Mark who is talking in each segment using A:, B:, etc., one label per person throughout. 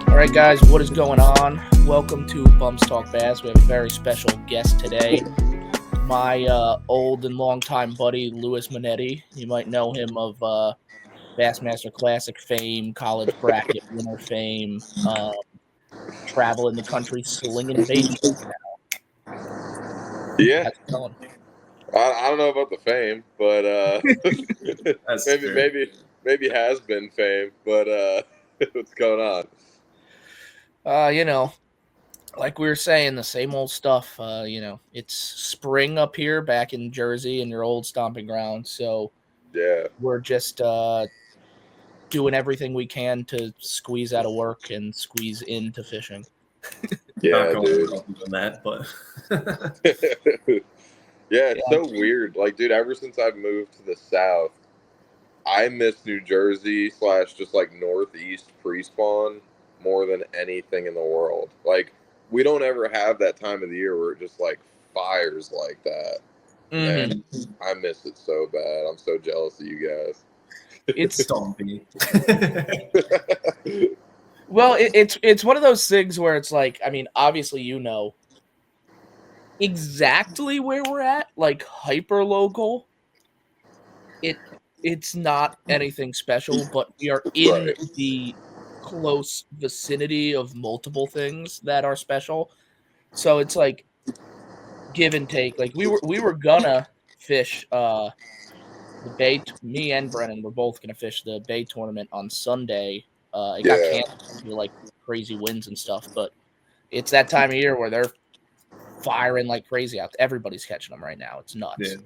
A: All right, guys, what is going on? Welcome to Bums Talk Bass. We have a very special guest today. My old and longtime buddy, Louis Monetti. You might know him of Bassmaster Classic fame, college bracket winner fame, traveling the country slinging bait now.
B: Yeah,
A: How's it going?
B: I don't know about the fame, but maybe has been fame. But what's going on?
A: Like we were saying, the same old stuff. It's spring up here back in Jersey in your old stomping ground. So
B: Yeah,
A: we're just doing everything we can to squeeze out of work and squeeze into fishing.
B: yeah, dude.
C: That, but
B: yeah, it's so weird. Like, dude, ever since I've moved to the South, I miss New Jersey / just like Northeast pre-spawn more than anything in the world. Like, we don't ever have that time of the year where it just like fires like that.
A: Mm-hmm.
B: And I miss it so bad. I'm so jealous of you guys.
A: It's
C: stompy.
A: Well, it's one of those things where it's like, I mean, obviously exactly where we're at, like hyper local. It's not anything special, but we are in the close vicinity of multiple things that are special. So it's like give and take. Like we were gonna fish the bay. Me and Brennan were both gonna fish the bay tournament on Sunday. It got canceled due to like crazy winds and stuff, but it's that time of year where they're firing like crazy out. Everybody's catching them right now. It's nuts.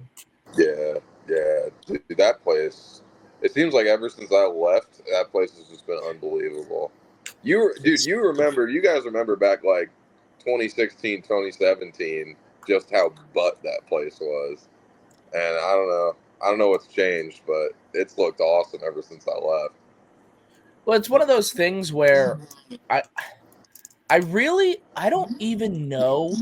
B: Yeah. Dude, that place. It seems like ever since I left, that place has just been unbelievable. You guys remember back like 2016, 2017, just how butt that place was. And I don't know what's changed, but it's looked awesome ever since I left.
A: Well, it's one of those things where I don't even know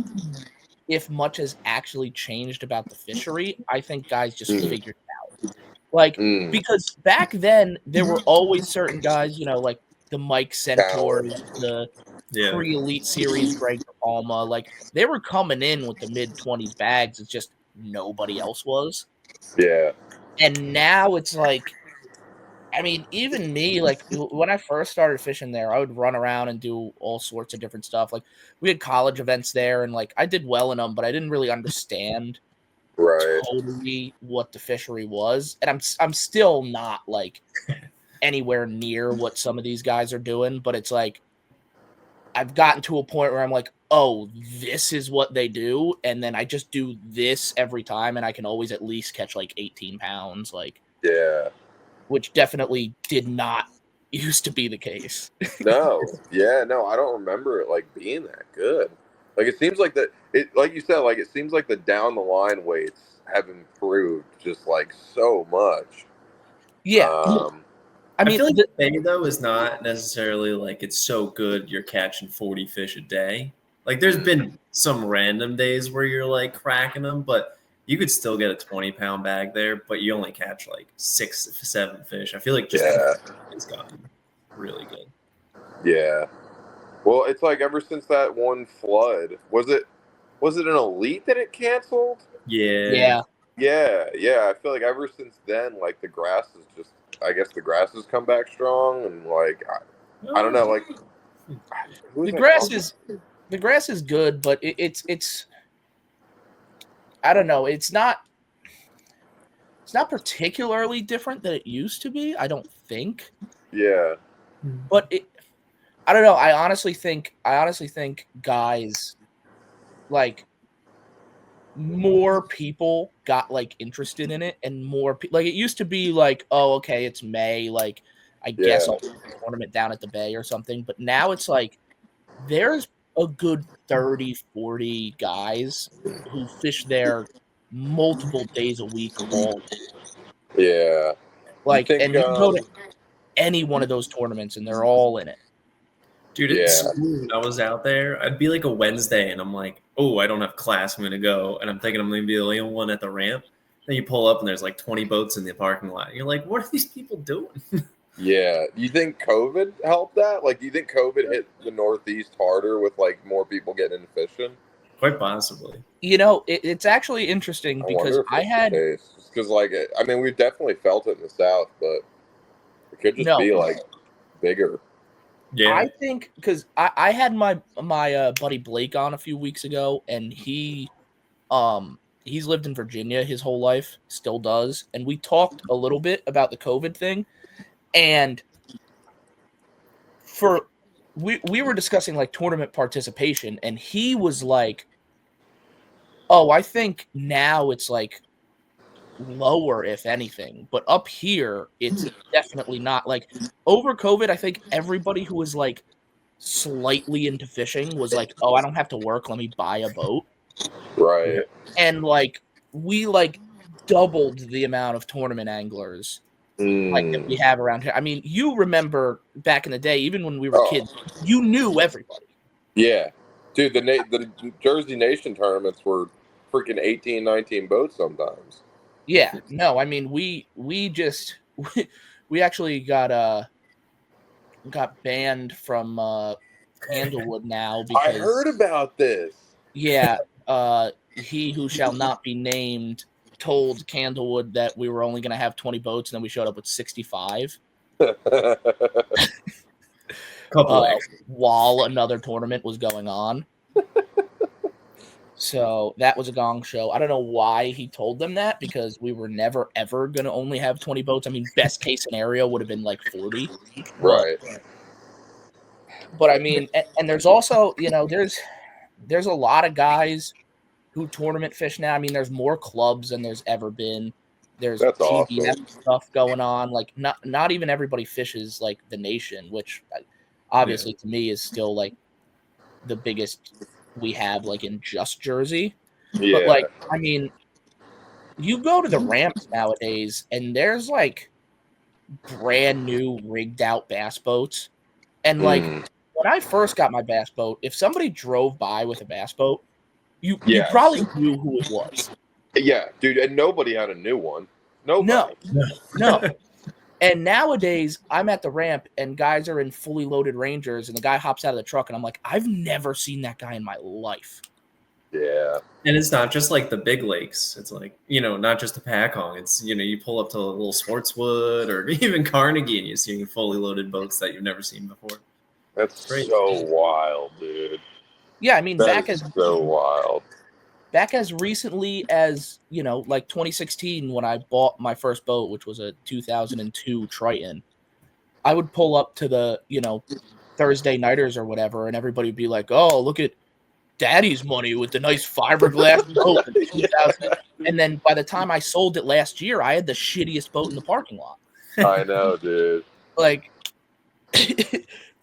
A: if much has actually changed about the fishery. I think guys just figured it out. Like, because back then there were always certain guys, like the Mike Centaurs, the pre-elite series, Greg Palma, like they were coming in with the mid-20s bags. It's just nobody else was.
B: Yeah.
A: And now it's like, I mean, even me, like when I first started fishing there, I would run around and do all sorts of different stuff. Like we had college events there and like I did well in them, but I didn't really understand totally what the fishery was. And I'm still not like anywhere near what some of these guys are doing, but it's like I've gotten to a point where I'm like, oh, this is what they do. And then I just do this every time and I can always at least catch like 18 pounds. Like,
B: yeah.
A: Which definitely did not used to be the case.
B: No, I don't remember it like being that good. Like it seems like like you said, like it seems like the down the line weights have improved just like so much.
A: Yeah,
C: I feel like the bay though is not necessarily like it's so good you're catching 40 fish a day. Like there's been some random days where you're like cracking them, but you could still get a 20-pound bag there, but you only catch like 6-7 fish. I feel like just it's gotten really good. Yeah.
B: Well, it's like ever since that one flood, was it an elite that it canceled?
A: Yeah.
B: I feel like ever since then, like the grass has come back strong, and like I don't know, like
A: the grass is good, but it's. I don't know. It's not particularly different than it used to be. I don't think.
B: Yeah.
A: But I don't know. I honestly think guys, like, more people got like interested in it, and more like it used to be like, oh, okay, it's May, like I guess I'll do a tournament down at the bay or something. But now it's like there's a good 30, 40 guys who fish there multiple days a week all day.
B: Yeah.
A: Like, and you can go to any one of those tournaments and they're all in it.
C: Dude, when I was out there, I'd be like a Wednesday and I'm like, oh, I don't have class, I'm going to go. And I'm thinking I'm going to be the only one at the ramp. Then you pull up and there's like 20 boats in the parking lot. You're like, what are these people doing?
B: Yeah. Do you think COVID helped that? Like, do you think COVID hit the Northeast harder with like more people getting into fishing?
C: Quite possibly.
A: You know, it's actually interesting because I had
B: because like I mean we've definitely felt it in the South, but it could just be like bigger.
C: Yeah,
A: I think because I had my buddy Blake on a few weeks ago, and he's lived in Virginia his whole life, still does, and we talked a little bit about the COVID thing, and we were discussing like tournament participation, and he was like, "Oh, I think now it's like lower, if anything, but up here it's definitely not." Like over COVID, I think everybody who was like slightly into fishing was like, "Oh, I don't have to work, let me buy a boat."
B: Right.
A: And like we like doubled the amount of tournament anglers like that we have around here. I mean, you remember back in the day, even when we were kids, you knew everybody.
B: Yeah. Dude, the Jersey Nation tournaments were freaking 18, 19 boats sometimes.
A: Yeah. No, I mean we actually got banned from Candlewood now because
B: I heard about this.
A: Yeah, he who shall not be named told Candlewood that we were only going to have 20 boats, and then we showed up with 65. While another tournament was going on. So that was a gong show. I don't know why he told them that, because we were never, ever going to only have 20 boats. I mean, best case scenario would have been like 40.
B: Right.
A: But I mean, and there's also, you know, there's a lot of guys who tournament fish now. I mean, there's more clubs than there's ever been. There's GBF stuff going on. Like, not even everybody fishes like the Nation, which obviously to me is still like the biggest we have like in just Jersey. Yeah. But like, I mean, you go to the ramps nowadays and there's like brand new rigged out bass boats. And like when I first got my bass boat, if somebody drove by with a bass boat, you probably knew who it was.
B: Yeah, dude, and nobody had a new one. Nobody.
A: No. And nowadays, I'm at the ramp, and guys are in fully loaded Rangers, and the guy hops out of the truck, and I'm like, I've never seen that guy in my life.
B: Yeah.
C: And it's not just like the big lakes. It's like, you know, not just the Packong. It's, you know, you pull up to a little Sportswood or even Carnegie, and you're seeing fully loaded boats that you've never seen before.
B: That's great. So wild, dude.
A: Yeah, I mean,
B: so wild.
A: Back as recently as, you know, like 2016, when I bought my first boat, which was a 2002 Triton, I would pull up to the, you know, Thursday nighters or whatever, and everybody would be like, "Oh, look at Daddy's money with the nice fiberglass boat." And then by the time I sold it last year, I had the shittiest boat in the parking lot.
B: I know, dude.
A: Like,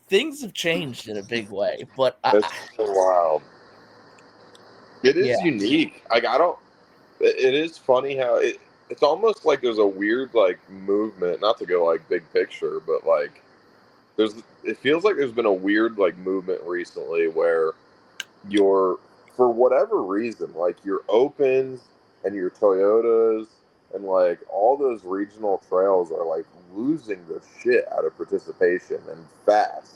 A: things have changed in a big way, but
B: that's so wild. It is unique. Like, it is funny how it's almost like there's a weird like movement, not to go like big picture, but like it feels like there's been a weird like movement recently where for whatever reason, like your Opens and your Toyotas and like all those regional trails are like losing the shit out of participation and fast.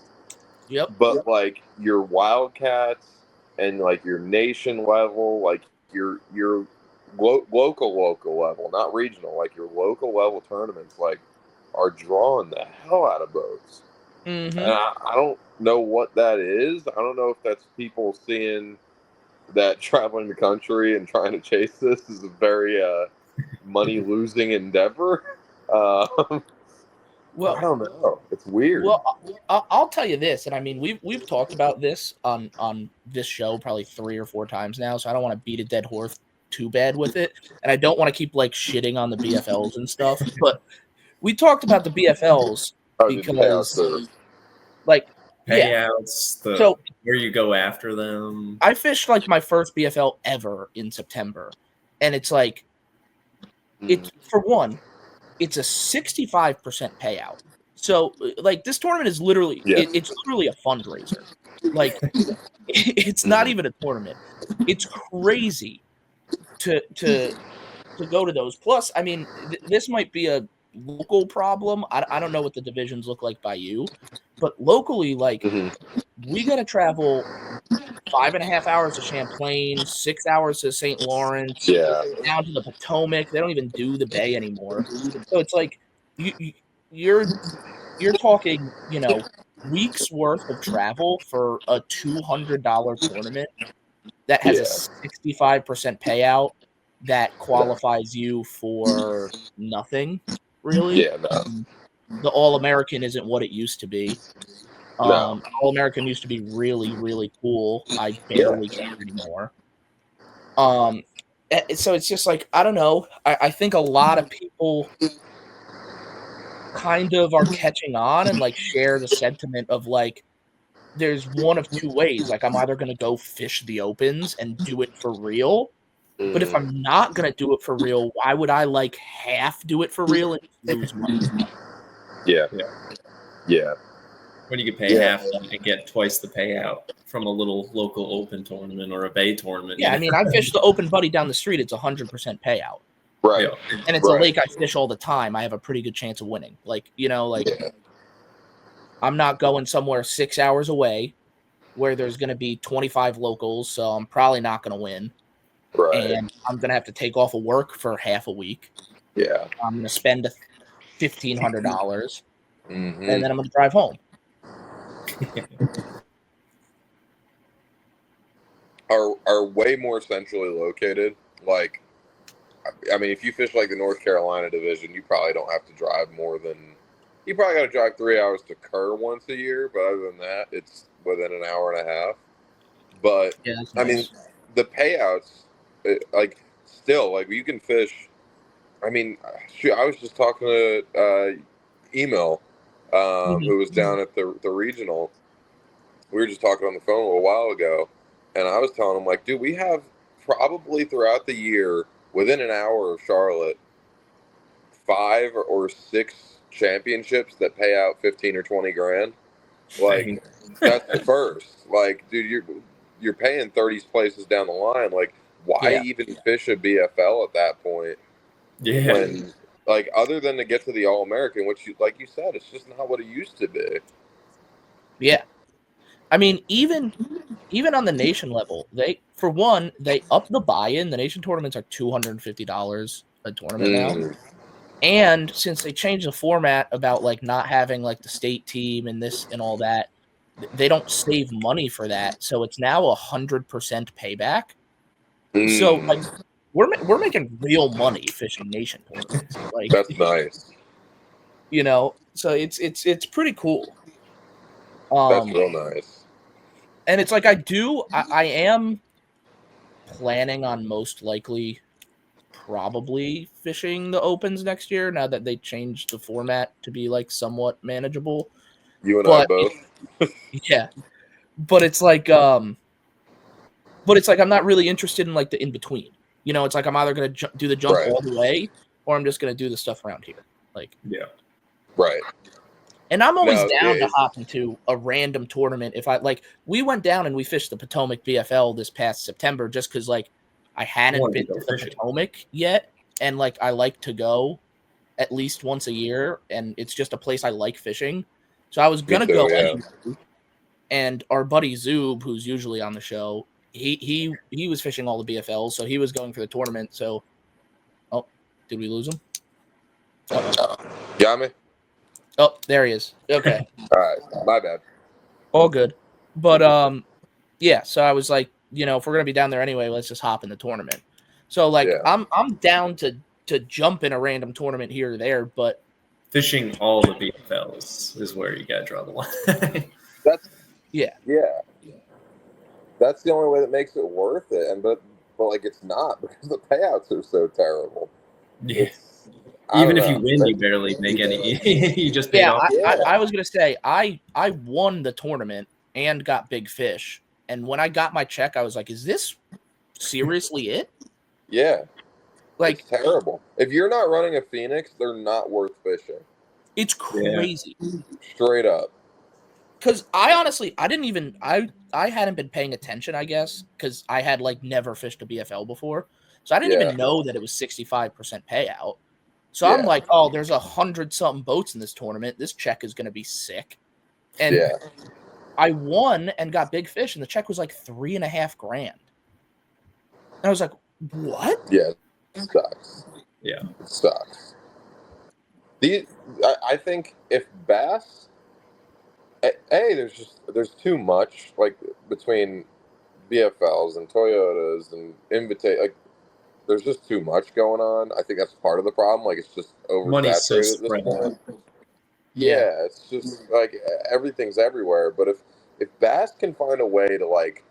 A: Yep.
B: But like your Wildcats and like your nation level, like your local level, not regional, like your local level tournaments, like are drawing the hell out of boats.
A: Mm-hmm.
B: And I don't know what that is. I don't know if that's people seeing that traveling the country and trying to chase this is a very money losing endeavor. Well, I don't know. It's weird.
A: Well, I'll tell you this, and I mean we've talked about this on this show probably 3 or 4 times now, so I don't want to beat a dead horse too bad with it, and I don't want to keep like shitting on the BFLs and stuff, but we talked about the BFLs because like
C: payouts, so where you go after them.
A: I fished like my first BFL ever in September, and it's like it's for one. It's a 65% payout. So, like, this tournament is literally, it's literally a fundraiser. Like, it's not even a tournament. It's crazy to to go to those. Plus, I mean, this might be a local problem. I don't know what the divisions look like by you, but locally, like we got to travel 5.5 hours to Champlain, 6 hours to St. Lawrence, down to the Potomac. They don't even do the Bay anymore. So it's like you're talking, weeks worth of travel for a $200 tournament that has a 65% payout that qualifies you for nothing, really.
B: Yeah, no.
A: The All-American isn't what it used to be.
B: No.
A: All-American used to be really, really cool. I barely care anymore. So it's just like, I don't know. I think a lot of people kind of are catching on and like share the sentiment of like, there's one of two ways. Like, I'm either going to go fish the opens and do it for real. But if I'm not going to do it for real, why would I like half do it for real and lose money?
B: Yeah.
C: When you could pay half and get twice the payout from a little local open tournament or a Bay tournament.
A: Yeah, I mean, I fish the open buddy down the street. It's 100% payout.
B: Right.
A: And it's a lake I fish all the time. I have a pretty good chance of winning. Like, I'm not going somewhere 6 hours away where there's going to be 25 locals, so I'm probably not going to win.
B: Right.
A: And I'm going to have to take off of work for half a week.
B: Yeah.
A: I'm going to spend $1,500, and then I'm going to drive home.
B: Are way more centrally located. Like, I mean, if you fish like the North Carolina division, you probably don't have to drive more than, you probably got to drive 3 hours to Kerr once a year, but other than that, it's within an hour and a half. But I mean, the payouts, still, like, you can fish. I mean, shoot, I was just talking to Email, who was down at the regional. We were just talking on the phone a little while ago, and I was telling him, like, dude, we have probably throughout the year, within an hour of Charlotte, 5 or 6 championships that pay out 15 or 20 grand. Like, that's the first. Like, dude, you're paying 30 places down the line. Like, why even fish a BFL at that point?
C: Yeah.
B: When, like, other than to get to the All-American, which, like you said, it's just not what it used to be.
A: Yeah. I mean, even on the nation level, they up the buy-in. The nation tournaments are $250 a tournament now. And since they changed the format about like not having like the state team and this and all that, they don't save money for that. So it's now 100% payback. So like we're making real money fishing nation tournaments. Like,
B: that's nice.
A: So it's pretty cool.
B: That's real nice.
A: And it's like I am planning on most likely probably fishing the opens next year now that they changed the format to be like somewhat manageable.
B: You and I both.
A: Yeah. But it's like I'm not really interested in like the in between. It's like I'm either going to do the jump all the way or I'm just going to do the stuff around here. Like,
B: yeah. Right.
A: And I'm always down to hop into a random tournament. If we went down and we fished the Potomac BFL this past September just because like I hadn't been to the Potomac yet, and like I like to go at least once a year, and it's just a place I like fishing. So I was gonna go anyway. And our buddy Zub, who's usually on the show, he was fishing all the BFLs, so he was going for the tournament. So, did we lose him?
B: Got me?
A: Oh, there he is. Okay.
B: All right. My bad.
A: All good. But yeah, so I was like, if we're gonna be down there anyway, let's just hop in the tournament. So like I'm down to jump in a random tournament here or there, but
C: fishing all the BFLs is where you gotta draw the line.
B: That's That's the only way that makes it worth it. And but like it's not because the payouts are so terrible.
C: Yeah. Even if you win, you barely make any. You just paid off.
A: I was gonna say I won the tournament and got big fish. And when I got my check, I was like, "Is this seriously it?"
B: Yeah,
A: like
B: it's terrible. If you're not running a Phoenix, they're not worth fishing.
A: It's crazy,
B: straight up.
A: Because I honestly, I didn't even I hadn't been paying attention. I guess because I had like never fished a BFL before. So I didn't even know that it was 65% payout. So I'm like, oh, there's 100-something boats in this tournament. This check is going to be sick. And I won and got big fish, and the check was like $3,500. And I was like, what?
B: Yeah, it sucks.
C: Yeah,
B: it sucks. I think if bass, there's too much like between BFLs and Toyotas and Invitate. Like, there's just too much going on. I think that's part of the problem. Like, it's just oversaturated at this point. Yeah, it's just like everything's everywhere. But if bass can find a way to like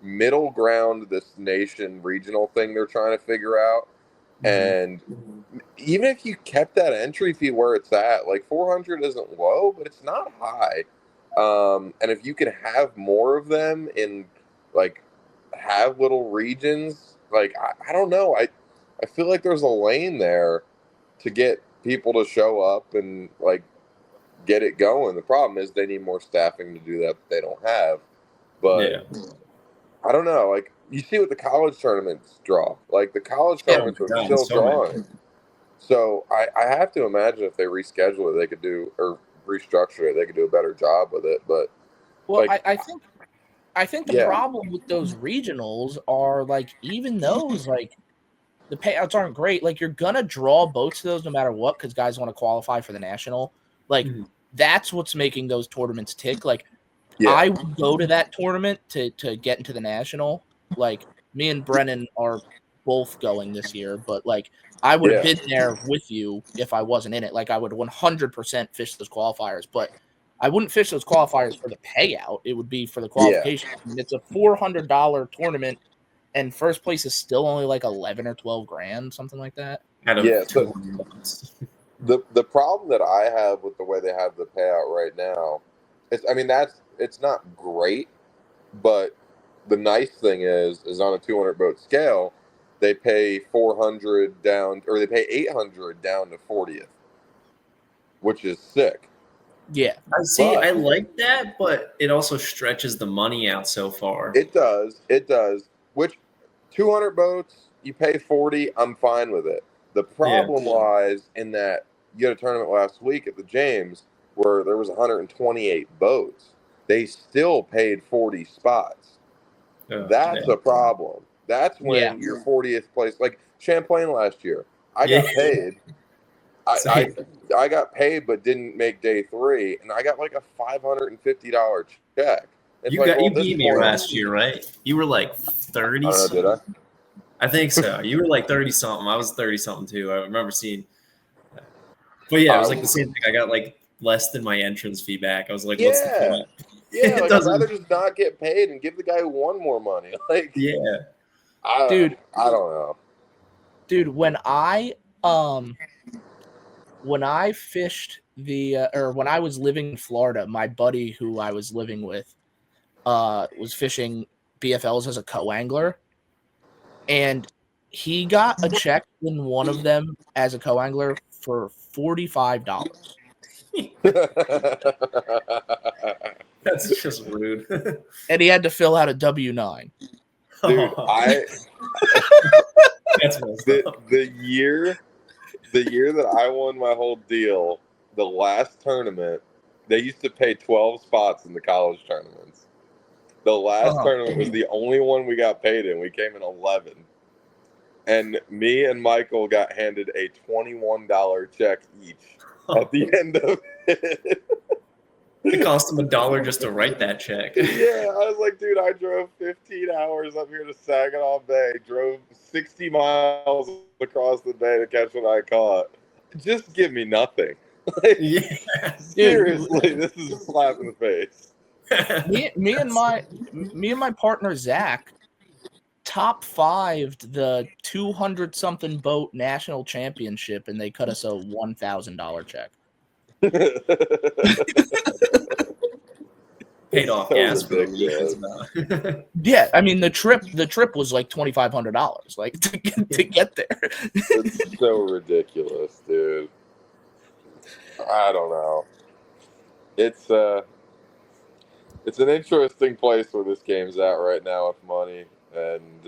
B: middle ground this nation regional thing they're trying to figure out, and even if you kept that entry fee where it's at, like 400 isn't low, but it's not high. And if you can have more of them in like have little regions, like I don't know, I feel like there's a lane there to get people to show up and like get it going. The problem is they need more staffing to do that they don't have. But I don't know, like you see what the college tournaments draw. Like the college tournaments are still drawing. So I have to imagine if they reschedule it, they could do, or restructure it, they could do a better job with it. But
A: well, like, I think the problem with those regionals are like even those like the payouts aren't great. Like you're gonna draw boats to those no matter what because guys want to qualify for the national. Like that's what's making those tournaments tick. Like I would go to that tournament to get into the national. Like me and Brennan are both going this year, but like I would have been there with you if I wasn't in it. Like I would 100% fish those qualifiers, but I wouldn't fish those qualifiers for the payout. It would be for the qualification. I mean, it's a $400 tournament, and first place is still only like 11 or 12 grand, something like that.
B: So the problem that I have with the way they have the payout right now, it's not great, but the nice thing is on a 200 boat scale, they pay 400 down, or they pay 800 down to 40th, which is sick.
A: Yeah.
C: I like that, but it also stretches the money out so far.
B: It does. Which 200 boats, you pay 40, I'm fine with it. The problem lies in that you had a tournament last week at the James where there was 128 boats. They still paid 40 spots. That's a problem. That's when your 40th place, like Champlain last year, I got paid. I got paid, but didn't make day 3, and I got like a $550 check.
C: You beat me last year, right? You were like 30.
B: I don't know, did I?
C: I think so. You were like 30 something. I was 30 something too. I remember seeing. But yeah, it was like the same thing. I got like less than my entrance fee back. I was like, what's the point?
B: Yeah, like, I'd rather just not get paid and give the guy who won more money. Like, I don't know.
A: Dude, when I fished when I was living in Florida, my buddy who I was living with was fishing BFLs as a co-angler, and he got a check in one of them as a co-angler for $45.
C: That's just rude.
A: And he had to fill out a W-9.
B: Dude,
C: That's
B: the year that I won my whole deal, the last tournament, they used to pay 12 spots in the college tournaments. The last tournament was the only one we got paid in. We came in 11. And me and Michael got handed a $21 check each at the end of it.
C: It cost him $1 just to write that check.
B: Yeah, I was like, dude, I drove 15 hours up here to Saginaw Bay, drove 60 miles across the bay to catch what I caught. Just give me nothing. Like, seriously, this is a slap in the face.
A: me and my partner Zach top 5'd the 200-something boat national championship, and they cut us a $1,000 check.
C: Paid off gas for
A: Yeah, I mean the trip was like $2,500, like to get there.
B: It's so ridiculous, dude. I don't know. It's an interesting place where this game's at right now with money, and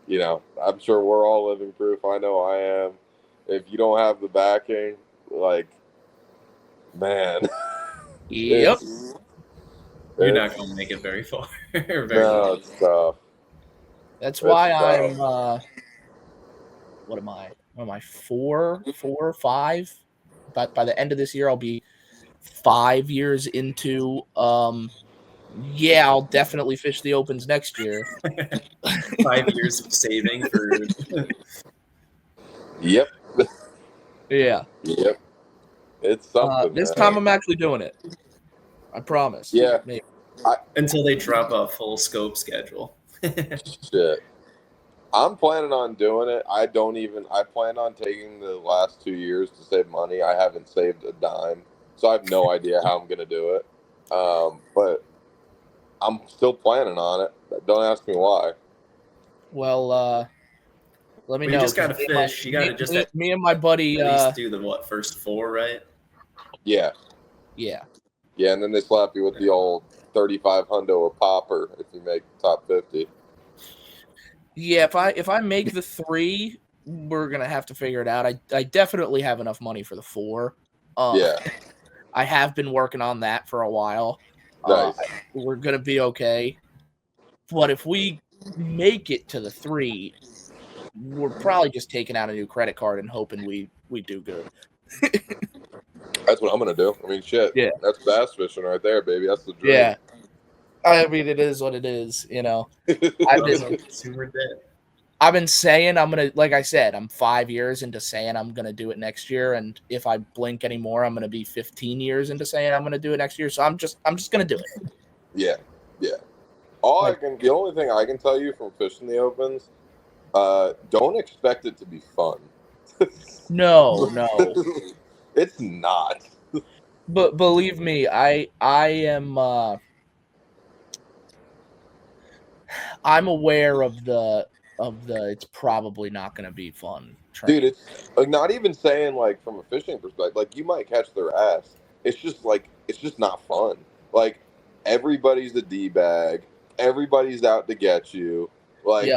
B: you know, I'm sure we're all living proof. I know I am. If you don't have the backing, like, man,
A: Yep.
C: You're not going to make it very far.
B: No, it's tough.
A: That's why
B: It's
A: I'm.
B: tough.
A: What am I? What am I? 4, 5? But by the end of this year, I'll be 5 years into. Yeah, I'll definitely fish the opens next year.
C: 5 years of saving for.
B: Yep.
A: Yeah.
B: Yep. It's something.
A: This time I'm actually doing it. I promise.
B: Yeah.
A: Maybe.
C: Until they drop a full scope schedule.
B: Shit. I'm planning on doing it. I plan on taking the last 2 years to save money. I haven't saved a dime, so I have no idea how I'm going to do it. But I'm still planning on it. Don't ask me why.
A: Well, let me know.
C: You just got to fish. You got to just
A: me and my buddy
C: at least do the first 4, right?
B: Yeah.
A: Yeah.
B: Yeah, and then they slap you with the old 35 hundo a popper if you make top 50.
A: Yeah, if I make the 3, we're gonna have to figure it out. I definitely have enough money for the 4.
B: Yeah.
A: I have been working on that for a while.
B: Nice.
A: We're gonna be okay. But if we make it to the 3, we're probably just taking out a new credit card and hoping we do good.
B: That's what I'm gonna do. I mean, shit.
A: Yeah.
B: That's bass fishing right there, baby. That's the dream.
A: Yeah. I mean, it is what it is, you know. I've been saying I'm gonna, like I said, I'm 5 years into saying I'm gonna do it next year, and if I blink anymore, I'm gonna be 15 years into saying I'm gonna do it next year. So I'm just gonna do it.
B: Yeah, yeah. The only thing I can tell you from fishing the opens, don't expect it to be fun.
A: No.
B: It's not.
A: But believe me, I am. I'm aware of the. It's probably not going to be fun.
B: Dude, it's like not even saying like from a fishing perspective. Like you might catch their ass. It's just not fun. Like everybody's a D-bag. Everybody's out to get you. Like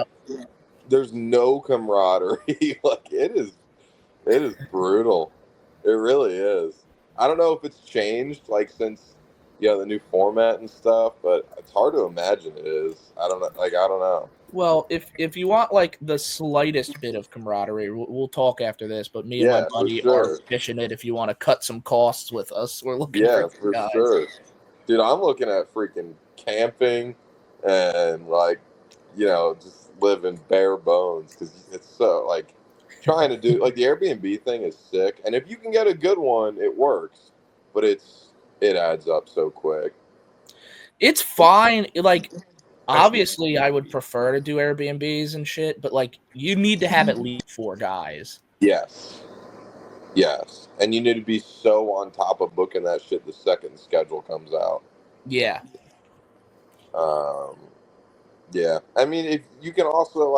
B: there's no camaraderie. Like it is brutal. It really is. I don't know if it's changed like since the new format and stuff, but it's hard to imagine it is. I don't know.
A: Well, if you want like the slightest bit of camaraderie, we'll talk after this. But me and my buddy are fishing it. If you want to cut some costs with us, we're looking for guys.
B: Sure. Dude, I'm looking at freaking camping and just living bare bones because it's so like trying to do like the Airbnb thing is sick, and if you can get a good one, it works, but it adds up so quick.
A: It's fine. Like. Obviously, I would prefer to do Airbnbs and shit, but like you need to have at least 4 guys.
B: Yes. And you need to be so on top of booking that shit the second the schedule comes out.
A: Yeah.
B: Yeah. I mean, if you can also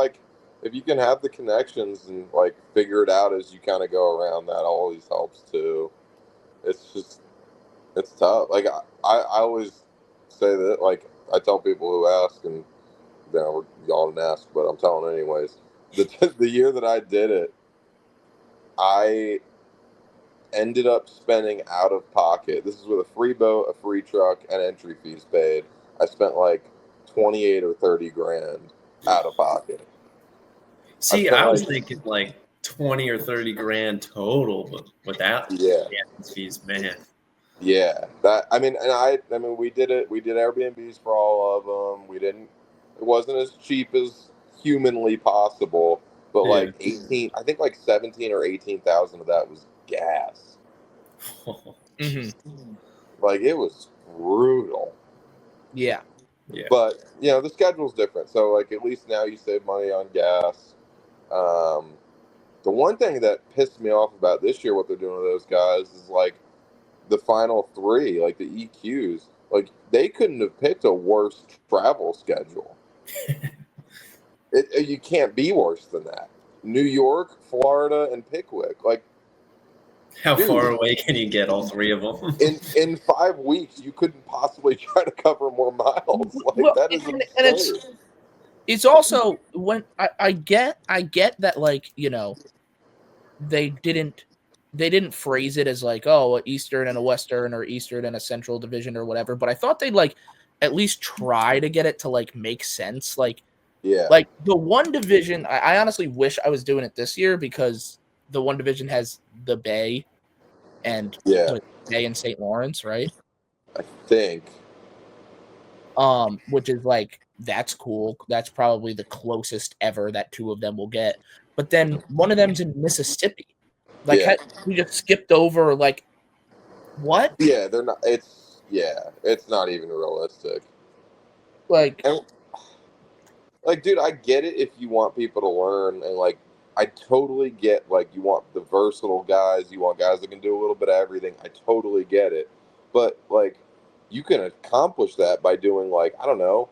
B: if you can have the connections and figure it out as you kind of go around, that always helps too. It's tough. Like I always say that I tell people who ask, and y'all didn't ask, but I'm telling anyways. The year that I did it, I ended up spending out of pocket. This is with a free boat, a free truck, and entry fees paid. I spent 28 or 30 grand out of pocket.
C: See, I was thinking 20 or 30 grand total, but without fees, man.
B: Yeah, we did it. We did Airbnbs for all of them. It wasn't as cheap as humanly possible, but 18, I think 17 or 18,000 of that was gas.
A: Mm-hmm.
B: It was brutal.
A: Yeah.
B: But the schedule's different, so at least now you save money on gas. The one thing that pissed me off about this year, what they're doing to those guys, is the final 3, the EQs, they couldn't have picked a worse travel schedule. You can't be worse than that. New York, Florida, and Pickwick.
C: How far away can you get all 3 of them?
B: in 5 weeks, you couldn't possibly try to cover more miles. That is absurd.
A: It's also when I get that, like, they didn't phrase it as like, oh, an Eastern and a Western or Eastern and a Central division or whatever, but I thought they'd like at least try to get it to like make sense.
B: Yeah.
A: Like the one division, I honestly wish I was doing it this year because the one division has the Bay and
B: Yeah.
A: the Bay and St. Lawrence, right?
B: I think.
A: Which is like, that's cool. That's probably the closest ever that two of them will get. But then one of them's in Mississippi. Like,
B: Yeah.
A: we just skipped over, like, what?
B: Yeah, they're not. It's not even realistic.
A: Like,
B: And like, dude, I get it if you want people to learn, and like, I totally get like you want the versatile guys, you want guys that can do a little bit of everything. I totally get it, but like, you can accomplish that by doing like, I don't know,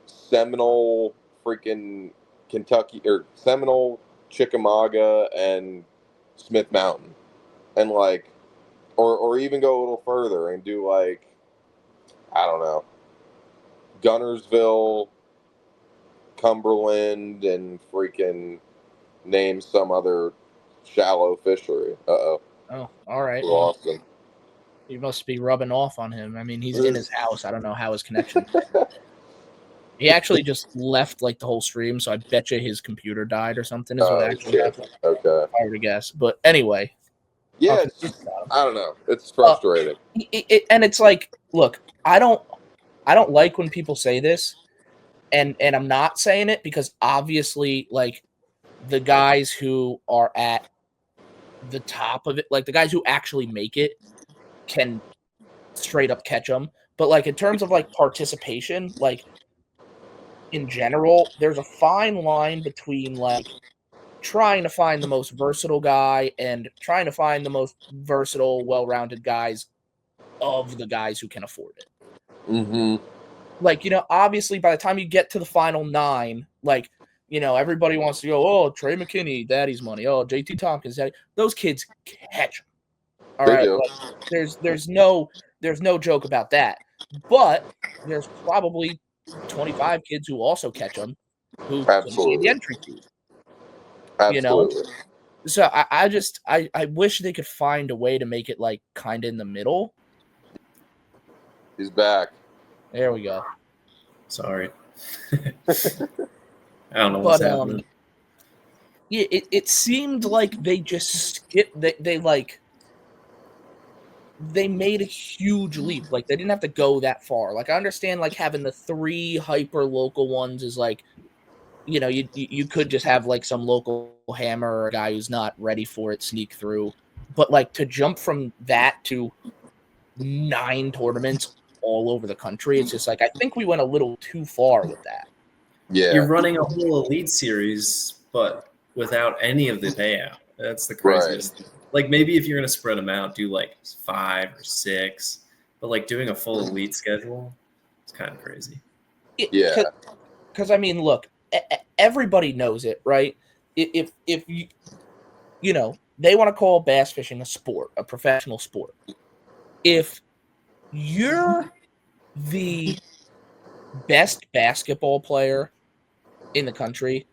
B: Seminole, freaking Kentucky, or Seminole, Chickamauga, and Smith Mountain, and like, or even go a little further and do like, I don't know, Gunnersville, Cumberland, and freaking name some other shallow fishery.
A: oh, all right. Well,
B: Austin.
A: you must be rubbing off on him. I mean, he's in his house. I don't know how his connection. He actually just left like the whole stream, so I bet you his computer died or something. Is what actually happened.
B: Okay.
A: I would guess, but anyway.
B: Yeah, I don't know. It's frustrating.
A: And it's like, look, I don't like when people say this, and I'm not saying it because obviously, like, the guys who are at the top of it, like the guys who actually make it, can straight up catch them. But like in terms of like participation, like in general, there's a fine line between like trying to find the most versatile guy and trying to find the most versatile, well-rounded guys of the guys who can afford it.
B: Mm-hmm.
A: Like, obviously by the time you get to the final 9, like, everybody wants to go, oh, Trey McKinney, daddy's money. Oh, JT Tompkins, daddy. Those kids catch them. All right. Like, there's no joke about that. But there's probably 25 kids who also catch them who couldn't see the entry fee.
B: Absolutely.
A: So I wish they could find a way to make it like kind of in the middle.
B: He's back.
A: There we go.
C: Sorry. I don't know what's happening.
A: Yeah, it seemed like they just skipped. They made a huge leap. Like, they didn't have to go that far. Like, I understand, like, having the 3 hyper local ones is like, you could just have like some local hammer or a guy who's not ready for it sneak through. But like to jump from that to 9 tournaments all over the country, it's just like, I think we went a little too far with that.
B: Yeah.
C: You're running a whole elite series, but without any of the payout. That's the craziest thing. Like, maybe if you're going to spread them out, do like 5 or 6, but like doing a full elite schedule, it's kind of crazy.
B: Yeah.
A: Because I mean, look, everybody knows it, right? If you they want to call bass fishing a sport, a professional sport. If you're the best basketball player in the country,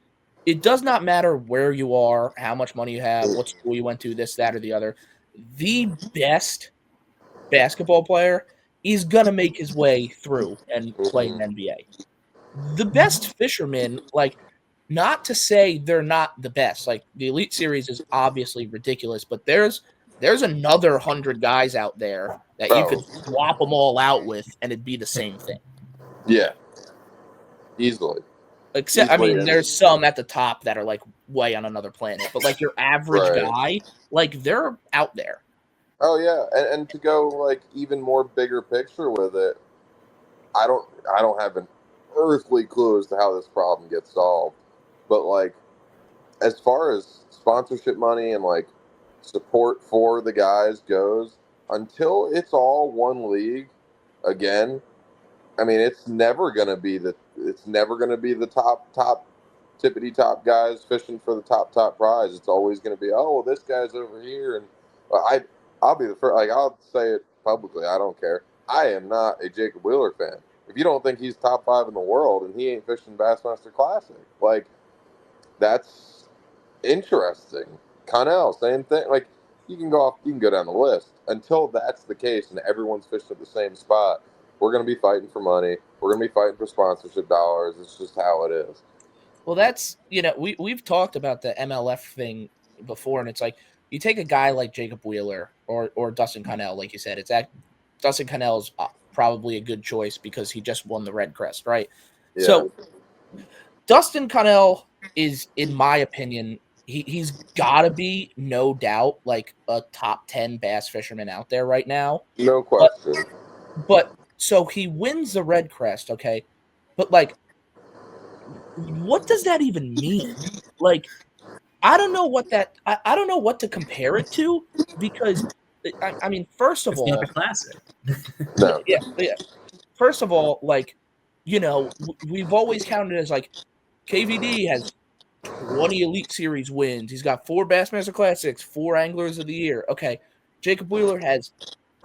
A: it does not matter where you are, how much money you have, what school you went to, this, that, or the other. The best basketball player is going to make his way through and play in NBA. The best fishermen, like, not to say they're not the best. Like, the Elite Series is obviously ridiculous, but there's another 100 guys out there that you could swap them all out with, and it'd be the same thing.
B: Yeah. Easily.
A: Except, I mean, there's some at the top that are, like, way on another planet. But, like, your average guy, like, they're out there.
B: Oh, yeah. And to go, like, even more bigger picture with it, I don't have an earthly clue as to how this problem gets solved. But, like, as far as sponsorship money and, like, support for the guys goes, until it's all one league again, I mean, it's never gonna be the top tippity top guys fishing for the top prize. It's always gonna be, oh, well, this guy's over here, and I'll be the first. Like, I'll say it publicly. I don't care. I am not a Jacob Wheeler fan. if you don't think he's top 5 in the world and he ain't fishing Bassmaster Classic, like that's interesting. Connell, same thing. Like you can go down the list. Until that's the case and everyone's fishing at the same spot, we're gonna be fighting for money. We're gonna be fighting for sponsorship dollars. It's just how it is.
A: Well, that's, we've talked about the MLF thing before, and it's like you take a guy like Jacob Wheeler or Dustin Connell, like you said, Dustin Connell's probably a good choice because he just won the Red Crest, right?
B: Yeah.
A: So Dustin Connell is, in my opinion, he's got to be, no doubt, like a top 10 bass fisherman out there right now.
B: No question.
A: But so he wins the Red Crest, okay? But like, what does that even mean? Like, I don't know what I don't know what to compare it to, because I mean, first of
C: It's
A: all,
C: not the classic.
B: No.
A: yeah. First of all, like, we've always counted as like KVD has 20 Elite Series wins. He's got 4 Bassmaster Classics, 4 Anglers of the Year. Okay, Jacob Wheeler has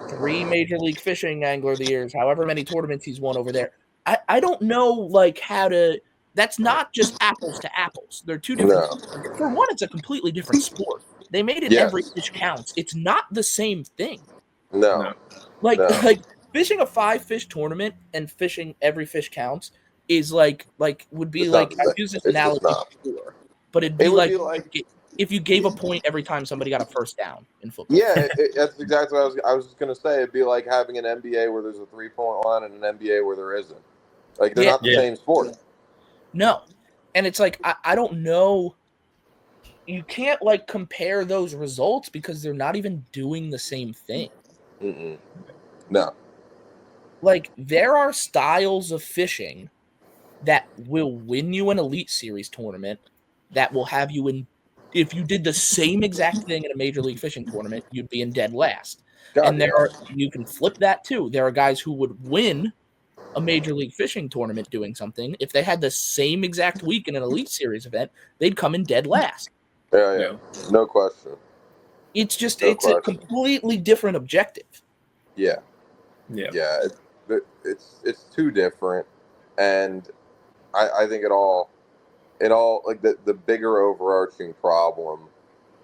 A: 3 Major League Fishing Angler of the Years, however many tournaments he's won over there. I don't know, like, how to. That's not just apples to apples. They're two different.
B: No.
A: For one, it's a completely different sport. They made it
B: Yes.
A: every fish counts. It's not the same thing.
B: No.
A: Like
B: No.
A: fishing a 5-fish tournament and fishing every fish counts is like would be
B: It's
A: like,
B: not the
A: I
B: same.
A: use this
B: It's just
A: analogy
B: not.
A: before, but it'd
B: It
A: be
B: would
A: like,
B: be like
A: if you gave a point every time somebody got a first down in football.
B: yeah, that's exactly what I was just gonna say. It'd be like having an NBA where there's a 3-point line and an NBA where there isn't. Like they're not the same sport.
A: No, and it's like I don't know. You can't like compare those results because they're not even doing the same thing.
B: Mm-mm. No.
A: Like, there are styles of fishing that will win you an Elite Series tournament, that will have you in. If you did the same exact thing in a Major League Fishing tournament, you'd be in dead last.
B: God,
A: And you can flip that too. There are guys who would win a Major League Fishing tournament doing something. If they had the same exact week in an Elite Series event, they'd come in dead last.
B: Yeah. No question.
A: It's just,
B: No
A: it's
B: question.
A: a completely different objective.
B: Yeah.
C: Yeah.
B: It's too different, and I think it all like the bigger overarching problem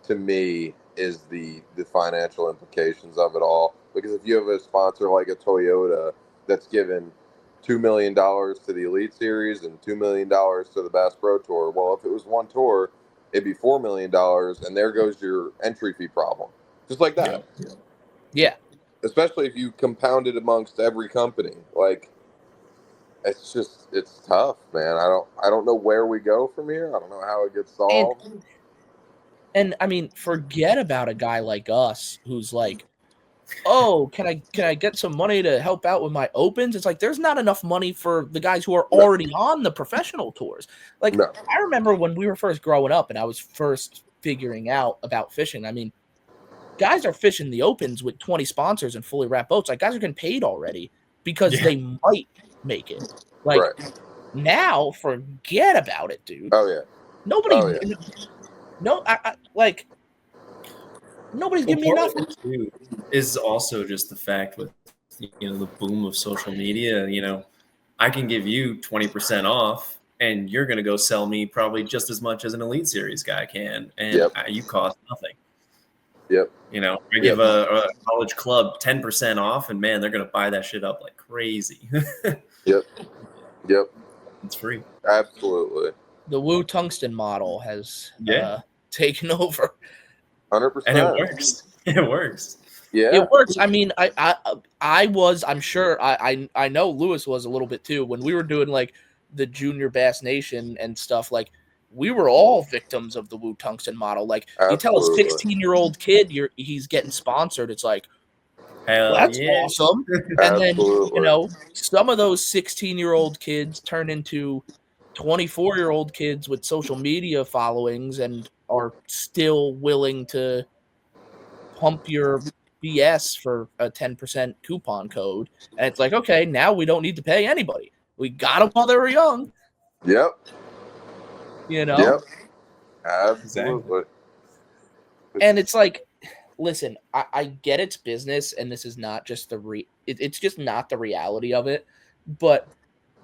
B: to me is the financial implications of it all. Because if you have a sponsor like a Toyota that's given $2 million to the Elite Series and $2 million to the Bass Pro Tour, well, if it was one tour, it'd be $4 million, and there goes your entry fee problem, just like that.
A: Yeah.
B: Especially if you compound it amongst every company, like it's tough, man. I don't know where we go from here. I don't know how it gets solved.
A: And I mean, forget about a guy like us who's like, oh, can I get some money to help out with my opens? It's like, there's not enough money for the guys who are already on the professional tours. Like, I remember when we were first growing up and I was first figuring out about fishing. I mean, guys are fishing the opens with 20 sponsors and fully wrapped boats. Like, guys are getting paid already because they might make it. Like, now, forget about it, dude.
B: Oh yeah.
A: Nobody. No, like, nobody's giving me nothing.
C: Too is also just the fact with the boom of social media. I can give you 20% off, and you're going to go sell me probably just as much as an Elite Series guy can, and you cost nothing.
B: Yep.
C: I give a college club 10% off, and man, they're going to buy that shit up like crazy.
B: Yep.
C: It's free.
B: Absolutely.
A: The Woo Tungsten model has taken over.
B: 100%.
C: And it works. It works.
B: Yeah.
A: It works. I mean, I'm sure I know Lewis was a little bit too when we were doing like the Junior Bass Nation and stuff. Like, we were all victims of the Woo Tungsten model. Like, you tell a 16-year-old kid he's getting sponsored, it's like,
C: hell,
A: that's awesome. And then, some of those 16-year-old kids turn into 24-year-old kids with social media followings and are still willing to pump your BS for a 10% coupon code. And it's like, okay, now we don't need to pay anybody. We got them while they were young.
B: Yep.
A: Yep.
B: Absolutely.
A: And it's like, listen, I get it's business, and this is not just it's just not the reality of it. but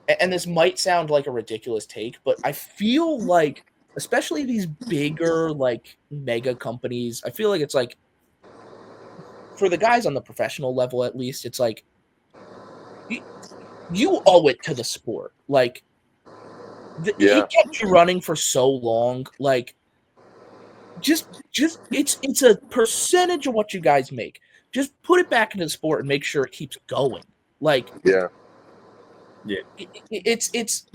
A: and this might sound like a ridiculous take, but I feel like, especially these bigger, like, mega companies, I feel like it's like, for the guys on the professional level, at least, it's like, you owe it to the sport. Like, it kept you running for so long. Like, just it's a percentage of what you guys make. Just put it back into the sport and make sure it keeps going. Like, it's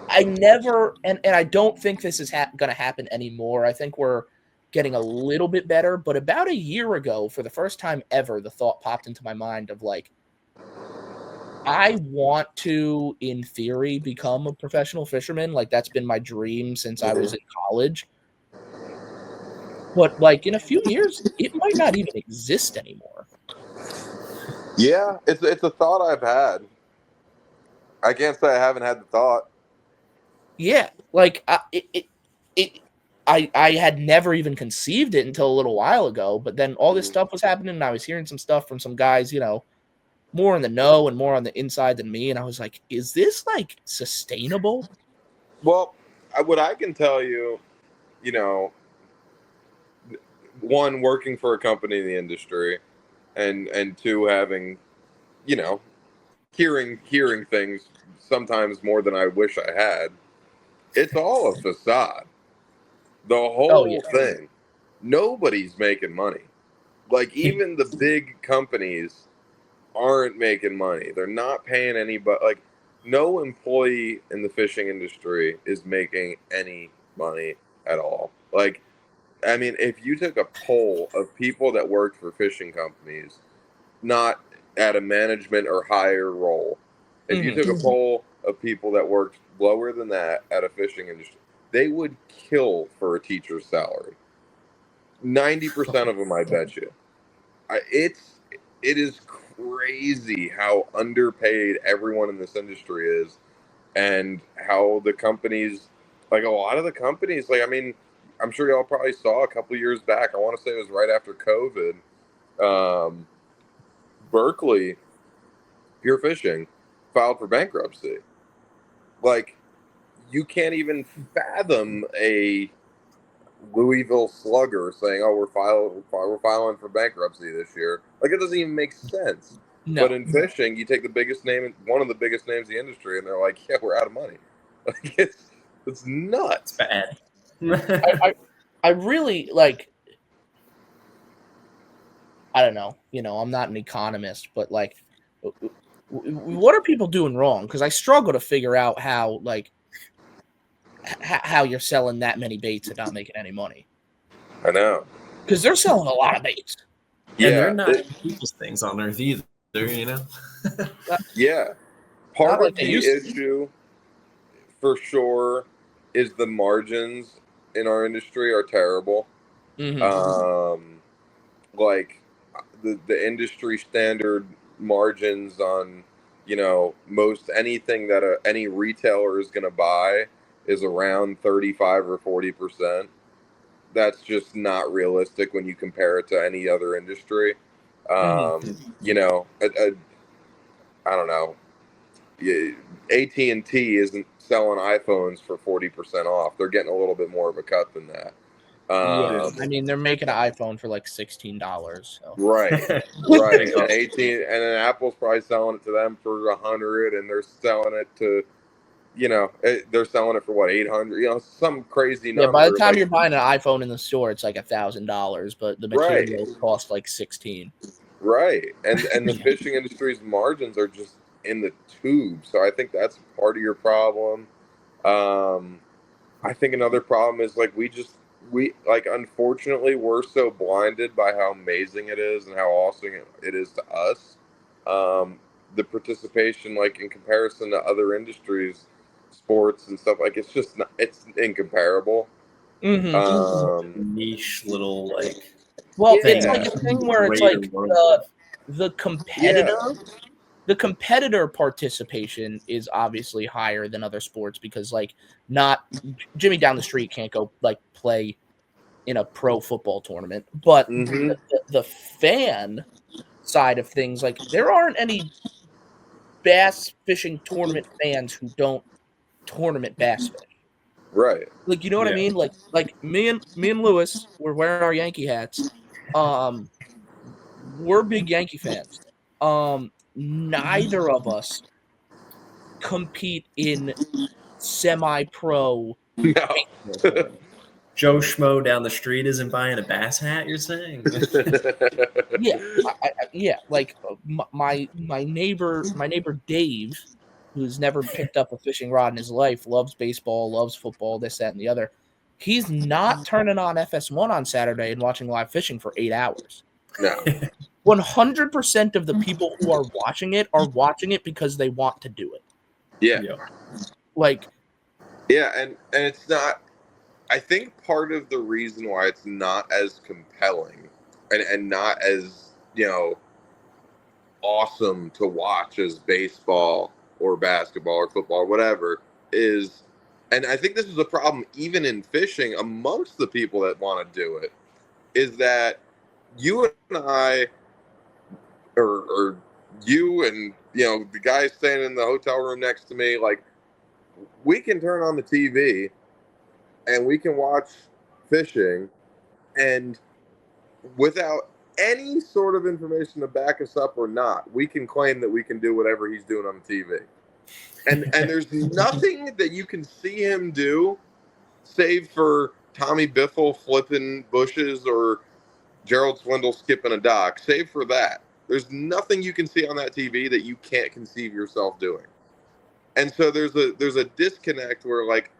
A: I never, and I don't think this is going to happen anymore. I think we're getting a little bit better, but about a year ago, for the first time ever, the thought popped into my mind of like, I want to, in theory, become a professional fisherman. Like, that's been my dream since I was in college. But like, in a few years, it might not even exist anymore.
B: Yeah, it's a thought I've had. I can't say I haven't had the thought.
A: Yeah, like I had never even conceived it until a little while ago. But then all this stuff was happening, and I was hearing some stuff from some guys, you know, more in the know and more on the inside than me. And I was like, is this like sustainable?
B: Well, what I can tell you, you know, one, working for a company in the industry, and two, having, you know, hearing things sometimes more than I wish I had. It's all a facade. The whole thing. Nobody's making money. Like, even the big companies aren't making money. They're not paying anybody. Like, no employee in the fishing industry is making any money at all. Like, I mean, if you took a poll of people that worked for fishing companies, not at a management or higher role, if you took a poll of people that worked lower than that at a fishing industry, they would kill for a teacher's salary. 90% of them, I bet you. It is crazy how underpaid everyone in this industry is, and how the companies, like a lot of the companies, like, I mean, I'm sure y'all probably saw a couple years back, I want to say it was right after COVID, Berkeley Pure Fishing filed for bankruptcy. Like, you can't even fathom a Louisville Slugger saying, "Oh, we're filing for bankruptcy this year." Like, it doesn't even make sense. No. But in fishing, you take the biggest name, one of the biggest names in the industry, and they're like, "Yeah, we're out of money." Like, it's nuts.
C: Bad.
A: I really, like, I don't know. You know, I'm not an economist, but like, what are people doing wrong? Because I struggle to figure out how, like, how you're selling that many baits and not making any money.
B: I know.
A: Because they're selling a lot of baits.
C: Yeah, and they're not people's things on Earth either, you know?
B: Yeah. Part of the issue, for sure, is the margins in our industry are terrible. Like, the industry standard margins on, you know, most anything that any retailer is going to buy is around 35 or 40%. That's just not realistic when you compare it to any other industry. You know, I don't know. AT&T isn't selling iPhones for 40% off. They're getting a little bit more of a cut than that.
A: Yeah, I mean, they're making an iPhone for like $16. So.
B: Right. And and then Apple's probably selling it to them for $100, and they're selling it to, you know, they're selling it for what, $800? You know, some crazy number.
A: Yeah, by the time you're buying an iPhone in the store, it's like $1,000, but the materials cost like $16.
B: Right, and the fishing industry's margins are just in the tube. So I think that's part of your problem. I think another problem is like we unfortunately we're so blinded by how amazing it is and how awesome it is to us. The participation, like, in comparison to other industries, sports and stuff, like, it's just not, it's incomparable.
C: Niche little, like,
A: well, it's like a thing where it's like the competitor. The competitor participation is obviously higher than other sports because, like, not Jimmy down the street can't go like play in a pro football tournament, but the fan side of things, like, there aren't any bass fishing tournament fans who don't tournament bass fish.
B: Right.
A: Like, you know what I mean? Like me and Lewis, we're wearing our Yankee hats. We're big Yankee fans. Neither of us compete in semi-pro.
B: No.
C: Joe Schmo down the street isn't buying a bass hat. You're saying?
A: Yeah. Like my neighbor Dave, who's never picked up a fishing rod in his life, loves baseball, loves football, this, that, and the other. He's not turning on FS1 on Saturday and watching live fishing for 8 hours.
B: No.
A: 100% of the people who are watching it because they want to do it.
B: Yeah.
A: Like,
B: yeah, and it's not. I think part of the reason why it's not as compelling and not as, awesome to watch as baseball or basketball or football or whatever is, and I think this is a problem even in fishing amongst the people that want to do it, is that you and I, or you and, the guy staying in the hotel room next to me, like, we can turn on the TV and we can watch fishing, and without any sort of information to back us up or not, we can claim that we can do whatever he's doing on the TV. And there's nothing that you can see him do, save for Tommy Biffle flipping bushes or Gerald Swindle skipping a dock. Save for that, there's nothing you can see on that TV that you can't conceive yourself doing. And so there's a disconnect where, like,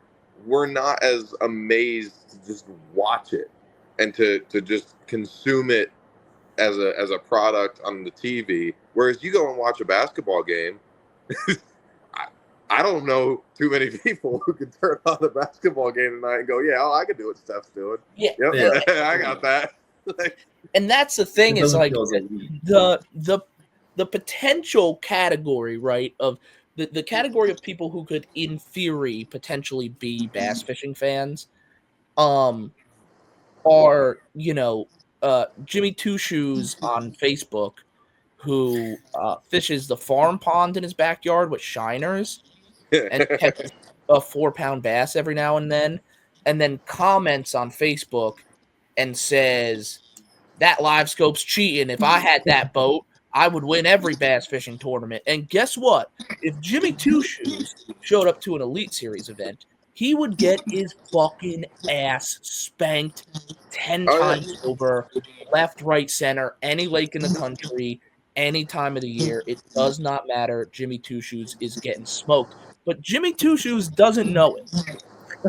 B: we're not as amazed to just watch it and to just consume it as a product on the TV. Whereas you go and watch a basketball game, I don't know too many people who can turn on the basketball game tonight and go, yeah, I can do what Steph's doing.
A: Yeah,
B: yep. Yeah. I got that.
A: And that's the thing, is like the potential category, right, of the category of people who could, in theory, potentially be bass fishing fans, are, Jimmy Two Shoes on Facebook, who fishes the farm pond in his backyard with shiners and catches a 4-pound bass every now and then comments on Facebook and says, that live scope's cheating. If I had that boat, I would win every bass fishing tournament. And guess what? If Jimmy Two Shoes showed up to an Elite Series event, he would get his fucking ass spanked 10 times over, left, right, center, any lake in the country, any time of the year. It does not matter. Jimmy Two Shoes is getting smoked. But Jimmy Two Shoes doesn't know it.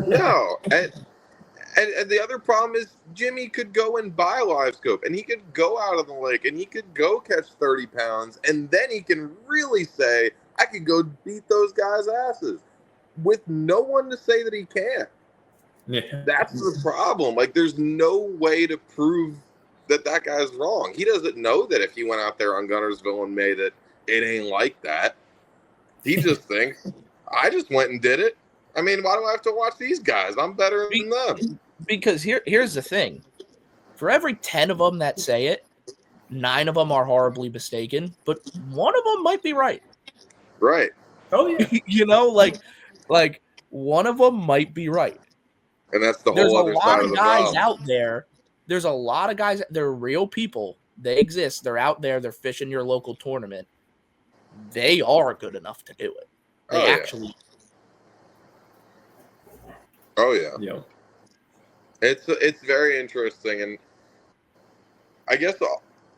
B: No. And the other problem is Jimmy could go and buy a live scope, and he could go out of the lake, and he could go catch 30 pounds, and then he can really say, I could go beat those guys' asses, with no one to say that he can't.
C: Yeah.
B: That's the problem. Like, there's no way to prove that guy's wrong. He doesn't know that if he went out there on Gunnersville in May that it ain't like that. He just thinks, I just went and did it. I mean, why do I have to watch these guys? I'm better than them.
A: Because here's the thing. For every 10 of them that say it, 9 of them are horribly mistaken, but one of them might be right.
B: Right.
C: Oh, yeah.
A: Like one of them might be right.
B: And that's the whole other side of the problem. There's a lot of guys
A: out there. There's a lot of guys. They're real people. They exist. They're out there. They're fishing your local tournament. They are good enough to do it. They actually.
B: Oh, yeah.
C: Yeah.
B: It's very interesting, and I guess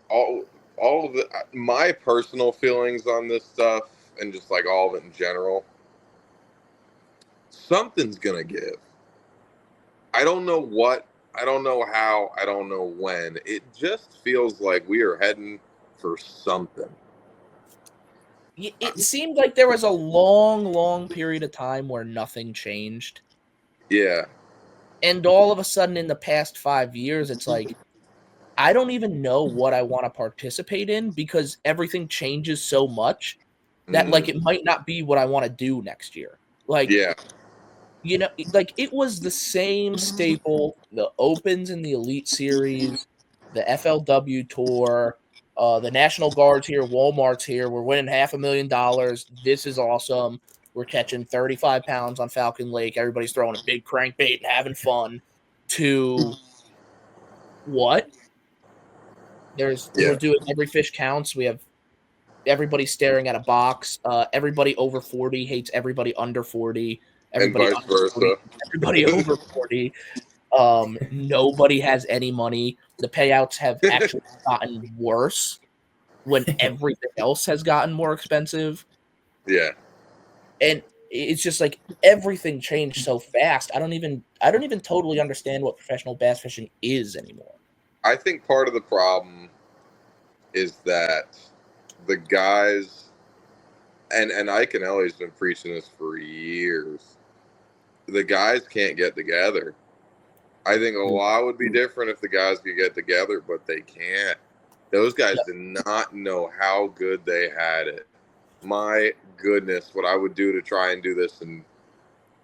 B: all of my personal feelings on this stuff, and just like all of it in general, something's gonna give. I don't know what, I don't know how, I don't know when. It just feels like we are heading for something.
A: It seemed like there was a long period of time where nothing changed.
B: Yeah.
A: And all of a sudden in the past 5 years, it's like, I don't even know what I want to participate in, because everything changes so much that like it might not be what I want to do next year. Like,
B: yeah.
A: Like it was the same staple, the Opens and the Elite Series, the FLW Tour, The National Guard's here, Walmart's here. We're winning $500,000. This is awesome. We're catching 35 pounds on Falcon Lake. Everybody's throwing a big crankbait and having fun. To what? We're doing every fish counts. We have everybody staring at a box. Everybody over 40 hates everybody under 40. Everybody
B: and vice versa.
A: 40, everybody over 40. Nobody has any money. The payouts have actually gotten worse when everything else has gotten more expensive.
B: Yeah.
A: And it's just like everything changed so fast. I don't even totally understand what professional bass fishing is anymore.
B: I think part of the problem is that the guys, and Ike and Ellie's been preaching this for years, the guys can't get together. I think a lot would be different if the guys could get together, but they can't. Those guys did not know how good they had it. My goodness, what I would do to try and do this in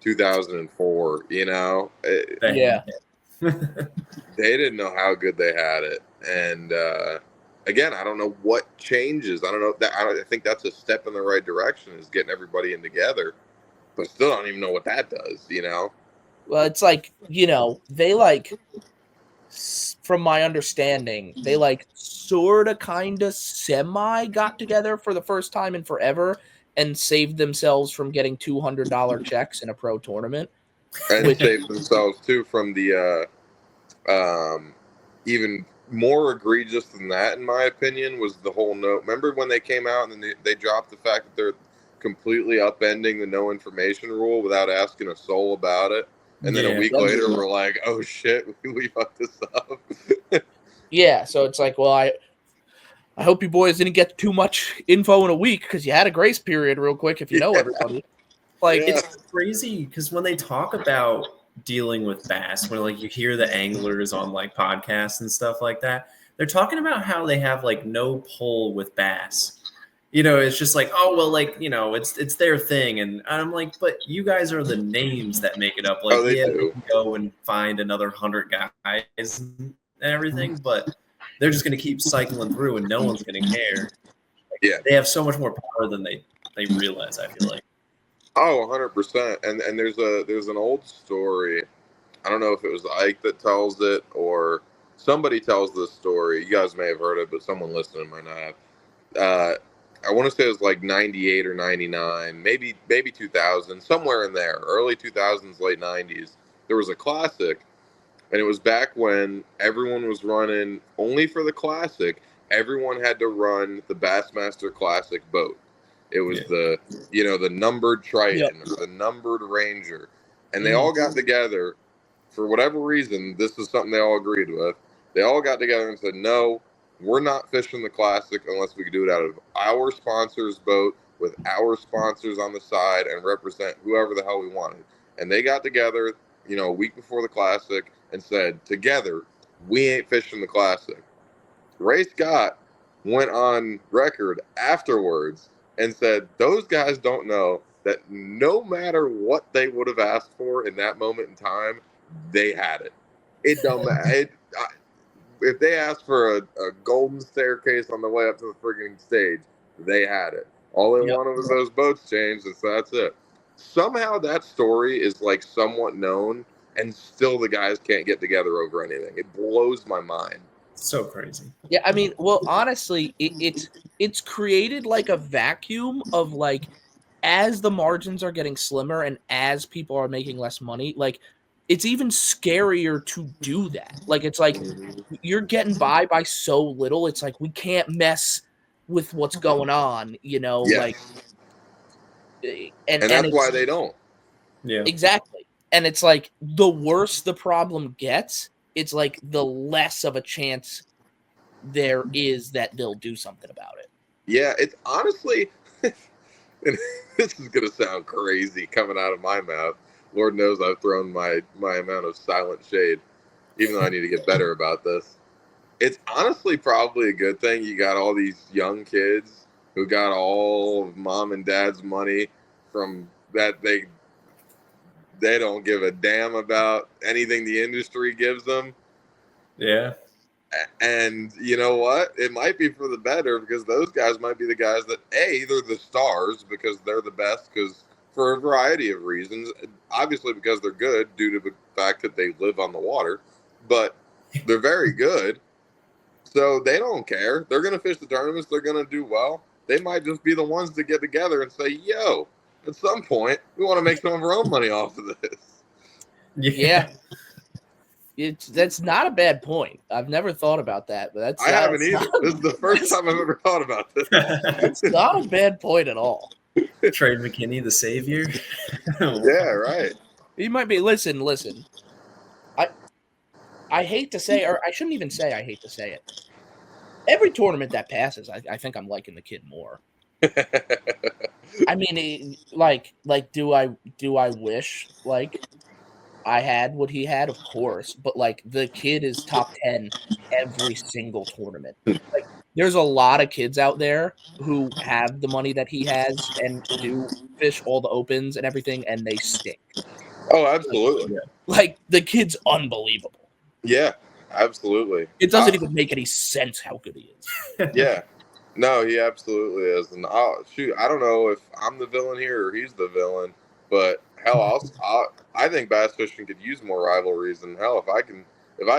B: 2004,
A: Yeah.
B: They didn't know how good they had it. And again, I don't know what changes. I don't know. I think that's a step in the right direction, is getting everybody in together. But still don't even know what that does,
A: Well, it's like, they from my understanding, they sort of kind of semi got together for the first time in forever and saved themselves from getting $200 checks in a pro tournament.
B: And saved themselves too from the even more egregious than that, in my opinion, was the whole no. Remember when they came out and then they dropped the fact that they're completely upending the no information rule without asking a soul about it? And then a week later, we're like, oh shit, we fucked this up.
A: Yeah, so it's like, well, I hope you boys didn't get too much info in a week, because you had a grace period real quick if you know everybody.
C: It's crazy because when they talk about dealing with bass, when you hear the anglers on podcasts and stuff like that, they're talking about how they have no pull with bass. It's just it's their thing, and I'm like, but you guys are the names that make it up. We can go and find another 100 guys and everything, but they're just going to keep cycling through, and no one's going to care. They have so much more power than they realize, I feel like.
B: Oh, 100%. And there's an old story. I don't know if it was Ike that tells it or somebody tells this story. You guys may have heard it, but someone listening might not have. I want to say it was 98 or 99, maybe 2000, somewhere in there, early 2000s, late 90s. There was a classic, and it was back when everyone was running only for the classic. Everyone had to run the Bassmaster Classic boat. It was the numbered Triton or the numbered Ranger. And they all got together for whatever reason. This is something they all agreed with. They all got together and said, no, we're not fishing the Classic unless we can do it out of our sponsor's boat with our sponsors on the side and represent whoever the hell we wanted. And they got together, a week before the Classic and said, together, we ain't fishing the Classic. Ray Scott went on record afterwards and said, those guys don't know that no matter what they would have asked for in that moment in time, they had it. It don't matter. If they asked for a golden staircase on the way up to the friggin' stage, they had it. All they wanted was those boats changed, and so that's it. Somehow that story is somewhat known, and still the guys can't get together over anything. It blows my mind.
C: So crazy.
A: Yeah, I mean, well, honestly, it's created a vacuum of as the margins are getting slimmer and as people are making less money, it's even scarier to do that. It's you're getting by so little. It's we can't mess with what's going on,
B: Yes. And that's why they don't.
C: Yeah,
A: exactly. And it's the worse the problem gets, it's the less of a chance there is that they'll do something about it.
B: Yeah, it's honestly, and this is going to sound crazy coming out of my mouth. Lord knows I've thrown my amount of silent shade, even though I need to get better about this. It's honestly probably a good thing you got all these young kids who got all of mom and dad's money from that they don't give a damn about anything the industry gives them.
C: Yeah.
B: And you know what? It might be for the better because those guys might be the guys that they're the stars because they're the best because for a variety of reasons. Obviously because they're good due to the fact that they live on the water, but they're very good. So they don't care. They're going to fish the tournaments. They're going to do well. They might just be the ones to get together and say, yo, at some point, we want to make some of our own money off of this.
A: Yeah. That's not a bad point. I've never thought about that, but
B: I haven't either. This is the first time I've ever thought about this.
A: It's not a bad point at all.
C: Trey McKinney, the savior.
B: Yeah, right.
A: He might be. Listen. I hate to say, or I shouldn't even say I hate to say it. Every tournament that passes, I think I'm liking the kid more. I mean, do I wish like I had what he had? Of course, but like the kid is top 10 every single tournament. Like, there's a lot of kids out there who have the money that he has and do fish all the opens and everything, and they stink.
B: Oh, absolutely.
A: Like the kid's unbelievable.
B: Yeah, absolutely.
A: It doesn't even make any sense how good he is.
B: Yeah. No, he absolutely is. And I don't know if I'm the villain here or he's the villain, but hell, I think bass fishing could use more rivalries. And hell, if I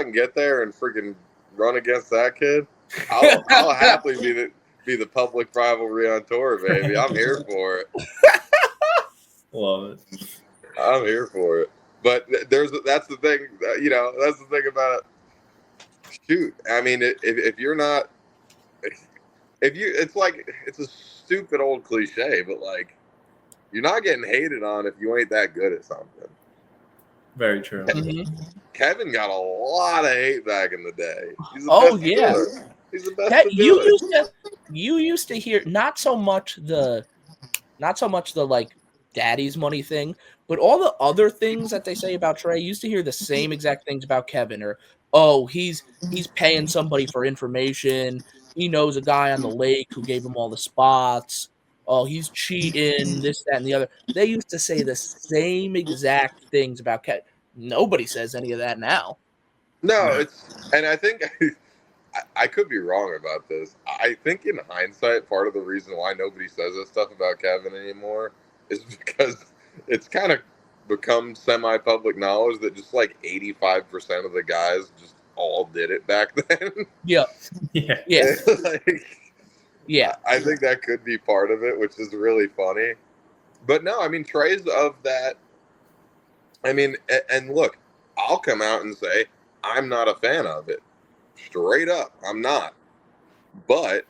B: can get there and freaking run against that kid, I'll happily be the public rivalry on tour, baby. I'm here for it.
C: Love it.
B: I'm here for it. But that's the thing, that's the thing about it. Shoot, I mean, if you're not, it's a stupid old cliche, but like, you're not getting hated on if you ain't that good at something.
C: Very true.
A: Mm-hmm.
B: Kevin got a lot of hate back in the day. He's the
A: Oh
B: best
A: yeah,
B: to do it. He's the best to do it.
A: You used to hear not so much the like daddy's money thing, but all the other things that they say about Trey. You used to hear the same exact things about Kevin, or he's paying somebody for information. He knows a guy on the lake who gave him all the spots. Oh, he's cheating, this, that, and the other. They used to say the same exact things about Kevin. Nobody says any of that now.
B: No, and I think I could be wrong about this. I think in hindsight, part of the reason why nobody says this stuff about Kevin anymore is because it's kind of become semi-public knowledge that just like 85% of the guys just all did it back then.
A: Yeah.
B: Yeah. I think that could be part of it, which is really funny. But no, I mean, Trey's of that. I mean, and look, I'll come out and say, I'm not a fan of it. Straight up, I'm not. But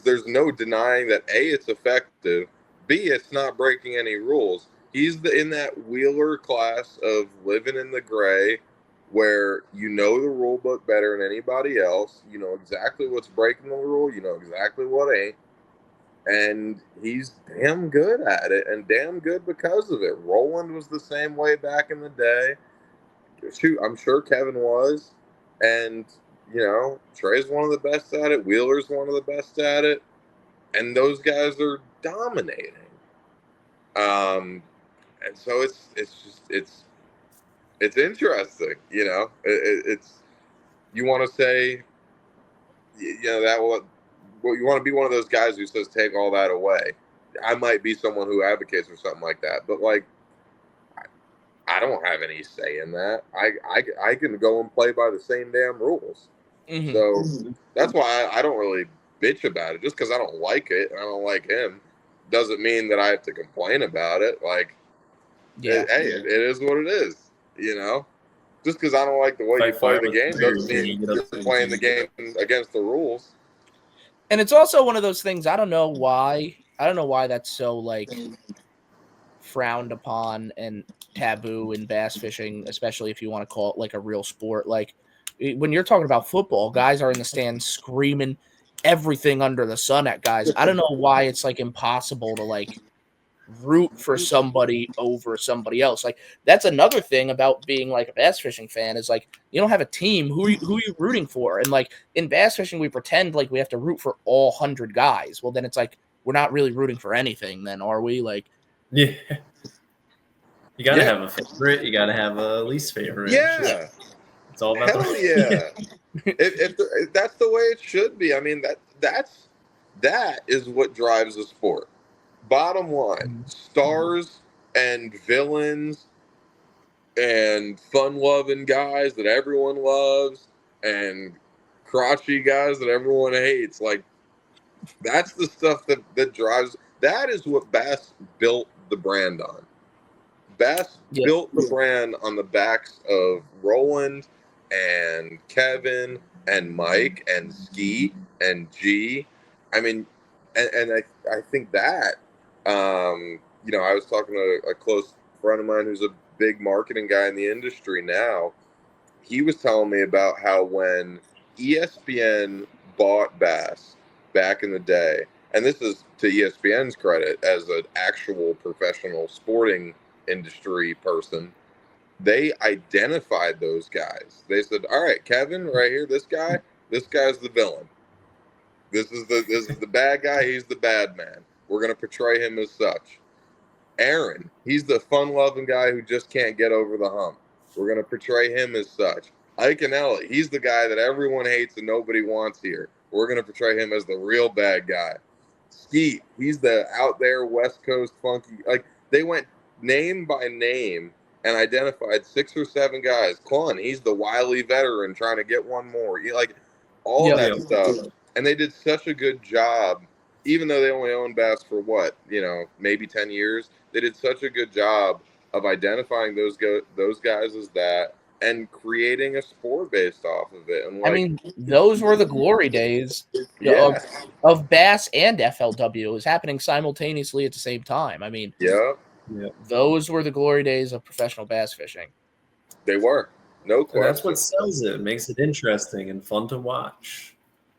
B: there's no denying that A, it's effective. B, it's not breaking any rules. He's in that Wheeler class of living in the gray where you know the rule book better than anybody else. You know exactly what's breaking the rule. You know exactly what ain't. And he's damn good at it, and damn good because of it. Roland was the same way back in the day. Shoot, I'm sure Kevin was. And, Trey's one of the best at it. Wheeler's one of the best at it. And those guys are dominating. And so it's interesting, it's, you want to say, you want to be one of those guys who says, take all that away. I might be someone who advocates for something like that, but like, I don't have any say in that. I can go and play by the same damn rules. Mm-hmm. So that's why I don't really bitch about it. Just because I don't like it and I don't like him doesn't mean that I have to complain about it. Like, it is what it is, Just because I don't like the way you play the game doesn't mean you're playing the game against the rules.
A: And it's also one of those things, I don't know why that's so, like, frowned upon and taboo in bass fishing, especially if you want to call it, like, a real sport. Like, when you're talking about football, guys are in the stands screaming everything under the sun at guys. I don't know why it's, like, impossible to, like, root for somebody over somebody else. Like, that's another thing about being like a bass fishing fan is like you don't have a team. Who are you rooting for? And like in bass fishing, we pretend like we have to root for all 100 guys. Well, then it's like we're not really rooting for anything. Then are we? Like,
C: yeah, you gotta have a favorite. You gotta have a least favorite.
B: Yeah,
C: it's all about
B: hell yeah. if that's the way it should be. I mean, that is what drives the sport. Bottom line, stars and villains and fun-loving guys that everyone loves and crotchety guys that everyone hates. Like, that's the stuff that drives. That is what Bass built the brand on. Bass built the brand on the backs of Roland and Kevin and Mike and Skeet and G. I mean, and I think that, I was talking to a close friend of mine who's a big marketing guy in the industry now. He was telling me about how when ESPN bought Bass back in the day, and this is to ESPN's credit as an actual professional sporting industry person, they identified those guys. They said, all right, Kevin right here, this guy's the villain. This is the bad guy, he's the bad man. We're going to portray him as such. Aaron, he's the fun-loving guy who just can't get over the hump. We're going to portray him as such. Ike and Ellie, he's the guy that everyone hates and nobody wants here. We're going to portray him as the real bad guy. Skeet, he's the out there West Coast funky. Like, they went name by name and identified 6 or 7 guys. Clun, he's the wily veteran trying to get one more. Like, all that stuff. And they did such a good job, even though they only owned Bass for maybe 10 years. They did such a good job of identifying those guys as that and creating a sport based off of it. And
A: I mean, those were the glory days of Bass and FLW. It was happening simultaneously at the same time. I mean, those were the glory days of professional bass fishing.
B: They were. No question.
C: And that's what sells it. It makes it interesting and fun to watch.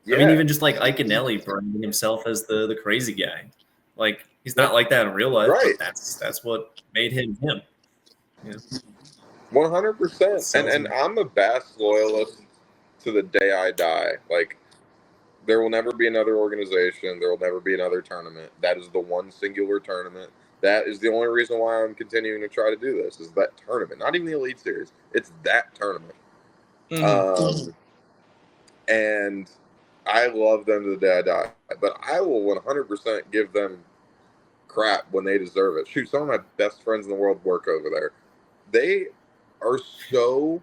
C: Yeah. I mean, even just like Ike and Ellie branding himself as the crazy guy. Like, he's not like that in real life, but that's what made him him. Yeah.
B: 100%. And I'm a Bass loyalist to the day I die. Like, there will never be another organization. There will never be another tournament. That is the one singular tournament. That is the only reason why I'm continuing to try to do this, is that tournament. Not even the Elite Series. It's that tournament. Mm-hmm. And I love them to the day I die. But I will 100% give them crap when they deserve it. Shoot, some of my best friends in the world work over there. They are so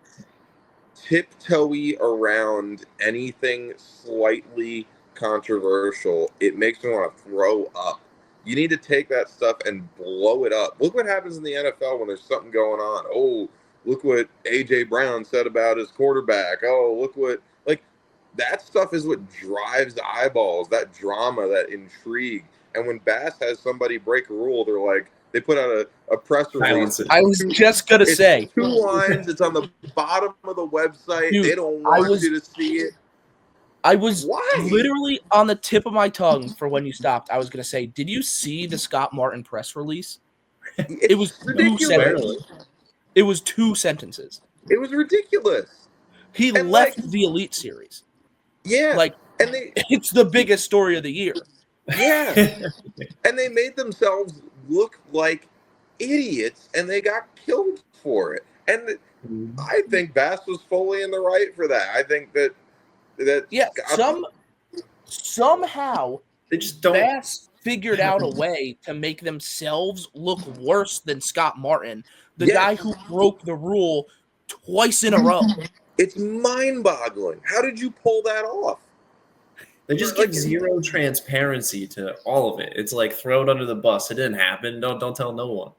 B: tiptoey around anything slightly controversial. It makes me want to throw up. You need to take that stuff and blow it up. Look what happens in the NFL when there's something going on. Oh, look what A.J. Brown said about his quarterback. Oh, look what, like, that stuff is what drives the eyeballs, that drama, that intrigue. And when Bass has somebody break a rule, they're like, they put out a press release.
A: I was just going to say.
B: 2 lines. It's on the bottom of the website. Dude, they don't want you to see it.
A: I was literally on the tip of my tongue for when you stopped. I was going to say, did you see the Scott Martin press release? It was ridiculous. It was 2 sentences.
B: It was ridiculous.
A: He left the Elite Series.
B: Yeah.
A: It's the biggest story of the year.
B: Yeah. And they made themselves look like idiots, and they got killed for it. And I think Bass was fully in the right for that. I think that
A: somehow
C: they just don't.
A: Bass figured out a way to make themselves look worse than Scott Martin, the guy who broke the rule twice in a row.
B: It's mind-boggling. How did you pull that off?
C: They just give zero transparency to all of it. It's like, throw it under the bus. It didn't happen. Don't tell no one.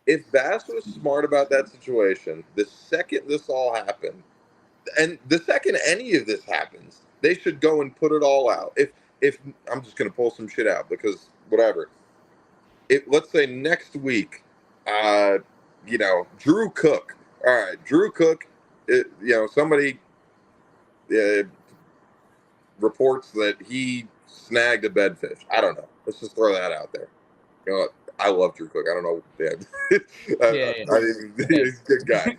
B: If Bass was smart about that situation, the second this all happened, and the second any of this happens, they should go and put it all out. If I'm just going to pull some shit out because whatever. Let's say next week, Drew Cook. All right, Drew Cook. Somebody reports that he snagged a bedfish. I don't know. Let's just throw that out there. You know, I love Drew Cook. I don't know. He's a good guy.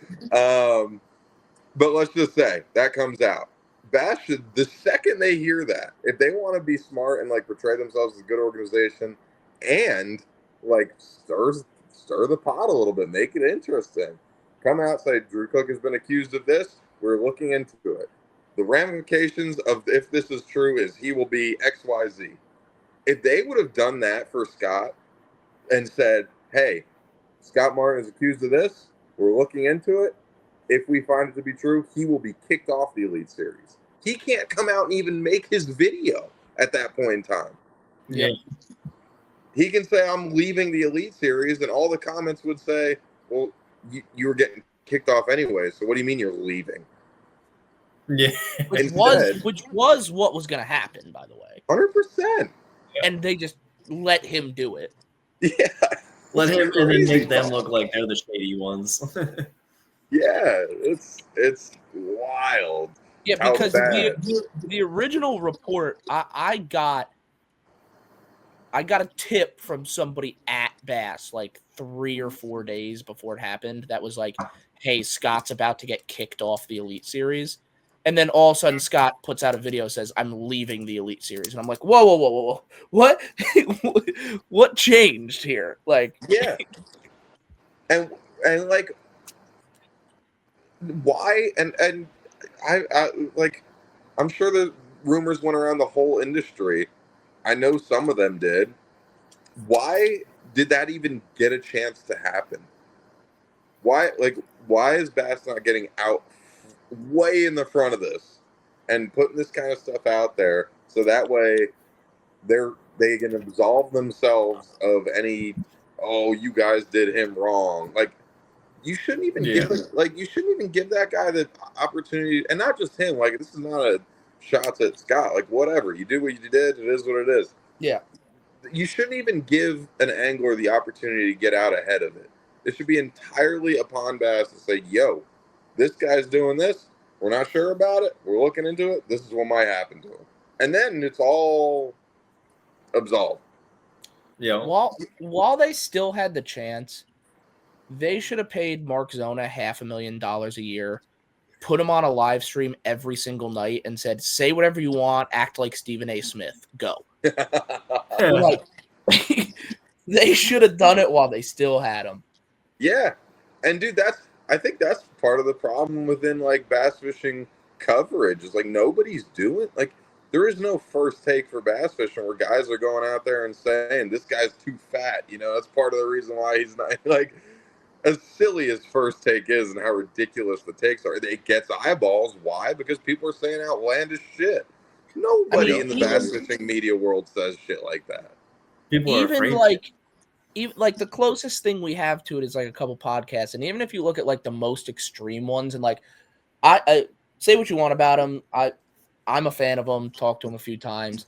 B: But let's just say that comes out. Bass should, the second they hear that, if they want to be smart and like portray themselves as a good organization and like stir the pot a little bit, make it interesting. Come out, say Drew Cook has been accused of this. We're looking into it. the ramifications of if this is true is he will be XYZ. If they would have done that for Scott and said, hey, Scott Martin is accused of this, we're looking into it. If we find it to be true, he will be kicked off the Elite Series. He can't come out and even make his video at that point in time.
C: Yeah.
B: He can say, I'm leaving the Elite Series, and all the comments would say, well, you were getting kicked off anyway, so what do you mean you're leaving?
C: Yeah.
A: Which was what was going to happen, by the way.
B: 100%.
A: And they just let him do it.
B: Yeah.
C: Let him and then make them look like they're the shady ones.
B: Yeah, it's wild.
A: Yeah, because the original report, I got a tip from somebody at Bass like 3 or 4 days before it happened. That was like, hey, Scott's about to get kicked off the Elite Series. And then all of a sudden Scott puts out a video that says, I'm leaving the Elite Series. And I'm like, whoa. What? What changed here? Like,
B: yeah. And like, why? And I like, I'm sure the rumors went around the whole industry. I know some of them did. Why did that even get a chance to happen? Why is Bass not getting out way in the front of this and putting this kind of stuff out there so that way they can absolve themselves of any, oh, you guys did him wrong. Like, you shouldn't even give that guy the opportunity, and not just him. Like, this is not a shot at Scott. Like, whatever, you do what you did. It is what it is.
A: Yeah,
B: you shouldn't even give an angler the opportunity to get out ahead of it. It should be entirely upon Bass to say, yo, this guy's doing this. We're not sure about it. We're looking into it. This is what might happen to him. And then it's all absolved.
C: Yeah.
A: While they still had the chance, they should have paid Mark Zona $500,000 a year, put him on a live stream every single night, and said, say whatever you want, act like Stephen A. Smith. Go. Like, they should have done it while they still had him.
B: Yeah. And dude, I think that's part of the problem within like bass fishing coverage. Is like nobody's doing, like, there is no first take for bass fishing where guys are going out there and saying this guy's too fat. You know, that's part of the reason why he's not, like, as silly as first take is and how ridiculous the takes are. It gets eyeballs. Why? Because people are saying outlandish shit. Nobody in the bass fishing media world says shit like that.
C: People are afraid.
A: Even like the closest thing we have to it is like a couple podcasts, and even if you look at like the most extreme ones, and like I say what you want about them, I'm a fan of them. Talked to him a few times.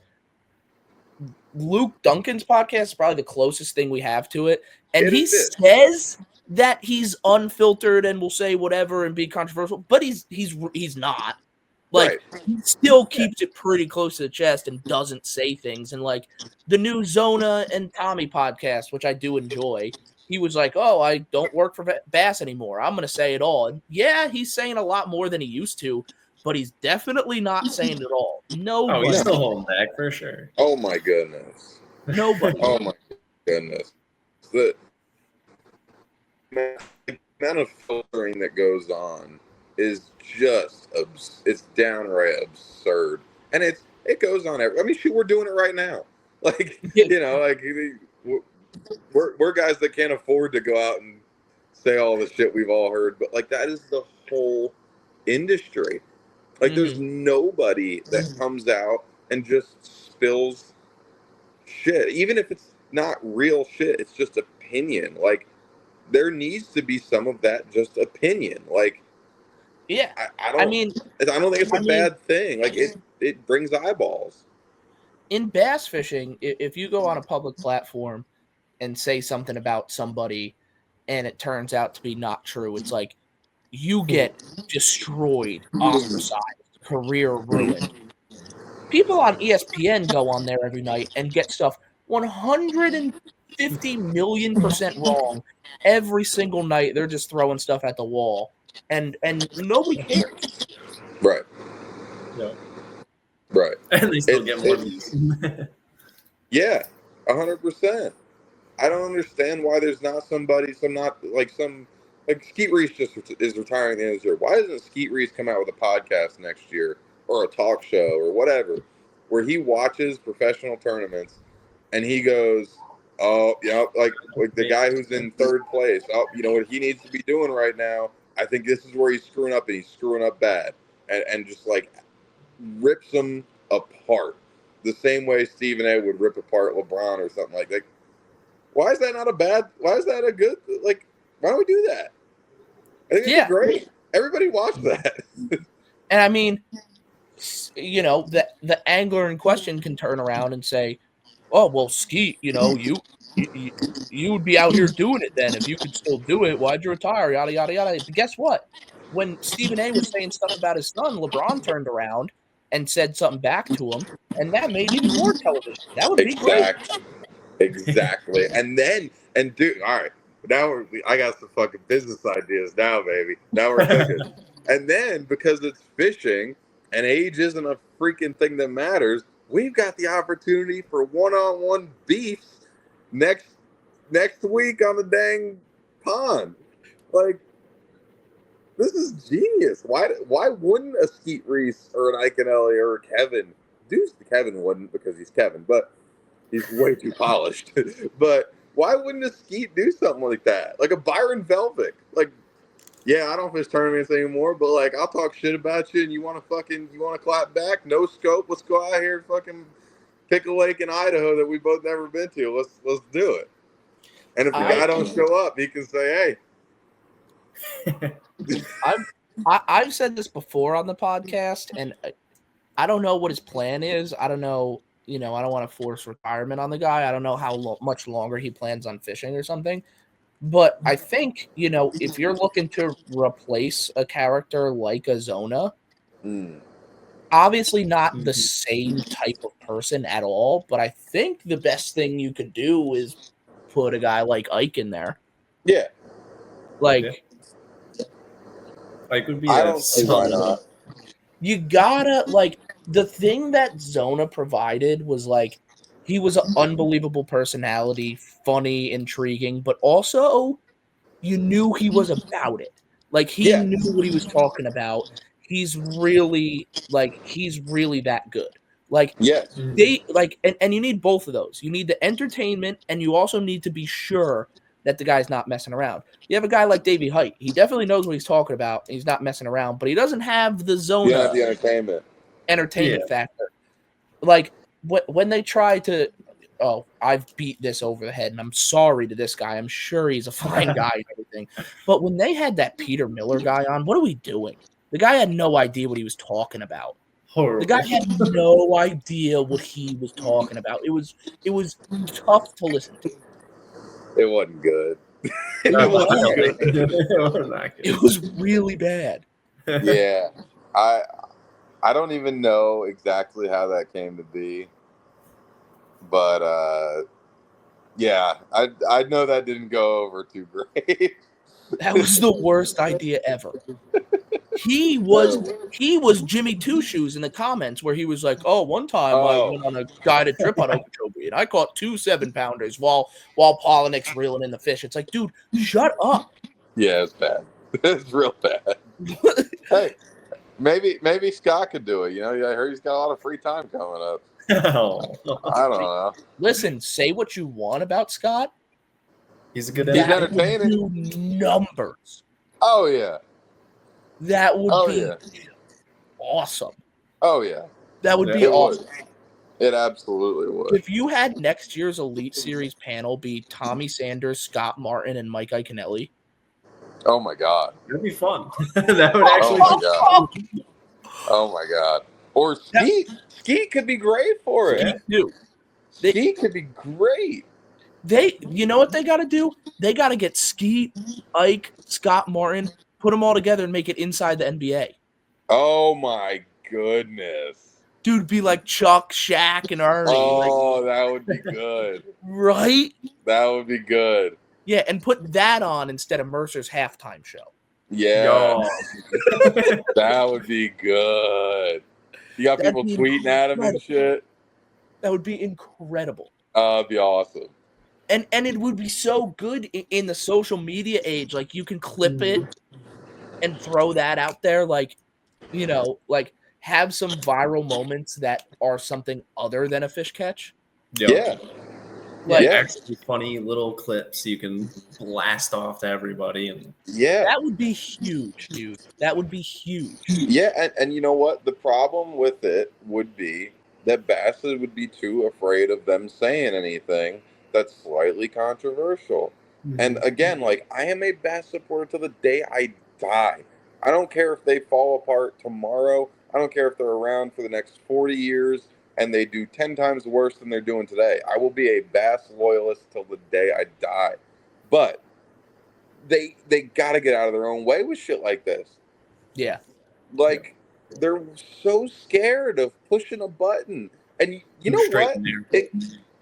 A: Luke Duncan's podcast is probably the closest thing we have to it, and he says that he's unfiltered and will say whatever and be controversial, but he's not. Like, he still keeps it pretty close to the chest and doesn't say things. And like the new Zona and Tommy podcast, which I do enjoy, he was like, oh, I don't work for Bass anymore. I'm going to say it all. And yeah, he's saying a lot more than he used to, but he's definitely not saying it all. Nobody.
C: Oh, he's still holding back for sure.
B: Oh my goodness.
A: Nobody.
B: Oh my goodness. The amount of filtering that goes on is just it's downright absurd, and it goes on I mean, shoot, we're doing it right now. Like, you know, like we're guys that can't afford to go out and say all the shit we've all heard, but like that is the whole industry. Like, there's nobody that comes out and just spills shit, even if it's not real shit. It's just opinion. Like, there needs to be some of that just opinion. Like,
A: yeah,
B: I don't think it's a bad thing. Like, it brings eyeballs.
A: In bass fishing, if you go on a public platform and say something about somebody and it turns out to be not true, it's like you get destroyed, ostracized, career ruined. People on ESPN go on there every night and get stuff 150,000,000% wrong every single night. They're just throwing stuff at the wall. And nobody cares.
B: Right.
C: Yeah.
B: Right.
C: And they still get more views.
B: Yeah, 100%. I don't understand why there's not somebody, like Skeet Reese just is retiring at the end of this year. Why doesn't Skeet Reese come out with a podcast next year or a talk show or whatever, where he watches professional tournaments and he goes, oh, yeah, like the guy who's in third place. Oh, you know what he needs to be doing right now? I think this is where he's screwing up, and he's screwing up bad, and just like rips them apart the same way Stephen A. would rip apart LeBron or something like that. Why is that not a bad? Why is that a good? Like, why don't we do that? I think it'd be great. Everybody watch that.
A: And I mean, you know, the angler in question can turn around and say, "Oh, well, Skeet, you know, you would be out here doing it then if you could still do it. Why'd you retire? Yada yada yada." But guess what? When Stephen A. was saying stuff about his son, LeBron turned around and said something back to him, and that made even more television. That would be great.
B: Exactly. And dude, all right. Now I got some fucking business ideas now, baby. Now we're cooking. And then because it's fishing and age isn't a freaking thing that matters, we've got the opportunity for one-on-one beefs next week on the dang pond. Like, this is genius. Why wouldn't a Skeet Reese or an Iaconelli or a Kevin do? Kevin wouldn't because he's Kevin, but he's way too polished. But why wouldn't a Skeet do something like that? Like a Byron Velvick. Like, yeah, I don't fish tournaments anymore, but like I'll talk shit about you and you wanna clap back? No scope, let's go out here and fucking pick a lake in Idaho that we both never been to. Let's do it. And if the guy don't show up, he can say, hey.
A: I've said this before on the podcast, and I don't know what his plan is. I don't know. You know, I don't want to force retirement on the guy. I don't know how much longer he plans on fishing or something. But I think, you know, if you're looking to replace a character like a Zona, obviously not the same type of person at all, but I think the best thing you could do is put a guy like Ike in there.
B: Yeah.
A: Like,
C: Ike would be
B: I don't see why not.
A: You gotta, like, the thing that Zona provided was, like, he was an unbelievable personality, funny, intriguing, but also you knew he was about it. Like, he knew what he was talking about. He's really that good. Like, and you need both of those. You need the entertainment, and you also need to be sure that the guy's not messing around. You have a guy like Davey Height. He definitely knows what he's talking about. He's not messing around, but he doesn't have the Zona.
B: You have the entertainment
A: factor. Like, when they try to, I've beat this over the head, and I'm sorry to this guy. I'm sure he's a fine guy and everything. But when they had that Peter Miller guy on, what are we doing? The guy had no idea what he was talking about.
C: Horrible.
A: The guy had no idea what he was talking about. It was tough to listen to.
B: It wasn't good.
A: It was really bad.
B: Yeah. I don't even know exactly how that came to be. But yeah, I know that didn't go over too great.
A: That was the worst idea ever. He was Jimmy Two Shoes in the comments where he was like, "Oh, one time I went on a guided trip on Okeechobee and I caught 2 7-pounders while Polinick's reeling in the fish." It's like, dude, shut up.
B: Yeah, it's bad. It's real bad. Hey, maybe Scott could do it. You know, I heard he's got a lot of free time coming up. I don't know.
A: Listen, say what you want about Scott.
C: He's a good
B: He's entertaining.
A: Do numbers.
B: Oh yeah.
A: That would be awesome.
B: Oh yeah.
A: That would be awesome.
B: It absolutely would.
A: If you had next year's Elite Series panel be Tommy Sanders, Scott Martin, and Mike Iaconelli.
B: Oh my God.
C: That'd be fun. That would actually
B: be fun. Oh my God. Or Skeet could be great for it. Skeet could be great.
A: You know what they got to do? They got to get Skeet, Ike, Scott Martin, put them all together and make it inside the NBA.
B: Oh my goodness.
A: Dude, be like Chuck, Shaq, and Ernie.
B: Oh, that would be good.
A: Right?
B: That would be good.
A: Yeah, and put that on instead of Mercer's halftime show.
B: Yeah. That would be good. You got people tweeting at him and shit.
A: That would be incredible.
B: That'd be awesome.
A: And it would be so good in the social media age. Like, you can clip it and throw that out there. Like, you know, like, have some viral moments that are something other than a fish catch.
B: Yeah.
A: Like,
C: actually funny little clips you can blast off to everybody, and
A: that would be huge, dude. That would be huge.
B: Yeah, and you know what? The problem with it would be that Bassett would be too afraid of them saying anything that's slightly controversial. And again, like, I am a Bass supporter till the day I die. I don't care if they fall apart tomorrow. I don't care if they're around for the next 40 years and they do 10 times worse than they're doing today. I will be a Bass loyalist till the day I die. But they got to get out of their own way with shit like this.
A: Yeah.
B: Like, they're so scared of pushing a button. And you know what?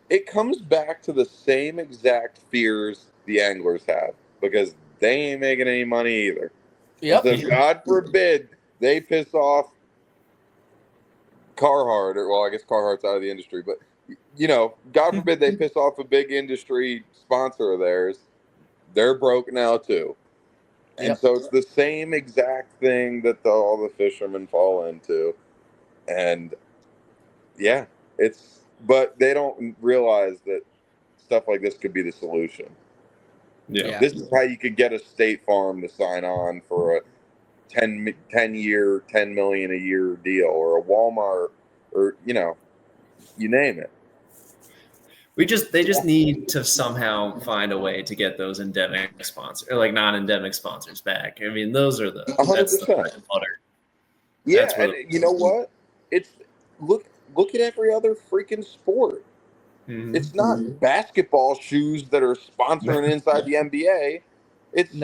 B: It comes back to the same exact fears the anglers have, because they ain't making any money either.
A: Yep.
B: So God forbid they piss off Carhartt, or, well, I guess Carhartt's out of the industry, but, you know, God forbid they piss off a big industry sponsor of theirs. They're broke now too. And so it's the same exact thing that all the fishermen fall into. And yeah, but they don't realize that stuff like this could be the solution.
C: Yeah.
B: This is how you could get a State Farm to sign on for a 10-year, $10 million a year deal, or a Walmart, or, you know, you name it.
C: They just need to somehow find a way to get those endemic sponsors, or like non-endemic sponsors, back. I mean, those are the
B: 100%.
C: That's the bread and butter.
B: Yeah, and you know what? It's look at every other freaking sport.
C: Mm-hmm.
B: It's not basketball shoes that are sponsoring inside the NBA. It's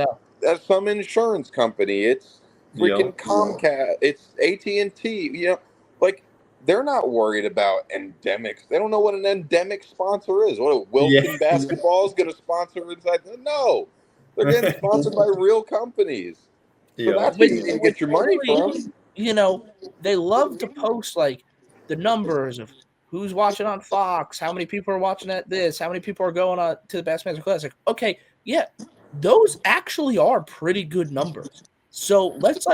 B: some insurance company. It's freaking Comcast. It's AT&T. You know, like, they're not worried about endemics. They don't know what an endemic sponsor is. What, Wilson Basketball is going to sponsor inside? No, they're getting sponsored by real companies. So that's where you need to get your money from.
A: You know, they love to post, like, the numbers of who's watching on Fox, how many people are watching at this, how many people are going on to the Bassmaster Classic. Okay, yeah, those actually are pretty good numbers. So let's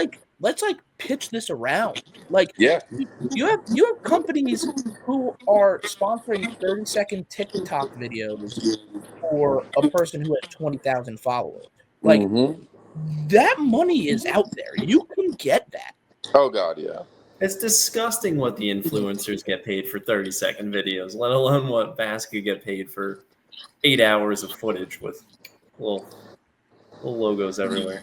A: pitch this around. Like, you have companies who are sponsoring 30-second TikTok videos for a person who has 20,000 followers. Like, that money is out there. You can get that.
B: Oh God, yeah.
C: It's disgusting what the influencers get paid for 30-second videos, let alone what Bass could get paid for 8 hours of footage with little logos everywhere.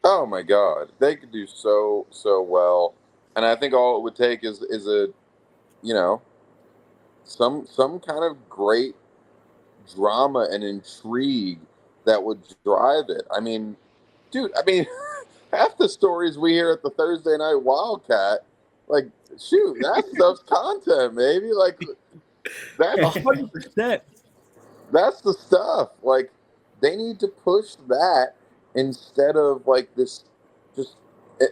B: Oh my God, they could do so well, and I think all it would take is a, you know, some kind of great drama and intrigue that would drive it. I mean, dude, half the stories we hear at the Thursday Night Wildcat, like, shoot, that stuff's content, baby. Like, that's
A: 100%.
B: That's the stuff. Like, they need to push that instead of, like, this just,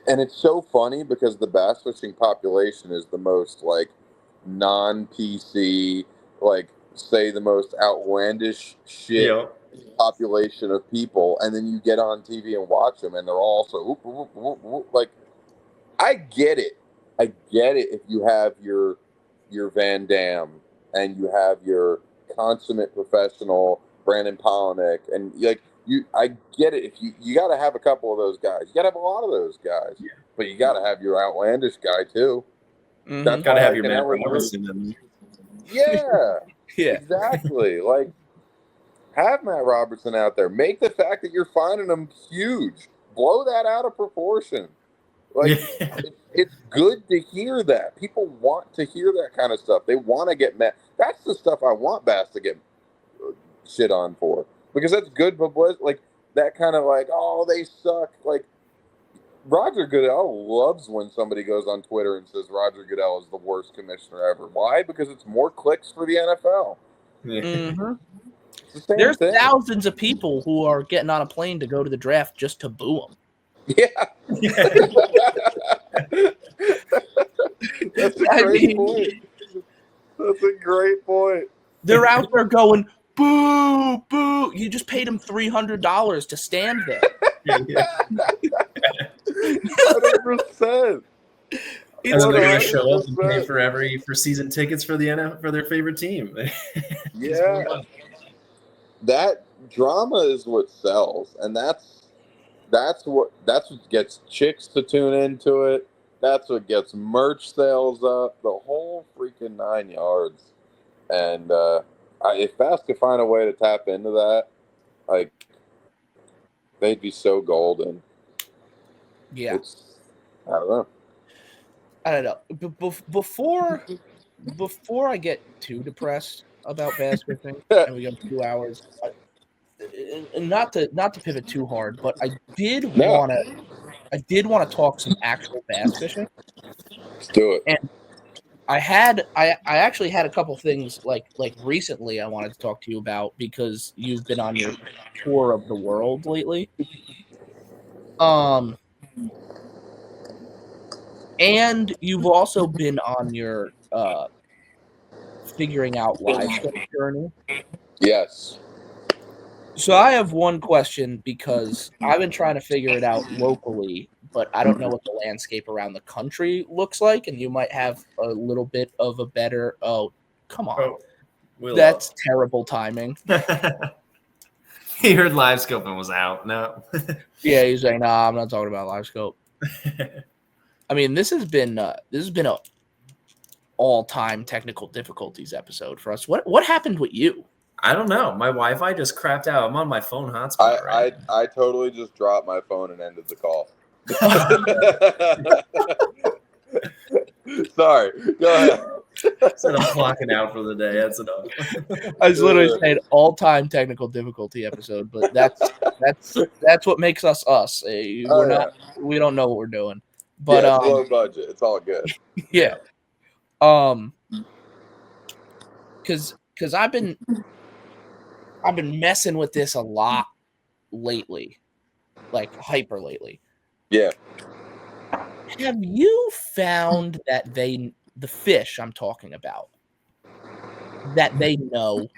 B: and it's so funny because the bass fishing population is the most, like, non-PC, like, say the most outlandish shit population of people, and then you get on TV and watch them, and they're all so like, I get it if you have your Van Dam and you have your consummate professional Brandon Polnick, and like, I get it if you got to have a couple of those guys, you got to have a lot of those guys, but you got to have your outlandish guy too.
C: That's got to have your Matt Robertson.
B: Yeah, exactly. Like, have Matt Robertson out there. Make the fact that you're finding him huge. Blow that out of proportion. Like, it's good to hear that. People want to hear that kind of stuff. They want to get mad. That's the stuff I want Bass to get shit on for, because that's good publicity. Like, that kind of, like, oh, they suck. Like, Roger Goodell loves when somebody goes on Twitter and says Roger Goodell is the worst commissioner ever. Why? Because it's more clicks for the NFL.
A: Mm-hmm. There's thousands of people who are getting on a plane to go to the draft just to boo him.
B: Yeah. That's a great point. That's a great point.
A: They're out there going, boo, boo. You just paid them $300 to stand there.
B: 100%.
C: And then they're gonna show up and pay for season tickets for for their favorite team.
B: Yeah, that drama is what sells, and that's what gets chicks to tune into it. That's what gets merch sales up, the whole freaking 9 yards. And if Bass could find a way to tap into that, like, they'd be so golden.
A: Yeah,
B: I don't know.
A: Before I get too depressed about bass fishing, and we go 2 hours, and not to pivot too hard, but I did want to talk some actual bass fishing.
B: Let's do it.
A: And I actually had a couple things like recently I wanted to talk to you about because you've been on your tour of the world lately. And you've also been on your figuring out live scope journey.
B: Yes.
A: So I have one question because I've been trying to figure it out locally, but I don't know what the landscape around the country looks like, and you might have a little bit of a better. Oh, come on, that's terrible timing.
C: He heard live scope and was out. No.
A: Yeah, he's like, nah, I'm not talking about live scope. I mean, this has been a all-time technical difficulties episode for us. What happened with you?
C: I don't know. My Wi-Fi just crapped out. I'm on my phone hotspot.
B: I totally just dropped my phone and ended the call. Sorry. Go ahead.
C: Said I'm clocking out for the day. That's enough.
A: I was literally saying all-time technical difficulty episode, but that's what makes us us. We don't know what we're doing. But
B: it's low budget. It's all good.
A: Yeah. Because I've been messing with this a lot lately, like hyper lately.
B: Yeah.
A: Have you found that the fish I'm talking about, that they know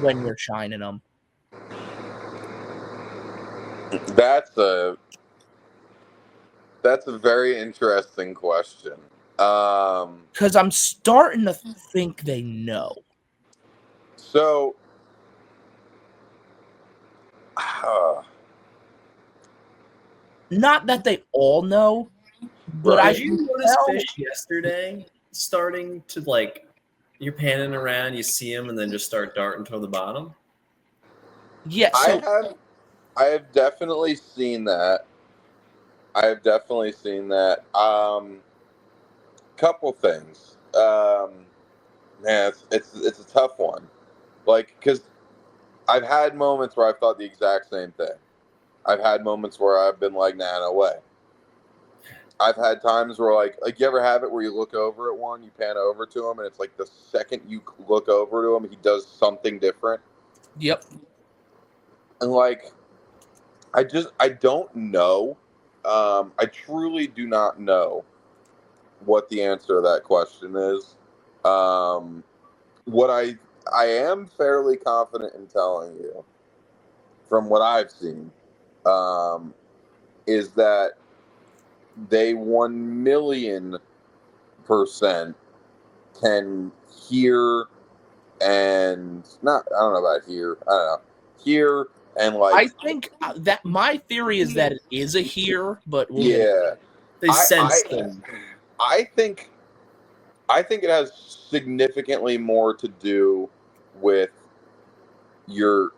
A: when you're shining them?
B: That's a very interesting question.
A: Because I'm starting to think they know.
B: So,
A: not that they all know, but
C: Did you notice fish yesterday starting to, like, you're panning around, you see them, and then just start darting toward the bottom?
A: Yeah,
B: I have definitely seen that. Couple things. Man, it's a tough one. Like, because I've had moments where I've thought the exact same thing. I've had moments where I've been like, nah, no way. I've had times where, like you ever have it where you look over at one, you pan over to him, and it's like the second you look over to him, he does something different.
A: Yep.
B: And, like, I don't know. I truly do not know what the answer to that question is. What I am fairly confident in telling you, from what I've seen, is that they 1,000,000% can hear and not. I don't know about hear. I don't know. Hear and, like.
A: I think that my theory is that it is a hear, but
B: they
C: sense them.
B: I think it has significantly more to do with your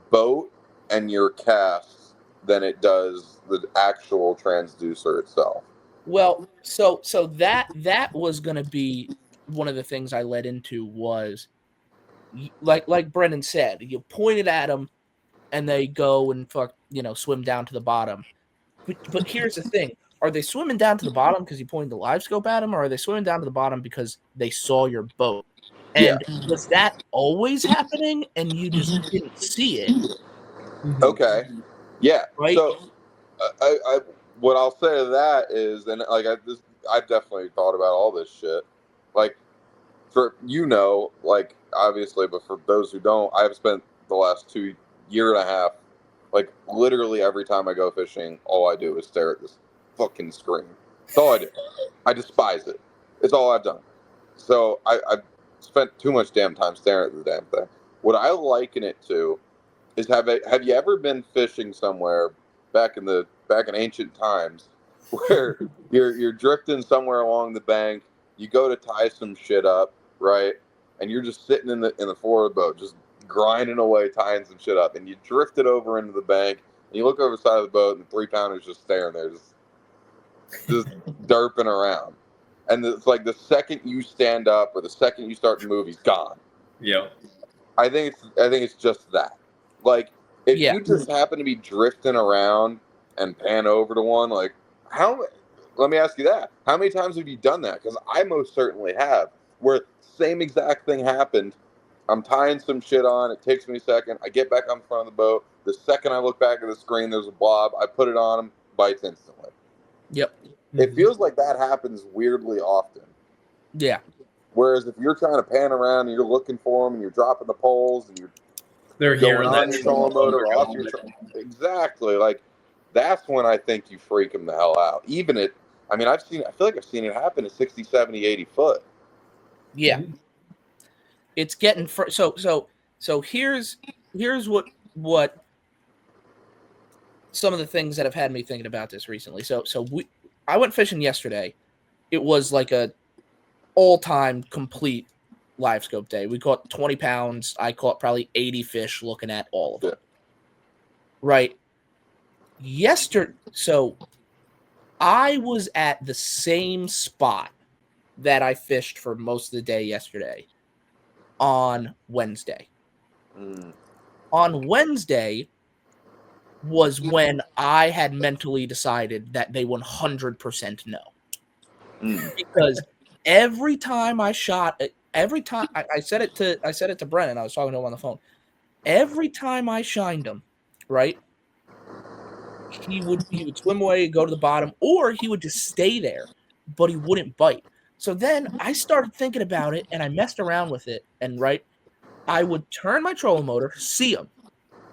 B: boat and your cast than it does the actual transducer itself.
A: Well, so that was going to be one of the things I led into was like Brennan said, you point it at them and they go and swim down to the bottom. But here's the thing. Are they swimming down to the bottom because you pointed the live scope at them, or are they swimming down to the bottom because they saw your boat? And was that always happening and you just didn't see it?
B: Okay. Yeah.
A: Right.
B: So, I what I'll say to that is, and like I've definitely thought about all this shit. Like, like, obviously, but for those who don't, I've spent the last 2 years and a half, like, literally every time I go fishing, all I do is stare at this fucking screen. That's all I do. I despise it. It's all I've done. So I spent too much damn time staring at the damn thing. What I liken it to is have you ever been fishing somewhere back in ancient times where you're drifting somewhere along the bank, you go to tie some shit up, right? And you're just sitting in the forward of the boat, just grinding away, tying some shit up, and you drift it over into the bank, and you look over the side of the boat, and the 3-pounder's just staring there, just derping around. And it's like the second you stand up or the second you start to move, he's gone.
C: Yeah.
B: I think it's just that. Like, if you just happen to be drifting around and pan over to one, like, let me ask you that. How many times have you done that? Because I most certainly have, where same exact thing happened. I'm tying some shit on. It takes me a second. I get back on the front of the boat. The second I look back at the screen, there's a blob. I put it on him, bites instantly.
A: Yep.
B: It feels like that happens weirdly often.
A: Yeah.
B: Whereas if you're trying to pan around and you're looking for them and you're dropping the poles and
C: they're
B: going on your trolling motor off your exactly, like that's when I think you freak them the hell out. Even I feel like I've seen it happen at 60, 70, 80 foot.
A: Yeah. It's getting so here's what some of the things that have had me thinking about this recently. I went fishing yesterday. It was like a all-time complete live scope day. We caught 20 pounds. I caught probably 80 fish looking at all of them. Right. So I was at the same spot that I fished for most of the day yesterday on Wednesday. On Wednesday was when I had mentally decided that they 100% know. Because every time I shot, I said it to Brennan. I was talking to him on the phone. Every time I shined him, right, he would swim away, go to the bottom, or he would just stay there, but he wouldn't bite. So then I started thinking about it, and I messed around with it, and I would turn my trolling motor, see him.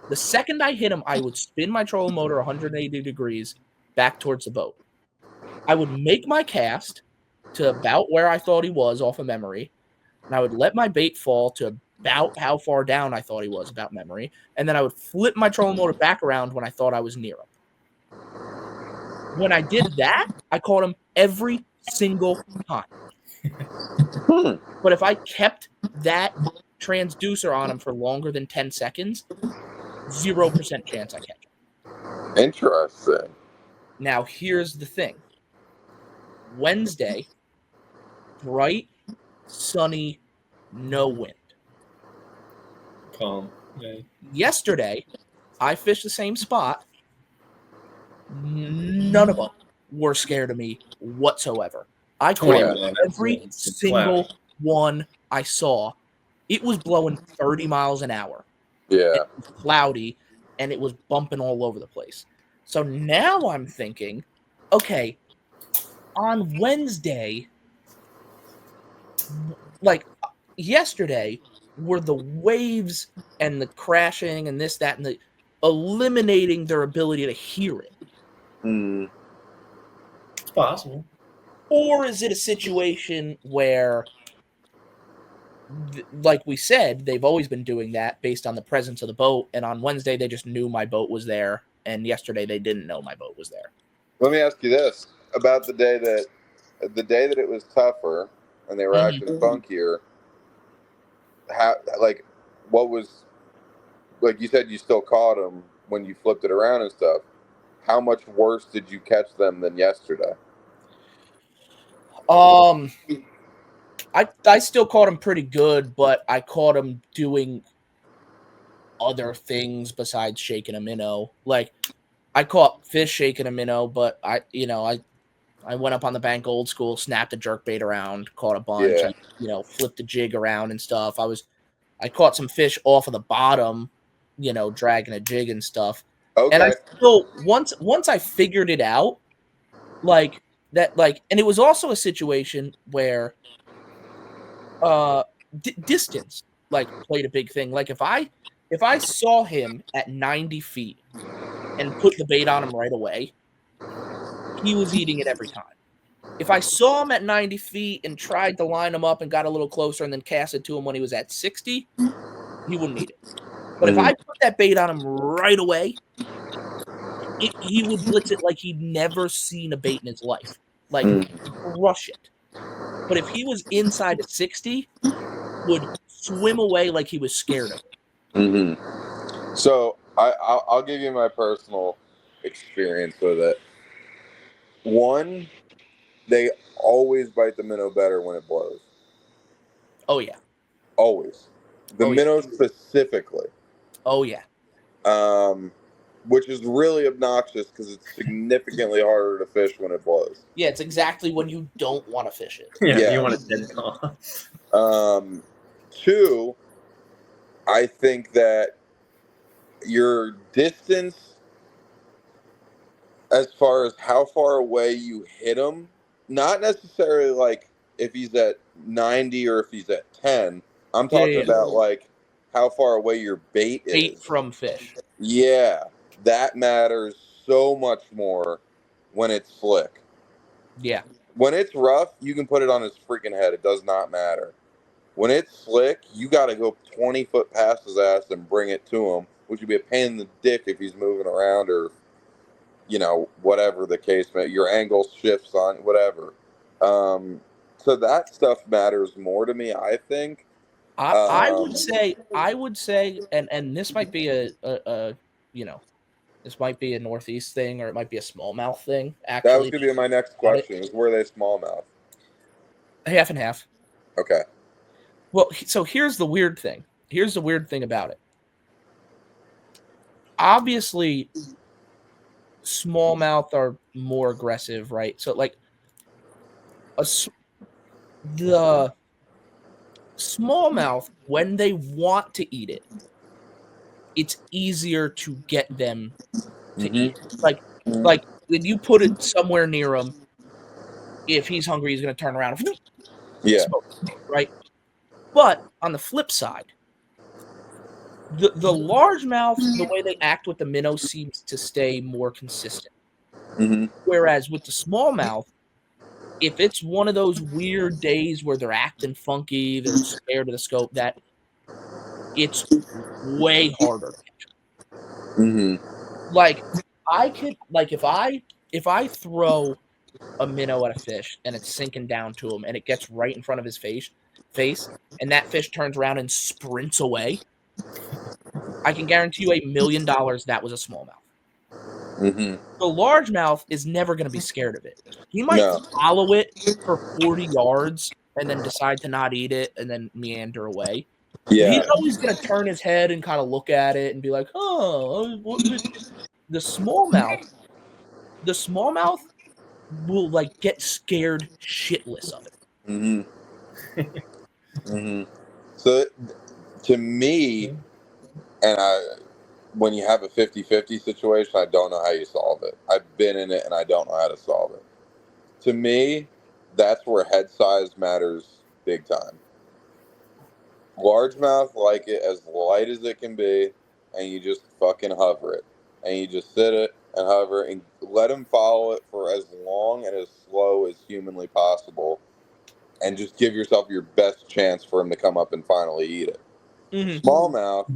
A: The second I hit him, I would spin my trolling motor 180 degrees back towards the boat. I would make my cast to about where I thought he was off of memory, and I would let my bait fall to about how far down I thought he was about memory, and then I would flip my trolling motor back around when I thought I was near him. When I did that, I caught him every single time. But if I kept that transducer on him for longer than 10 seconds, 0% chance I catch him.
B: Interesting.
A: Now, here's the thing. Wednesday, bright, sunny, no wind.
C: Calm. Yeah.
A: Yesterday, I fished the same spot. None of them were scared of me whatsoever. I caught every single one I saw. It was blowing 30 miles an hour.
B: Yeah.
A: It was cloudy, and it was bumping all over the place. So now I'm thinking, okay, on Wednesday, like yesterday, were the waves and the crashing and this, that, and the eliminating their ability to hear it.
C: It's possible.
A: Or is it a situation where, like we said, they've always been doing that based on the presence of the boat, and on Wednesday they just knew my boat was there, and yesterday they didn't know my boat was there?
B: Let me ask you this about the day that it was tougher and they were acting funkier. What was, like you said, you still caught them when you flipped it around and stuff. How much worse did you catch them than yesterday?
A: I still caught him pretty good, but I caught him doing other things besides shaking a minnow. Like, I caught fish shaking a minnow, but I went up on the bank old school, snapped a jerkbait around, caught a bunch, flipped a jig around and stuff. I caught some fish off of the bottom, dragging a jig and stuff.
B: Okay.
A: And I still, once I figured it out, and it was also a situation where distance played a big thing. Like if I saw him at 90 feet and put the bait on him right away, he was eating it every time. If I saw him at 90 feet and tried to line him up and got a little closer and then cast it to him when he was at 60, he wouldn't eat it. But if I put that bait on him right away, he would blitz it like he'd never seen a bait in his life. Like, crush it. But if he was inside of 60, would swim away like he was scared of it.
B: Mm-hmm. So I'll give you my personal experience with it. One, they always bite the minnow better when it blows.
A: Oh, yeah.
B: Always. The minnow specifically.
A: Oh, yeah.
B: Which is really obnoxious because it's significantly harder to fish when it blows.
A: Yeah, it's exactly when you don't want to fish it.
C: Yeah. You want to dead call.
B: Two, I think that your distance as far as how far away you hit him, not necessarily like if he's at 90 or if he's at 10. I'm talking about like how far away your bait is.
A: Bait from fish.
B: Yeah, that matters so much more when it's slick.
A: Yeah.
B: When it's rough, you can put it on his freaking head. It does not matter. When it's slick, you got to go 20 foot past his ass and bring it to him, which would be a pain in the dick if he's moving around or, you know, whatever the case may be. Your angle shifts on whatever. So that stuff matters more to me, I think.
A: I would say, and this might be a you know, this might be a Northeast thing or it might be a smallmouth thing. Actually,
B: that was going to be my next question: is were they smallmouth?
A: Half and half.
B: Okay.
A: Well, so here's the weird thing. Here's the weird thing about it. Obviously, smallmouth are more aggressive, right? So, like, the smallmouth, when they want to eat it, it's easier to get them to eat. Like when you put it somewhere near him, if he's hungry, he's going to turn around.
B: Yeah.
A: Smoke, right? But on the flip side, the largemouth, the way they act with the minnow seems to stay more consistent. Whereas with the smallmouth, if it's one of those weird days where they're acting funky, they're scared of the scope, that it's way harder. Like I could, like if I throw a minnow at a fish and it's sinking down to him and it gets right in front of his face, and that fish turns around and sprints away, I can guarantee you $1 million that was a smallmouth. The largemouth is never going to be scared of it. He might follow it for 40 yards and then decide to not eat it and then meander away. Yeah. He's always going to turn his head and kind of look at it and be like, oh, the smallmouth will like get scared shitless of it.
B: So to me, and when you have a 50-50 situation, I don't know how you solve it. I've been in it and I don't know how to solve it. To me, that's where head size matters big time. Largemouth like it as light as it can be, and you just fucking hover it. And you just sit it and hover and let him follow it for as long and as slow as humanly possible. And just give yourself your best chance for him to come up and finally eat it. Smallmouth,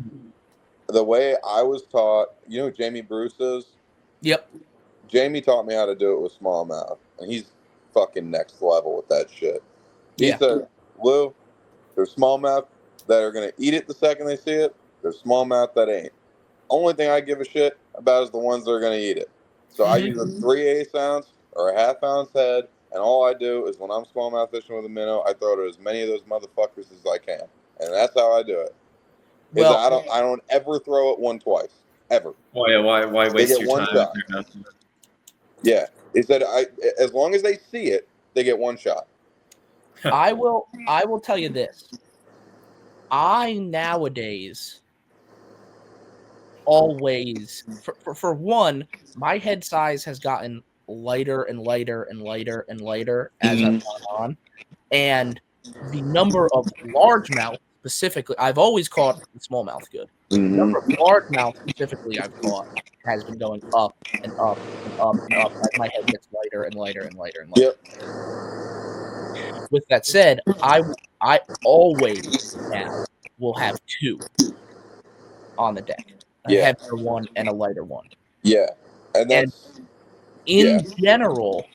B: the way I was taught, you know who Jamie Bruce is?
A: Yep.
B: Jamie taught me how to do it with smallmouth, and he's fucking next level with that shit. He said, Lou, there's smallmouth that are going to eat it the second they see it. There's smallmouth that ain't. Only thing I give a shit about is the ones that are going to eat it. So I use a 3/8 ounce or a 1/2 ounce head, and all I do is when I'm smallmouth fishing with a minnow, I throw to as many of those motherfuckers as I can. And that's how I do it. Well, I don't ever throw it one twice. Ever.
C: Why waste your time?
B: Shot. Yeah. It said as long as they see it, they get one shot.
A: I will tell you this. I nowadays always for one, my head size has gotten lighter and lighter and lighter and lighter as I've gone on. And the number of largemouth specifically, I've always caught smallmouth good. The number of largemouth specifically I've caught has been going up and up and up and up as my head gets lighter and lighter and lighter and lighter.
B: Yep.
A: With that said, I always now will have two on the deck, a heavier one and a lighter one.
B: Yeah, and that's
A: in general,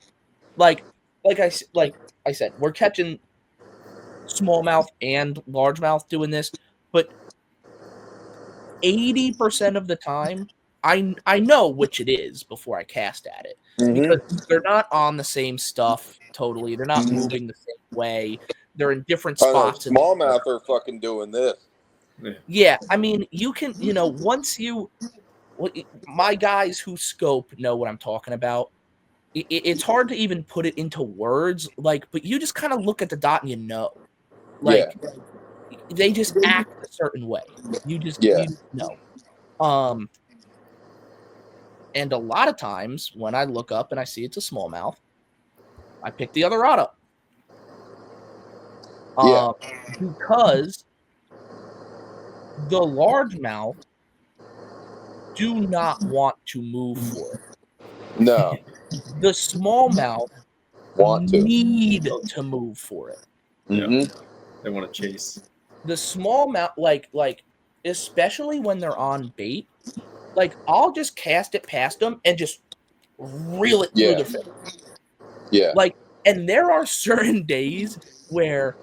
A: like I said, we're catching smallmouth and largemouth doing this, but 80% of the time, I know which it is before I cast at it because they're not on the same stuff totally. They're not moving the same way. They're in different spots.
B: Smallmouth are fucking doing this.
A: Yeah, I mean, you can, once you, my guys who scope know what I'm talking about. It's hard to even put it into words, but you just kind of look at the dot and they just act a certain way. You just know. And a lot of times when I look up and I see it's a smallmouth, I pick the other rod up. Because the largemouth do not want to move for it.
B: No.
A: The smallmouth need to move for it.
C: They want to chase.
A: The smallmouth, like especially when they're on bait, I'll just cast it past them and just reel it through their face.
B: Yeah.
A: And there are certain days where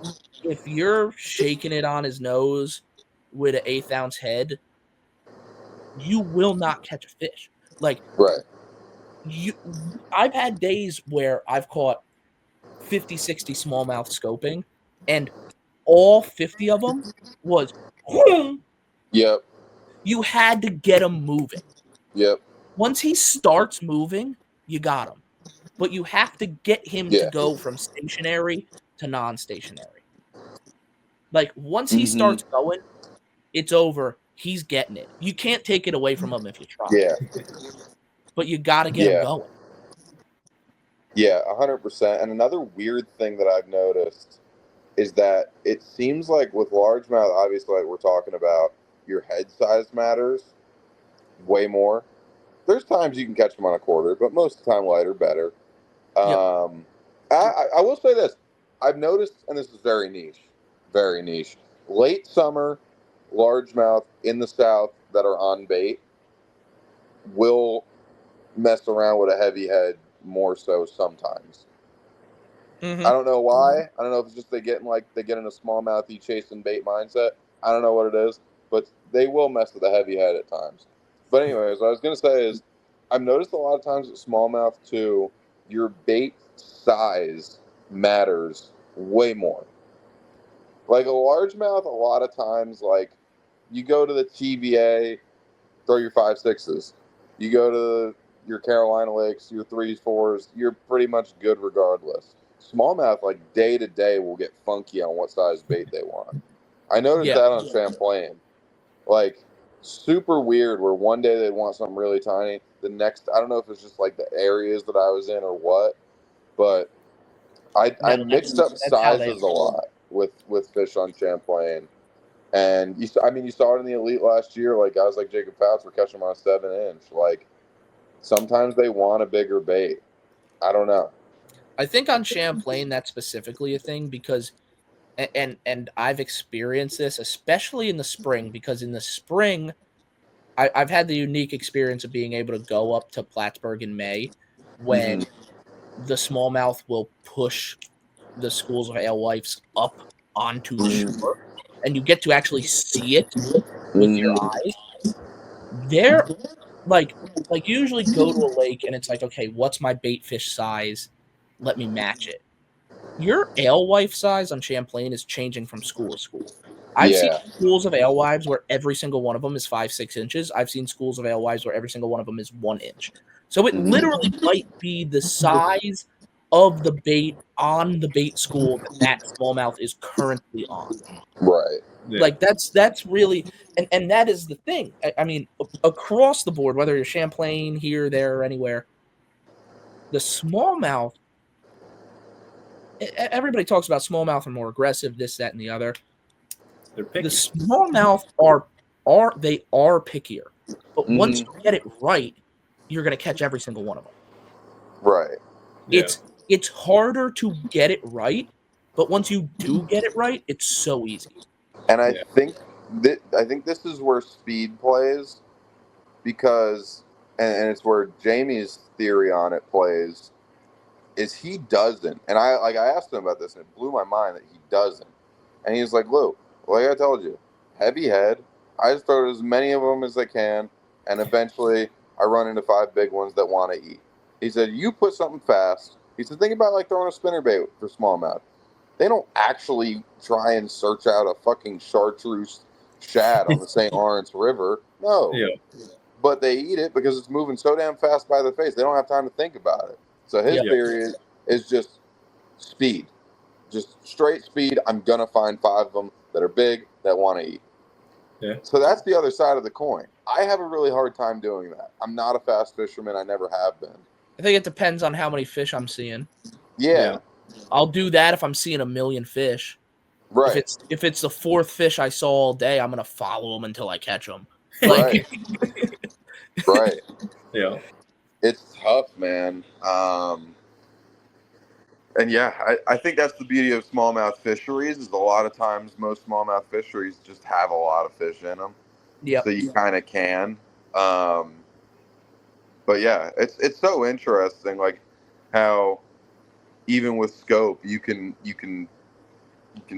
A: if you're shaking it on his nose with an 1/8 ounce head, you will not catch a fish. Right. I've had days where I've caught 50, 60 smallmouth scoping, and all 50 of them was boom.
B: Yep.
A: You had to get him moving.
B: Yep.
A: Once he starts moving, you got him. But you have to get him to go from stationary to non-stationary. Once he starts going, it's over. He's getting it. You can't take it away from him if you try.
B: Yeah.
A: But you got to get him going.
B: Yeah, 100%. And another weird thing that I've noticed is that it seems like with largemouth, obviously, like we're talking about, your head size matters way more. There's times you can catch them on a quarter, but most of the time lighter, better. I will say this. I've noticed, and this is very niche, late summer largemouth in the south that are on bait will mess around with a heavy head more so sometimes. I don't know why. I don't know if it's just they get in a smallmouthy chasing bait mindset. I don't know what it is, but they will mess with a heavy head at times. But anyways, what I was gonna say is I've noticed a lot of times at smallmouth too, your bait size matters way more. Like a largemouth, a lot of times, you go to the TVA, throw your 5/6s. You go to your Carolina Lakes, your 3s, 4s, you're pretty much good regardless. Smallmouth, day to day, will get funky on what size bait they want. I noticed that on Champlain. Super weird where one day they'd want something really tiny. The next, I don't know if it's just the areas that I was in or what, but I mixed up sizes a lot with fish on Champlain. And you saw it in the Elite last year. Guys like Jacob Fouts were catching them on a 7-inch. Sometimes they want a bigger bait. I don't know.
A: I think on Champlain that's specifically a thing because, and I've experienced this, especially in the spring, because in the spring, I've had the unique experience of being able to go up to Plattsburgh in May when the smallmouth will push the schools of alewives up onto the shore, and you get to actually see it with your eyes. They're you usually go to a lake and it's okay, what's my bait fish size? Let me match it. Your alewife size on Champlain is changing from school to school. I've seen schools of alewives where every single one of them is 5-6 inches. I've seen schools of alewives where every single one of them is 1 inch. So it literally might be the size of the bait on the bait school that smallmouth is currently on.
B: Right.
A: Yeah. That's really, and that is the thing. I mean, across the board, whether you're Champlain, here, there, or anywhere, the smallmouth, everybody talks about smallmouth are more aggressive, this, that, and the other.
C: They're picky.
A: The smallmouth are pickier, but once you get it right, you're going to catch every single one of them.
B: Right.
A: It's harder to get it right, but once you do get it right, it's so easy.
B: And I think this is where speed plays, because and it's where Jamie's theory on it plays, is he doesn't. And I asked him about this and it blew my mind that he doesn't. And he's like, Lou, like I told you, heavy head. I just throw as many of them as I can, and eventually I run into 5 big ones that want to eat. He said, you put something fast. He said, think about like throwing a spinnerbait for smallmouth. They don't actually try and search out a fucking chartreuse shad on the St. Lawrence River. No.
C: Yeah.
B: But they eat it because it's moving so damn fast by their face. They don't have time to think about it. So his theory is just speed. Just straight speed. I'm going to find 5 of them that are big that want to eat.
C: Yeah.
B: So that's the other side of the coin. I have a really hard time doing that. I'm not a fast fisherman. I never have been.
A: I think it depends on how many fish I'm seeing.
B: Yeah.
A: I'll do that if I'm seeing a million fish.
B: Right.
A: If it's the 4th fish I saw all day, I'm gonna follow them until I catch them.
B: Right. Right.
C: Yeah.
B: It's tough, man. And yeah, I think that's the beauty of smallmouth fisheries, is a lot of times most smallmouth fisheries just have a lot of fish in them.
A: Yeah.
B: So you kind of can. But yeah, it's so interesting, like how even with scope you can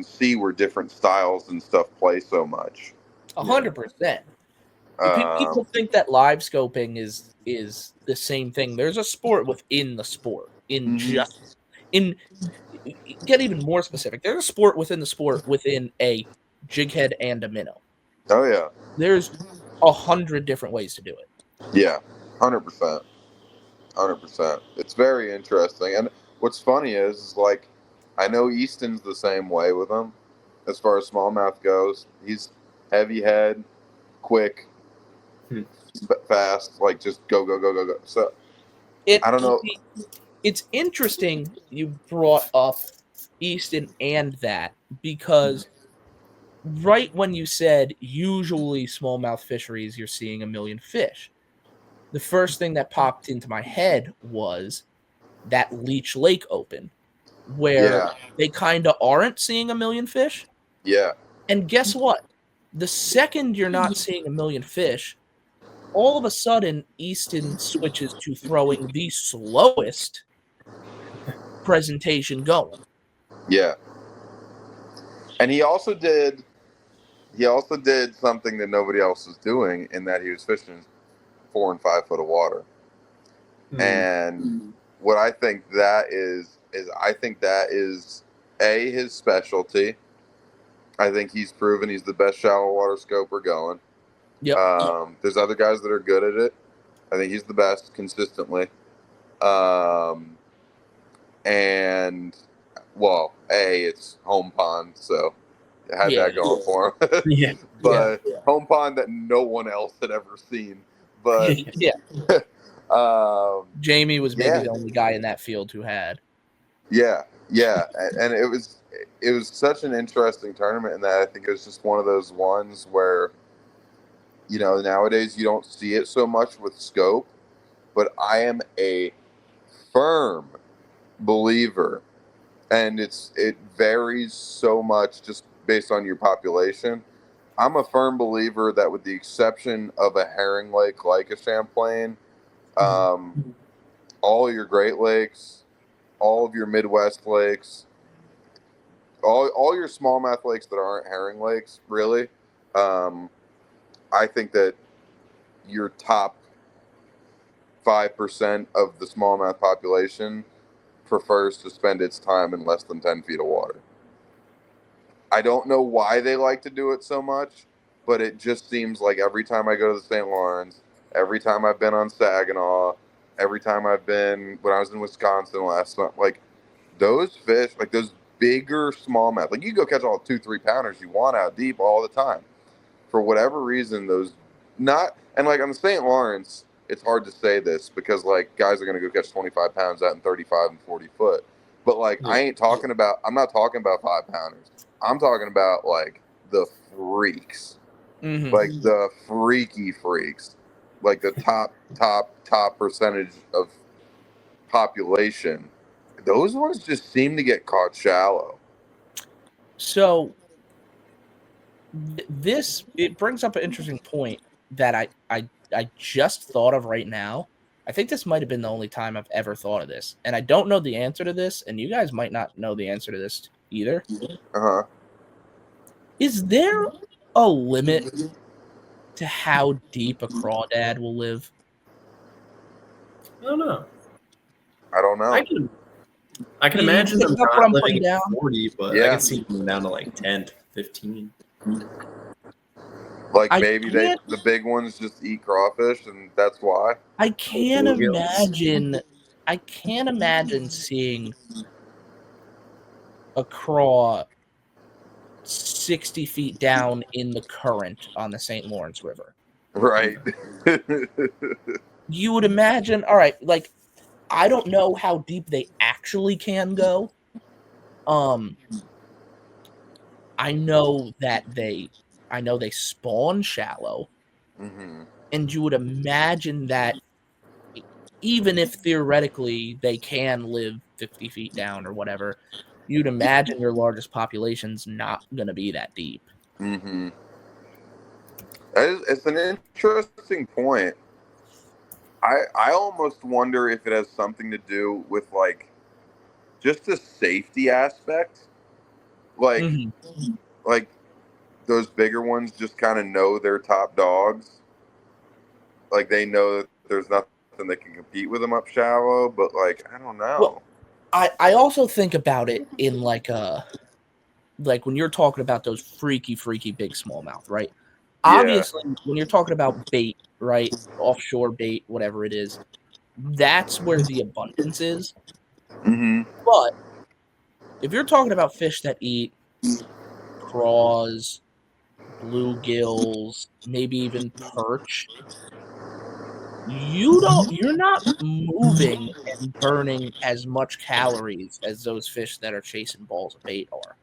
B: see where different styles and stuff play so much.
A: 100%. People think that live scoping is the same thing. There's a sport within the sport. Get even more specific. There's a sport within the sport within a jig head and a minnow.
B: Oh yeah.
A: There's 100 different ways to do it.
B: Yeah, 100%. 100%. It's very interesting. And what's funny is like, I know Easton's the same way with him as far as smallmouth goes. He's heavy head, quick, fast, like just go. So I don't know.
A: It's interesting you brought up Easton and that, because right when you said usually smallmouth fisheries, you're seeing a million fish, the first thing that popped into my head was that Leech Lake Open, where they kind of aren't seeing a million fish.
B: Yeah.
A: And guess what? The second you're not seeing a million fish, all of a sudden Easton switches to throwing the slowest presentation going.
B: Yeah. And he also did something that nobody else was doing, in that he was fishing 4 and 5 foot of water. And what I think that is I think that is his specialty. I think he's proven he's the best shallow water scoper going.
A: Yep.
B: There's other guys that are good at it. I think he's the best consistently. And well, it's home pond, so it had that going for him. But home pond that no one else had ever seen. But
A: Jamie was maybe the only guy in that field who had.
B: Yeah, and it was such an interesting tournament, in that I think it was just one of those ones where, you know, nowadays you don't see it so much with scope, but I am a firm believer, and it varies so much just based on your population. I'm a firm believer that, with the exception of a herring lake like a Champlain, all your Great Lakes, all of your Midwest lakes, all your smallmouth lakes that aren't herring lakes, really, I think that your top 5% of the smallmouth population prefers to spend its time in less than 10 feet of water. I don't know why they like to do it so much, but it just seems like every time I go to the St. Lawrence, every time I've been on Saginaw, every time I've been, when I was in Wisconsin last summer, like those fish, like those bigger smallmouth, like you go catch all 2-3 pounders you want out deep all the time. For whatever reason, those not, and like on the St. Lawrence, it's hard to say this because like guys are going to go catch 25 pounds out in 35 and 40 foot. But like, I'm not talking about 5 pounders. I'm talking about like the freaks, like the freaky freaks, like the top percentage of population, those ones just seem to get caught shallow.
A: So this it brings up an interesting point that I just thought of right now. I think this might have been the only time I've ever thought of this, and I don't know the answer to this, and you guys might not know the answer to this either.
B: Uh-huh.
A: Is there a limit to how deep a crawdad will live?
C: I don't know.
B: I don't know.
C: I can imagine them
A: That's what
C: not
A: I'm
C: living
A: putting
C: at
A: down.
C: 40, but I can see them down to like 10, 15.
B: Like maybe the big ones just eat crawfish, and that's why.
A: I can't imagine seeing a craw 60 feet down in the current on the St. Lawrence River.
B: Right.
A: You would imagine, all right, like, I don't know how deep they actually can go. I know they spawn shallow.
B: Mm-hmm.
A: And you would imagine that even if theoretically they can live 50 feet down or whatever, you'd imagine your largest population's not going to be that deep.
B: Mm-hmm. It's an interesting point. I almost wonder if it has something to do with like just the safety aspect. Like, like those bigger ones just kind of know they're top dogs. Like they know that there's nothing that can compete with them up shallow, but like I don't know.
A: Well, I also think about it in like when you're talking about those freaky big smallmouth, right? Yeah. Obviously, when you're talking about bait, right, offshore bait, whatever it is, that's where the abundance is.
B: Mm-hmm.
A: But if you're talking about fish that eat craws, bluegills, maybe even perch, you're not moving and burning as much calories as those fish that are chasing balls of bait are.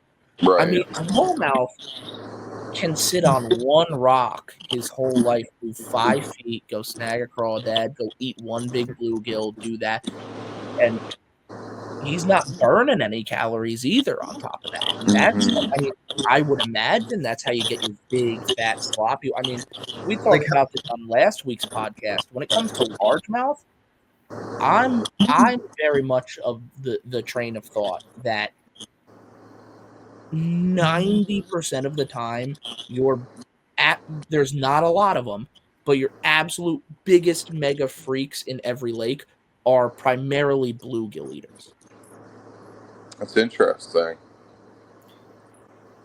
B: Right.
A: I mean, a smallmouth can sit on one rock his whole life, move 5 feet, go snag a crawdad, go eat one big bluegill, do that, and he's not burning any calories either on top of that. And that's, I mean, I would imagine that's how you get your big, fat, sloppy. I mean, we talked about this on last week's podcast. When it comes to largemouth, I'm very much of the train of thought that 90% of the time there's not a lot of them, but your absolute biggest mega freaks in every lake are primarily bluegill eaters.
B: That's interesting.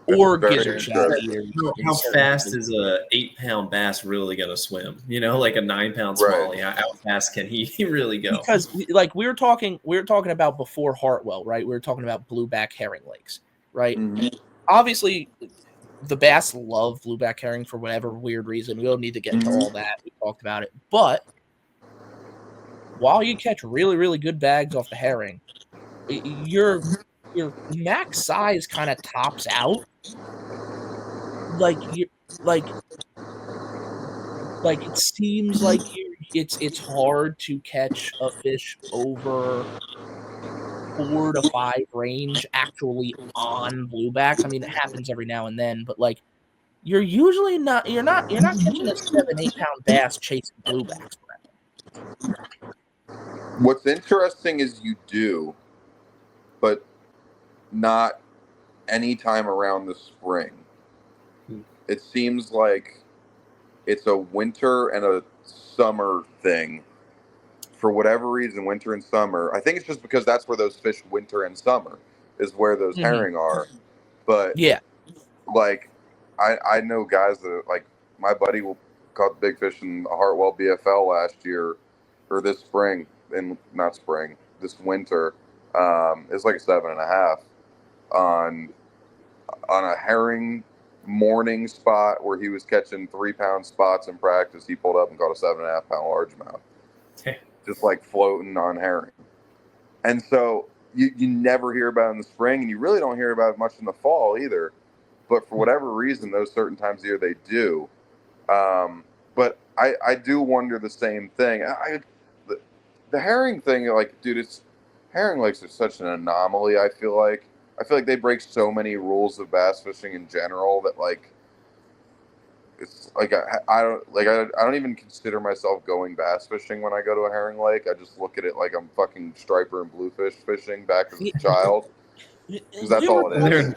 A: Or gizzard shad eaters.
C: How fast is a 8-pound bass really gonna swim? You know, like a 9-pound smallie. Right. How fast can he really go?
A: Because like we were talking about before Hartwell, right? We were talking about blueback herring lakes, right? Mm-hmm. Obviously, the bass love blueback herring for whatever weird reason. We don't need to get into all that. We talked about it. But while you catch really, really good bags off the herring, your max size kind of tops out. Like it seems like it's hard to catch a fish over 4 to 5 range actually on bluebacks. I mean, it happens every now and then, but like you're usually not catching a 7-8 pound bass chasing bluebacks.
B: What's interesting is you do, but not any time around the spring. It seems like it's a winter and a summer thing. For whatever reason, winter and summer. I think it's just because that's where those fish winter and summer is where those herring are. But
A: yeah,
B: like I know guys that like my buddy caught big fish in the Hartwell BFL last year or this spring, and not spring, this winter. It's like a 7.5 on a herring morning spot where he was catching 3-pound spots in practice. He pulled up and caught a 7.5 pound largemouth. Just like floating on herring. And so you never hear about it in the spring, and you really don't hear about it much in the fall either. But for whatever reason, those certain times of the year they do. But I do wonder the same thing. the herring thing, like, dude, herring lakes are such an anomaly. I feel like they break so many rules of bass fishing in general that like it's like I don't even consider myself going bass fishing when I go to a herring lake. I just look at it like I'm fucking striper and bluefish fishing back as a child because that's all it is.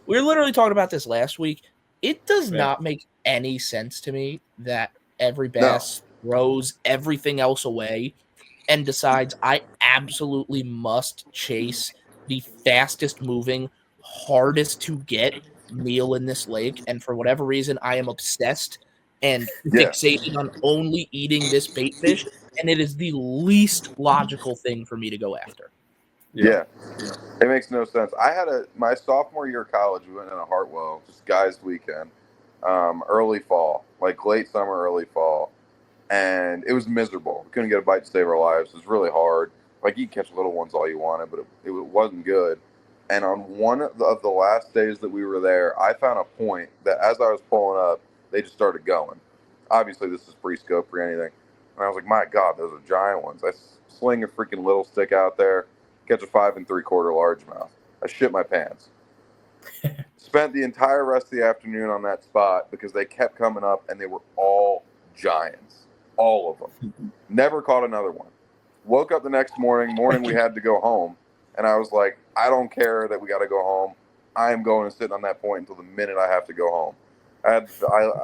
A: We were literally talking about this last week. It does
C: Yeah.
A: not make any sense to me that every bass throws everything else away and decides I absolutely must chase the fastest moving, hardest to get meal in this lake. And for whatever reason, I am obsessed and
B: Yeah.
A: fixated on only eating this bait fish. And it is the least logical thing for me to go after.
B: Yeah. It makes no sense. I had my sophomore year of college, we went in a Hartwell, just guys' weekend, early fall, like late summer, early fall. And it was miserable. We couldn't get a bite to save our lives. It was really hard. Like, you can catch little ones all you wanted, but it wasn't good. And on one of the last days that we were there, I found a point that as I was pulling up, they just started going. Obviously, this is pre-scope or anything. And I was like, my God, those are giant ones. I sling a freaking little stick out there, catch a 5 3/4 largemouth. I shit my pants. Spent the entire rest of the afternoon on that spot because they kept coming up and they were all giants. All of them. Never caught another one. Woke up the next morning we had to go home. And I was like, I don't care that we got to go home. I am going to sit on that point until the minute I have to go home. I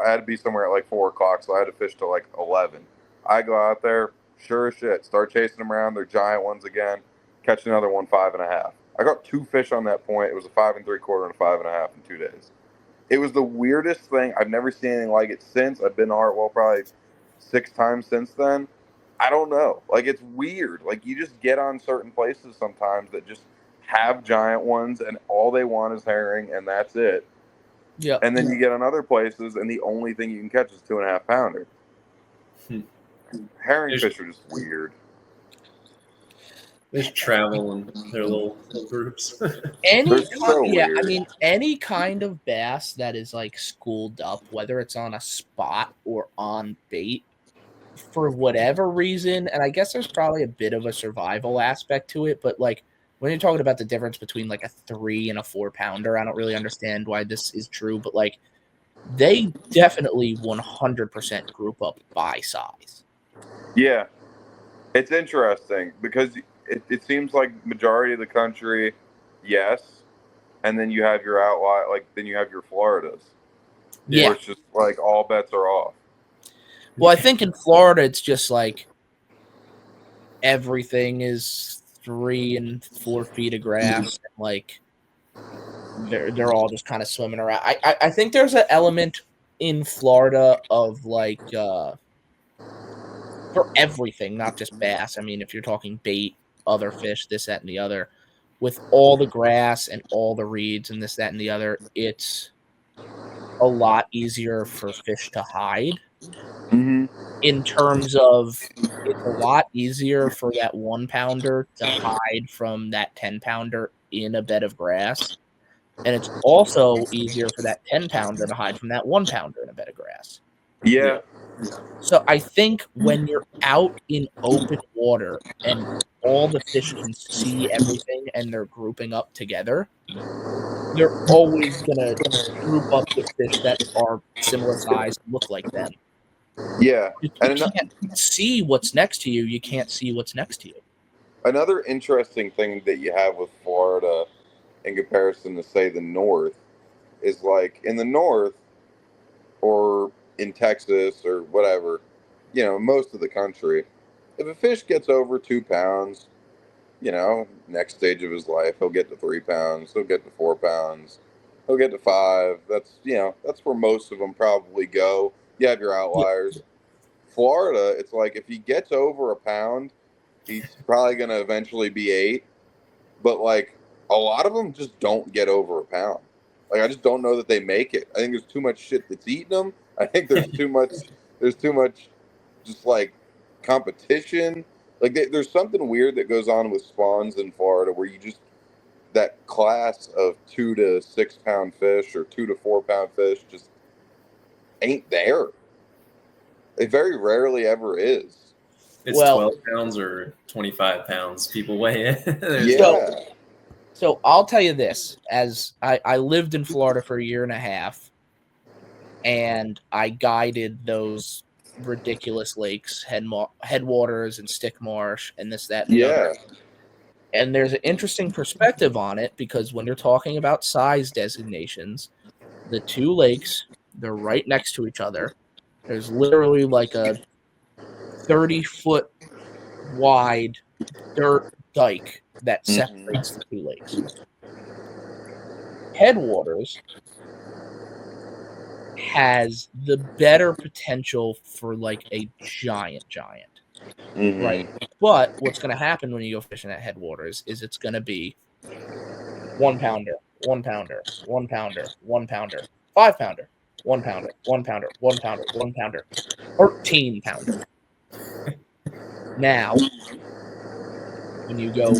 B: had to be somewhere at like 4 o'clock, so I had to fish till like 11. I go out there, sure as shit, start chasing them around. They're giant ones again. Catch another one, 5 1/2. I got 2 fish on that point. It was a 5 3/4 and a 5 1/2 in 2 days. It was the weirdest thing. I've never seen anything like it since. I've been to Hartwell probably 6 times since then. I don't know. Like, it's weird. Like, you just get on certain places sometimes that just have giant ones and all they want is herring and that's it.
A: Yeah.
B: And then you get on other places and the only thing you can catch is 2 1/2 pounder. Herring fish are just weird.
C: They just travel in their little groups.
A: Any kind of bass that is like schooled up, whether it's on a spot or on bait, for whatever reason, and I guess there's probably a bit of a survival aspect to it, but like when you're talking about the difference between like a 3 and a 4 pounder, I don't really understand why this is true, but like they definitely 100% group up by size.
B: Yeah. It's interesting because it seems like majority of the country, yes, and then you have your outlier, like then you have your Floridas.
A: Yeah.
B: Where it's just like all bets are off.
A: Well, I think in Florida, it's just like everything is 3 and 4 feet of grass. And like they're all just kind of swimming around. I think there's an element in Florida of like for everything, not just bass. I mean, if you're talking bait, other fish, this, that, and the other, with all the grass and all the reeds and this, that, and the other, it's a lot easier for fish to hide.
B: Mm-hmm.
A: In terms of it's a lot easier for that 1 pounder to hide from that 10 pounder in a bed of grass. And it's also easier for that 10 pounder to hide from that 1 pounder in a bed of grass.
B: Yeah.
A: So I think when you're out in open water and all the fish can see everything and they're grouping up together, they're always going to group up with fish that are similar size and look like them.
B: Yeah.
A: You can't see what's next to you. You can't see what's next to you.
B: Another interesting thing that you have with Florida in comparison to, say, the North is like in the North or in Texas or whatever, you know, most of the country, if a fish gets over 2 pounds, you know, next stage of his life, he'll get to 3 pounds, he'll get to 4 pounds, he'll get to 5. That's, you know, that's where most of them probably go. You have your outliers. Florida, it's like if he gets over a pound, he's probably going to eventually be 8. But like a lot of them just don't get over a pound. Like I just don't know that they make it. I think there's too much shit that's eating them. I think there's too much. There's too much, just like competition. Like there's something weird that goes on with spawns in Florida where you just that class of 2 to 6 pound fish or 2 to 4 pound fish just ain't there. It very rarely ever is.
C: It's 12 pounds or 25 pounds. People weigh in.
B: Yeah.
A: So I'll tell you this: as I lived in Florida for a year and a half, and I guided those ridiculous lakes, headwaters, and Stick Marsh, and this, that, and the other. And there's an interesting perspective on it because when you're talking about size designations, the two lakes, they're right next to each other. There's literally like a 30-foot wide dirt dike that separates the two lakes. Headwaters has the better potential for like a giant, right? But what's going to happen when you go fishing at Headwaters is it's going to be 1 pounder, 1 pounder, 1 pounder, 1 pounder, 5 pounder, 1 pounder, 1 pounder, 1 pounder, 1 pounder, 13 pounder. Now, when you go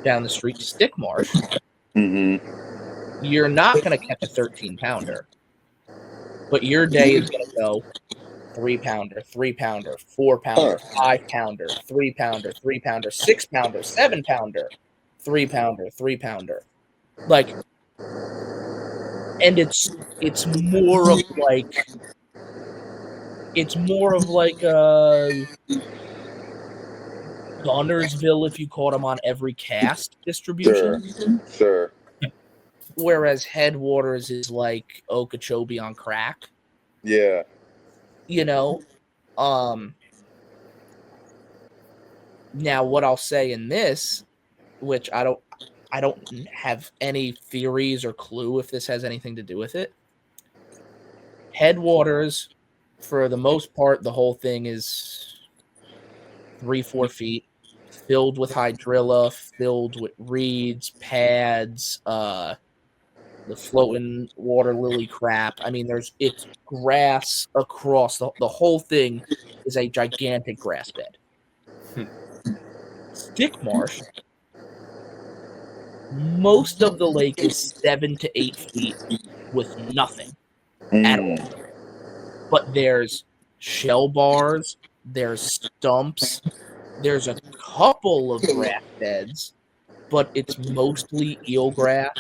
A: down the street to Stick Marsh, you're not going to catch a 13 pounder, but your day is going to go 3 pounder, 3 pounder, 4 pounder, 5 pounder, 3 pounder, 3 pounder, 6 pounder, 7 pounder, 3 pounder, 3 pounder. Like, and it's more of like Gunnersville if you caught them on every cast distribution.
B: Sure.
A: Whereas Headwaters is like Okeechobee on crack.
B: Yeah.
A: You know, now what I'll say in this, which I don't have any theories or clue if this has anything to do with it. Headwaters, for the most part, the whole thing is 3-4 feet, filled with hydrilla, filled with reeds, pads, the floating water lily crap. I mean, it's grass across the whole thing is a gigantic grass bed. Stick Marsh, most of the lake is 7 to 8 feet with nothing at all. But there's shell bars, there's stumps, there's a couple of grass beds, but it's mostly eelgrass,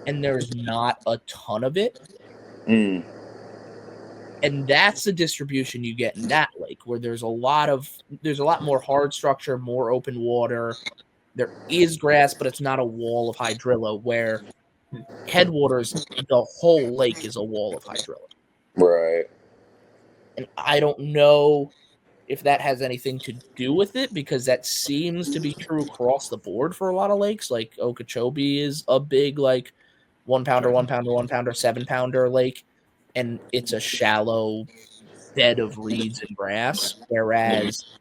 A: and there's not a ton of it. And that's the distribution you get in that lake, where there's a lot more hard structure, more open water. There is grass, but it's not a wall of hydrilla, where Headwaters, the whole lake is a wall of hydrilla.
B: Right.
A: And I don't know if that has anything to do with it, because that seems to be true across the board for a lot of lakes. Like Okeechobee is a big, like, 1 pounder, 1 pounder, 1 pounder, 7 pounder lake, and it's a shallow bed of reeds and grass, whereas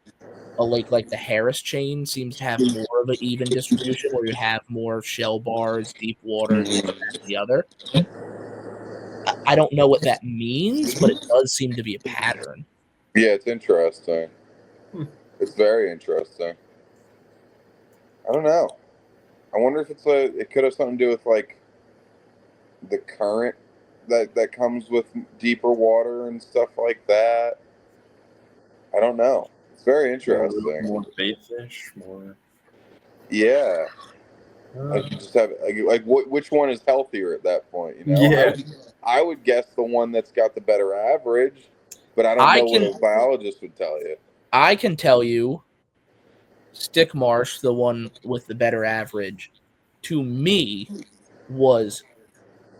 A: a lake like the Harris chain seems to have more of an even distribution, where you have more shell bars, deep water, this, that, and the other. I don't know what that means, but it does seem to be a pattern.
B: Yeah, it's interesting. It's very interesting. I don't know. I wonder if it could have something to do with like the current that comes with deeper water and stuff like that. I don't know. It's very interesting.
C: More bait fish, more.
B: Yeah. Like you just have like which one is healthier at that point? You know.
C: Yeah.
B: I would guess the one that's got the better average, but I don't know what a biologist would tell you.
A: I can tell you, Stick Marsh, the one with the better average, to me was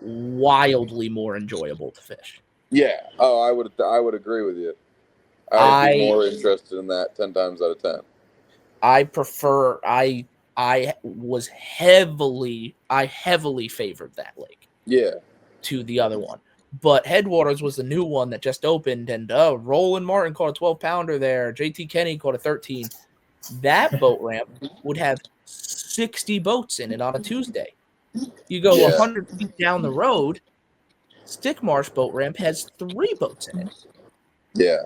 A: wildly more enjoyable to fish.
B: Yeah. Oh, I would agree with you. I'd be more interested in that 10 times out of 10. I
A: heavily favored that lake.
B: Yeah.
A: To the other one. But Headwaters was the new one that just opened, and Roland Martin caught a 12-pounder there. JT Kenny caught a 13. That boat ramp would have 60 boats in it on a Tuesday. You go 100 feet down the road, Stick Marsh boat ramp has 3 boats in it.
B: Yeah.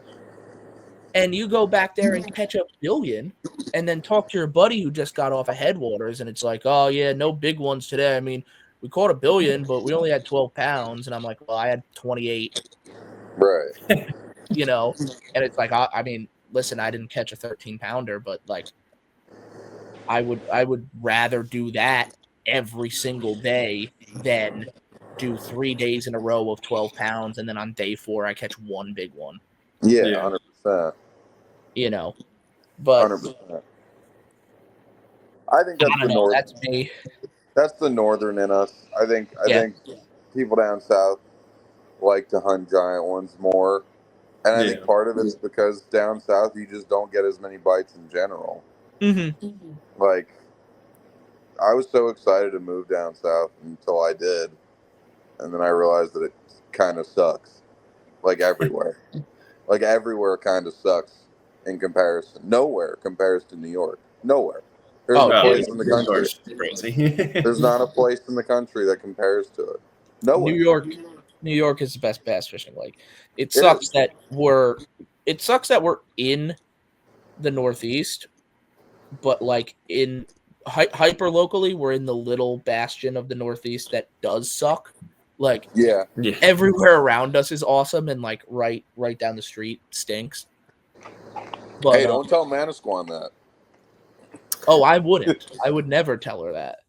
A: And you go back there and catch a billion, and then talk to your buddy who just got off of Headwaters, and it's like, oh, yeah, no big ones today. I mean, we caught a billion, but we only had 12 pounds. And I'm like, well, I had 28.
B: Right.
A: You know, and it's like, I mean, listen, I didn't catch a 13-pounder, but like I would rather do that every single day than do 3 days in a row of 12 pounds and then on day 4 I catch one big one.
B: Yeah, 100%.
A: You know, but
B: 100%. I think that's
A: I don't know. That's me.
B: That's the northern in us. I think people down south like to hunt giant ones more, and I think part of it's because down south you just don't get as many bites in general.
A: Mm-hmm.
B: Like, I was so excited to move down south until I did, and then I realized that it kind of sucks. Like everywhere, like everywhere kind of sucks in comparison. Nowhere compares to New York. Nowhere. There's no place in the country.
C: Crazy.
B: There's not a place in the country that compares to it. Nowhere.
A: New York is the best bass fishing lake. It sucks that we're in the Northeast, but like in hyper locally, we're in the little bastion of the Northeast that does suck. Like everywhere around us is awesome, and like right down the street stinks. But,
B: hey, don't tell Manasquan that.
A: Oh, I wouldn't. I would never tell her that.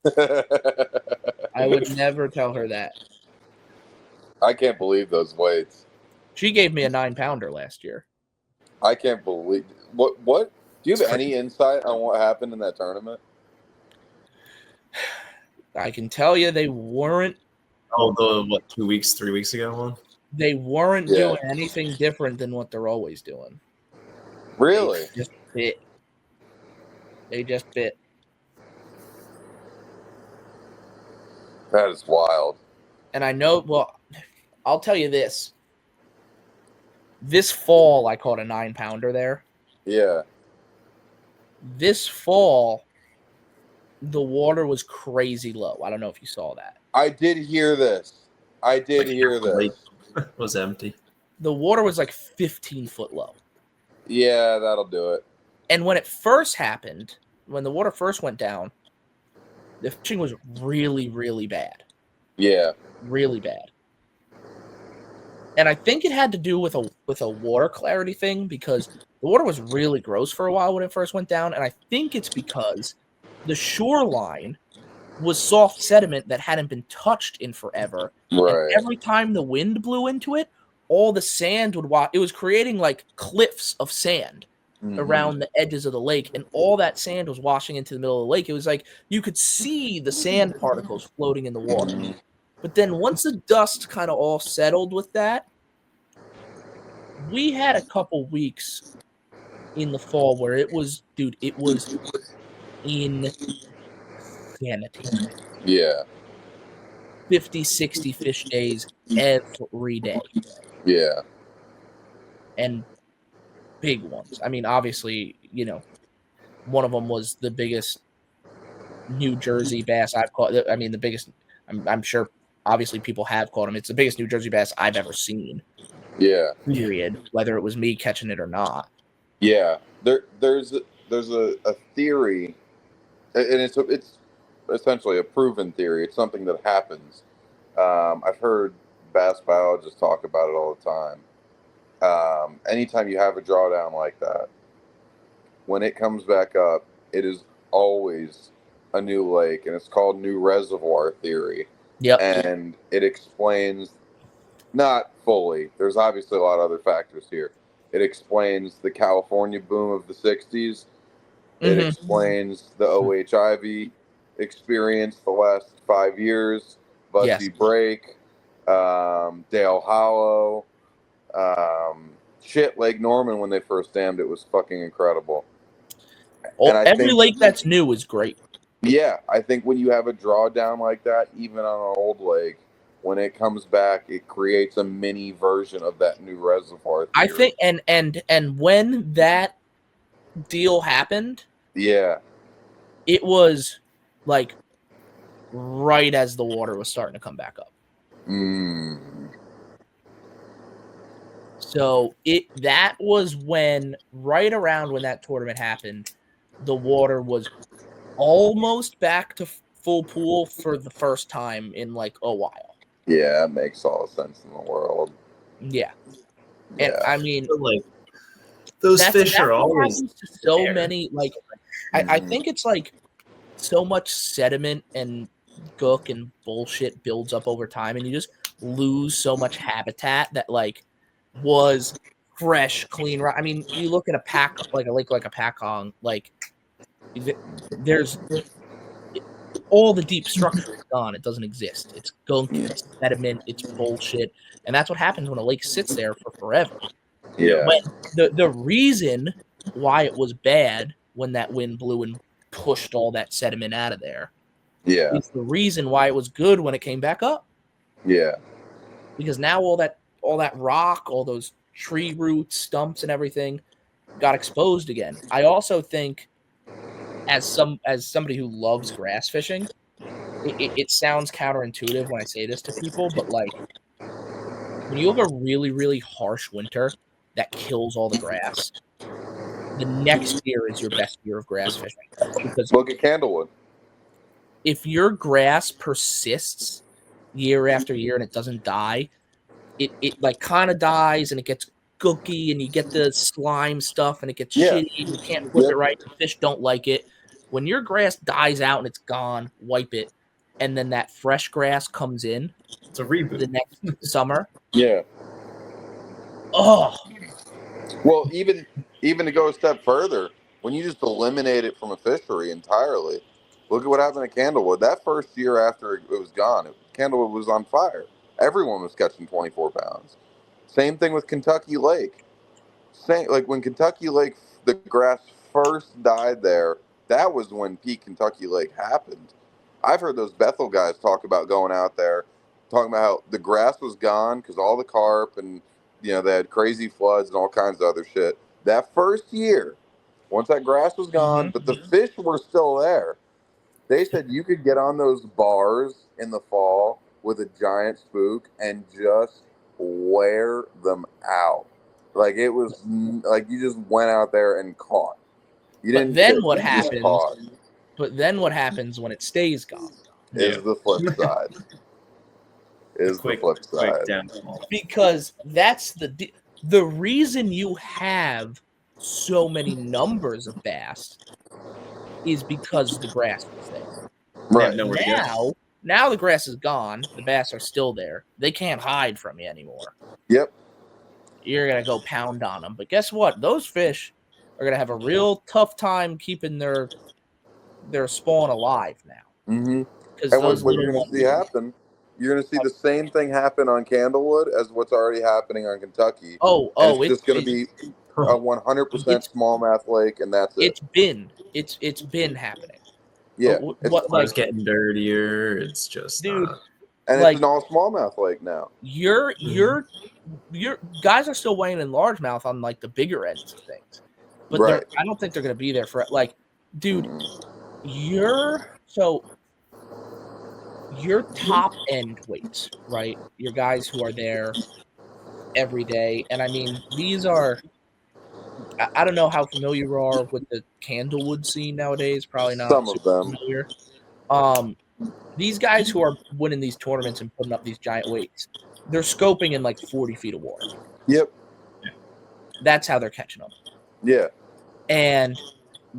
A: I would never tell her that.
B: I can't believe those weights.
A: She gave me a 9-pounder last year.
B: I can't believe what. Do you have any insight on what happened in that tournament?
A: I can tell you they weren't.
C: Oh, the 3 weeks ago one?
A: They weren't doing anything different than what they're always doing.
B: Really?
A: They just bit.
B: That is wild.
A: And I know, well, I'll tell you this. This fall, I caught a 9-pounder there.
B: Yeah.
A: This fall, the water was crazy low. I don't know if you saw that.
B: I did hear this. It
C: was empty.
A: The water was like 15 foot low.
B: Yeah, that'll do it.
A: And when it first happened, when the water first went down, the fishing was really, really bad.
B: Yeah.
A: Really bad. And I think it had to do with a water clarity thing, because the water was really gross for a while when it first went down. And I think it's because the shoreline was soft sediment that hadn't been touched in forever.
B: Right.
A: And every time the wind blew into it, all the sand it was creating like cliffs of sand around the edges of the lake, and all that sand was washing into the middle of the lake. It was like you could see the sand particles floating in the water. But then once the dust kind of all settled with that, we had a couple weeks in the fall where it was insanity.
B: Yeah.
A: 50, 60 fish days every day.
B: Yeah.
A: And big ones. I mean, obviously, one of them was the biggest New Jersey bass I've caught. I mean, the biggest, I'm sure, obviously, people have caught them. It's the biggest New Jersey bass I've ever seen.
B: Yeah.
A: Period. Whether it was me catching it or not.
B: Yeah. There's a theory, and it's essentially a proven theory. It's something that happens. I've heard bass biologists talk about it all the time. Anytime you have a drawdown like that, when it comes back up, it is always a new lake, and it's called new reservoir theory.
A: Yep.
B: And it explains, not fully, there's obviously a lot of other factors here. It explains the California boom of the 60s. It explains the OHIV experience the last 5 years, Bushy Break, Dale Hollow, Lake Norman when they first dammed it was fucking incredible.
A: Every lake that's new is great.
B: Yeah, I think when you have a drawdown like that, even on an old lake, when it comes back, it creates a mini version of that new reservoir theory.
A: I think, and when that deal happened,
B: it
A: was like right as the water was starting to come back up. So that was right around when that tournament happened, the water was almost back to full pool for the first time in like a while.
B: Yeah, it makes all the sense in the world.
A: Yeah. And I mean,
C: those fish are
A: what
C: always
A: happens to so
C: there.
A: many. Like, I think it's like so much sediment and gook and bullshit builds up over time, and you just lose so much habitat that like was fresh, clean. I mean, you look at a pack like a lake like a Pakong, like there's all the deep structure is gone. It doesn't exist. It's gunk, it's sediment, it's bullshit, and that's what happens when a lake sits there for forever.
B: Yeah.
A: When the reason why it was bad when that wind blew and pushed all that sediment out of there
B: Yeah.
A: is the reason why it was good when it came back up.
B: Yeah.
A: Because now all that rock, all those tree roots, stumps, and everything got exposed again. I also think, as somebody who loves grass fishing, it sounds counterintuitive when I say this to people, but like when you have a really, really harsh winter that kills all the grass, the next year is your best year of grass fishing. Because
B: look at Candlewood.
A: If your grass persists year after year and it doesn't die, it like kind of dies and it gets gooky and you get the slime stuff and it gets shitty and you can't flip it right. The fish don't like it. When your grass dies out and it's gone, wipe it, and then that fresh grass comes in.
C: It's a reboot.
A: The next summer.
B: Yeah.
A: Oh.
B: Well, even to go a step further, when you just eliminate it from a fishery entirely, look at what happened at Candlewood. That first year after it was gone, Candlewood was on fire. Everyone was catching 24 pounds. Same thing with Kentucky Lake. Like when Kentucky Lake, the grass first died there, that was when peak Kentucky Lake happened. I've heard those Bethel guys talk about going out there, talking about how the grass was gone because all the carp and, they had crazy floods and all kinds of other shit. That first year, once that grass was gone, but the fish were still there, they said you could get on those bars in the fall with a giant spook and just wear them out. Like it was like you just went out there and caught. You didn't.
A: But then what happens? But then what happens when it stays gone?
B: Is the flip side. Is the flip side.
A: Because that's the reason you have so many numbers of bass is because the grass was there.
B: Right.
A: Now the grass is gone. The bass are still there. They can't hide from you anymore.
B: Yep.
A: You're going to go pound on them. But guess what? Those fish are going to have a real tough time keeping their spawn alive now.
B: Mm-hmm. And what you're going to see happen, you're going to see the same thing happen on Candlewood as what's already happening on Kentucky. It's just going to be a 100% smallmouth lake, and that's it.
A: It's been happening.
B: Yeah,
C: it's getting dirtier. It's just
A: dude,
B: and it's an all smallmouth lake now.
A: Your guys are still weighing in largemouth on like the bigger ends of things, but I don't think they're going to be there for like, dude. Your top end weights, right? Your guys who are there every day, and I mean these are. I don't know how familiar you are with the Candlewood scene nowadays. Probably not.
B: Some of them.
A: Familiar. These guys who are winning these tournaments and putting up these giant weights, they're scoping in like 40 feet of water.
B: Yep.
A: That's how they're catching them.
B: Yeah.
A: And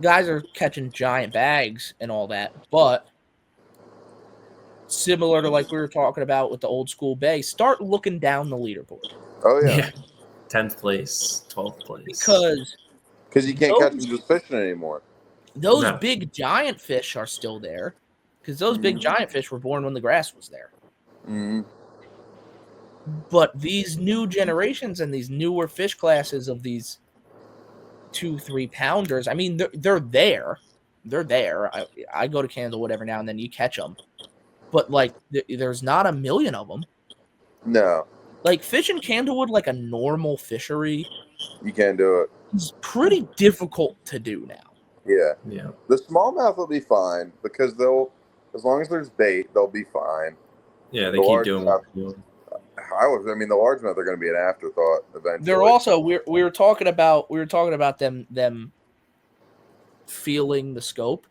A: guys are catching giant bags and all that, but similar to like we were talking about with the old school bay, start looking down the leaderboard.
B: Oh yeah.
C: 10th place, 12th place.
B: Because you can't catch them just fishing anymore.
A: Those big giant fish are still there because those big giant fish were born when the grass was there.
B: Mm-hmm.
A: But these new generations and these newer fish classes of these 2-3 pounders, I mean, they're there. They're there. I go to Candlewood every now and then. You catch them. But, like, there's not a million of them.
B: No.
A: Like, fishing Candlewood like a normal fishery.
B: You can't do it.
A: It's pretty difficult to do now.
B: Yeah. The smallmouth will be fine because as long as there's bait, they'll be fine.
C: Yeah, they keep doing what they're doing.
B: The largemouth are going to be an afterthought eventually.
A: They're also we were talking about them feeling the scope.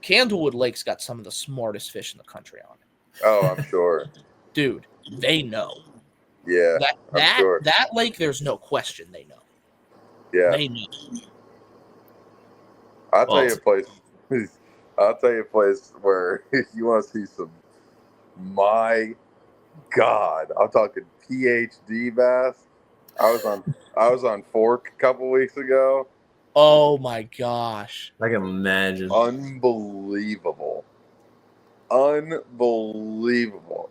A: Candlewood Lake's got some of the smartest fish in the country on it.
B: Oh, I'm sure.
A: Dude, they know.
B: Yeah,
A: that lake, there's no question they know.
B: Yeah.
A: They know.
B: I'll tell you a place. I'll tell you a place where you want to see some. My God, I'm talking PhD bass. I was on Fork a couple weeks ago.
A: Oh my gosh.
C: I can imagine.
B: Unbelievable.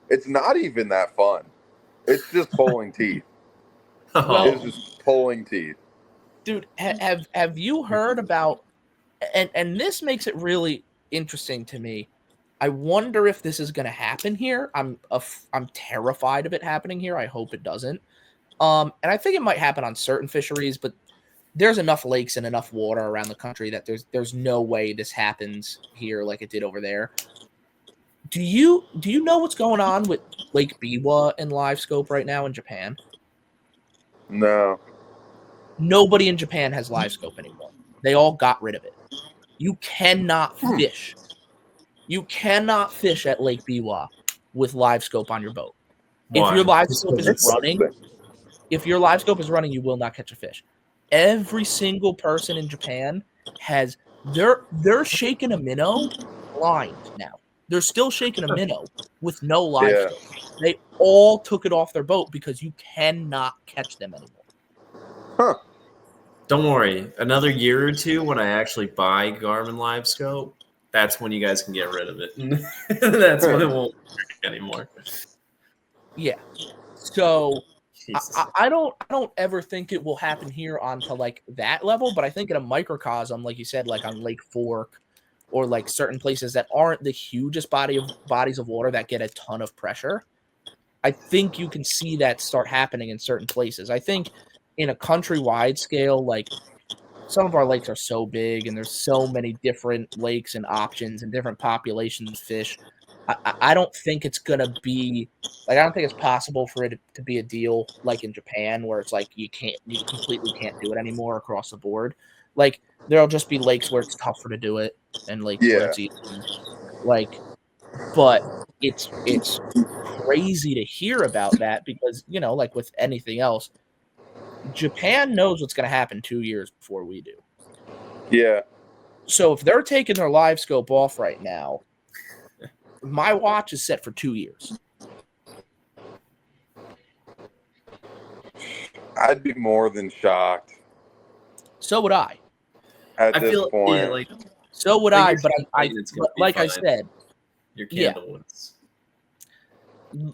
B: It's not even that fun. It's just pulling teeth.
A: Well,
B: It's just pulling teeth.
A: dude, have you heard about and this makes it really interesting to me. I wonder if this is going to happen here. I'm terrified of it happening here. I hope it doesn't. And I think it might happen on certain fisheries, but there's enough lakes and enough water around the country that there's no way this happens here like it did over there. Do you know what's going on with Lake Biwa and live scope right now in Japan?
B: No.
A: Nobody in Japan has live scope anymore. They all got rid of it. You cannot fish. You cannot fish at Lake Biwa with live scope on your boat.
C: Why?
A: If your live scope is
B: Interesting.
A: running, you will not catch a fish. Every single person in Japan has they're shaking a minnow blind now. They're still shaking a minnow with no live
B: Yeah.
A: scope. They all took it off their boat because you cannot catch them anymore.
B: Huh.
C: Don't worry. Another year or two, when I actually buy Garmin Live Scope, that's when you guys can get rid of it. That's when it won't work anymore.
A: Yeah. So
C: Jesus.
A: I don't ever think it will happen here onto like that level, but I think in a microcosm, like you said, like on Lake Fork or like certain places that aren't the hugest bodies of water that get a ton of pressure, I think you can see that start happening in certain places. I think in a countrywide scale, like some of our lakes are so big and there's so many different lakes and options and different populations of fish. I don't think it's going to be like, I don't think it's possible for it to be a deal like in Japan where it's like you completely can't do it anymore across the board. Like there'll just be lakes where it's tougher to do it and lakes where it's easy. Like, but it's crazy to hear about that because, you know, like with anything else, Japan knows what's going to happen 2 years before we do.
B: Yeah.
A: So if they're taking their live scope off right now, my watch is set for 2 years.
B: I'd be more than shocked.
A: So would I.
B: At this point.
C: Yeah, like
A: so would I, but like
C: fine.
A: I said,
C: your Candlewoods.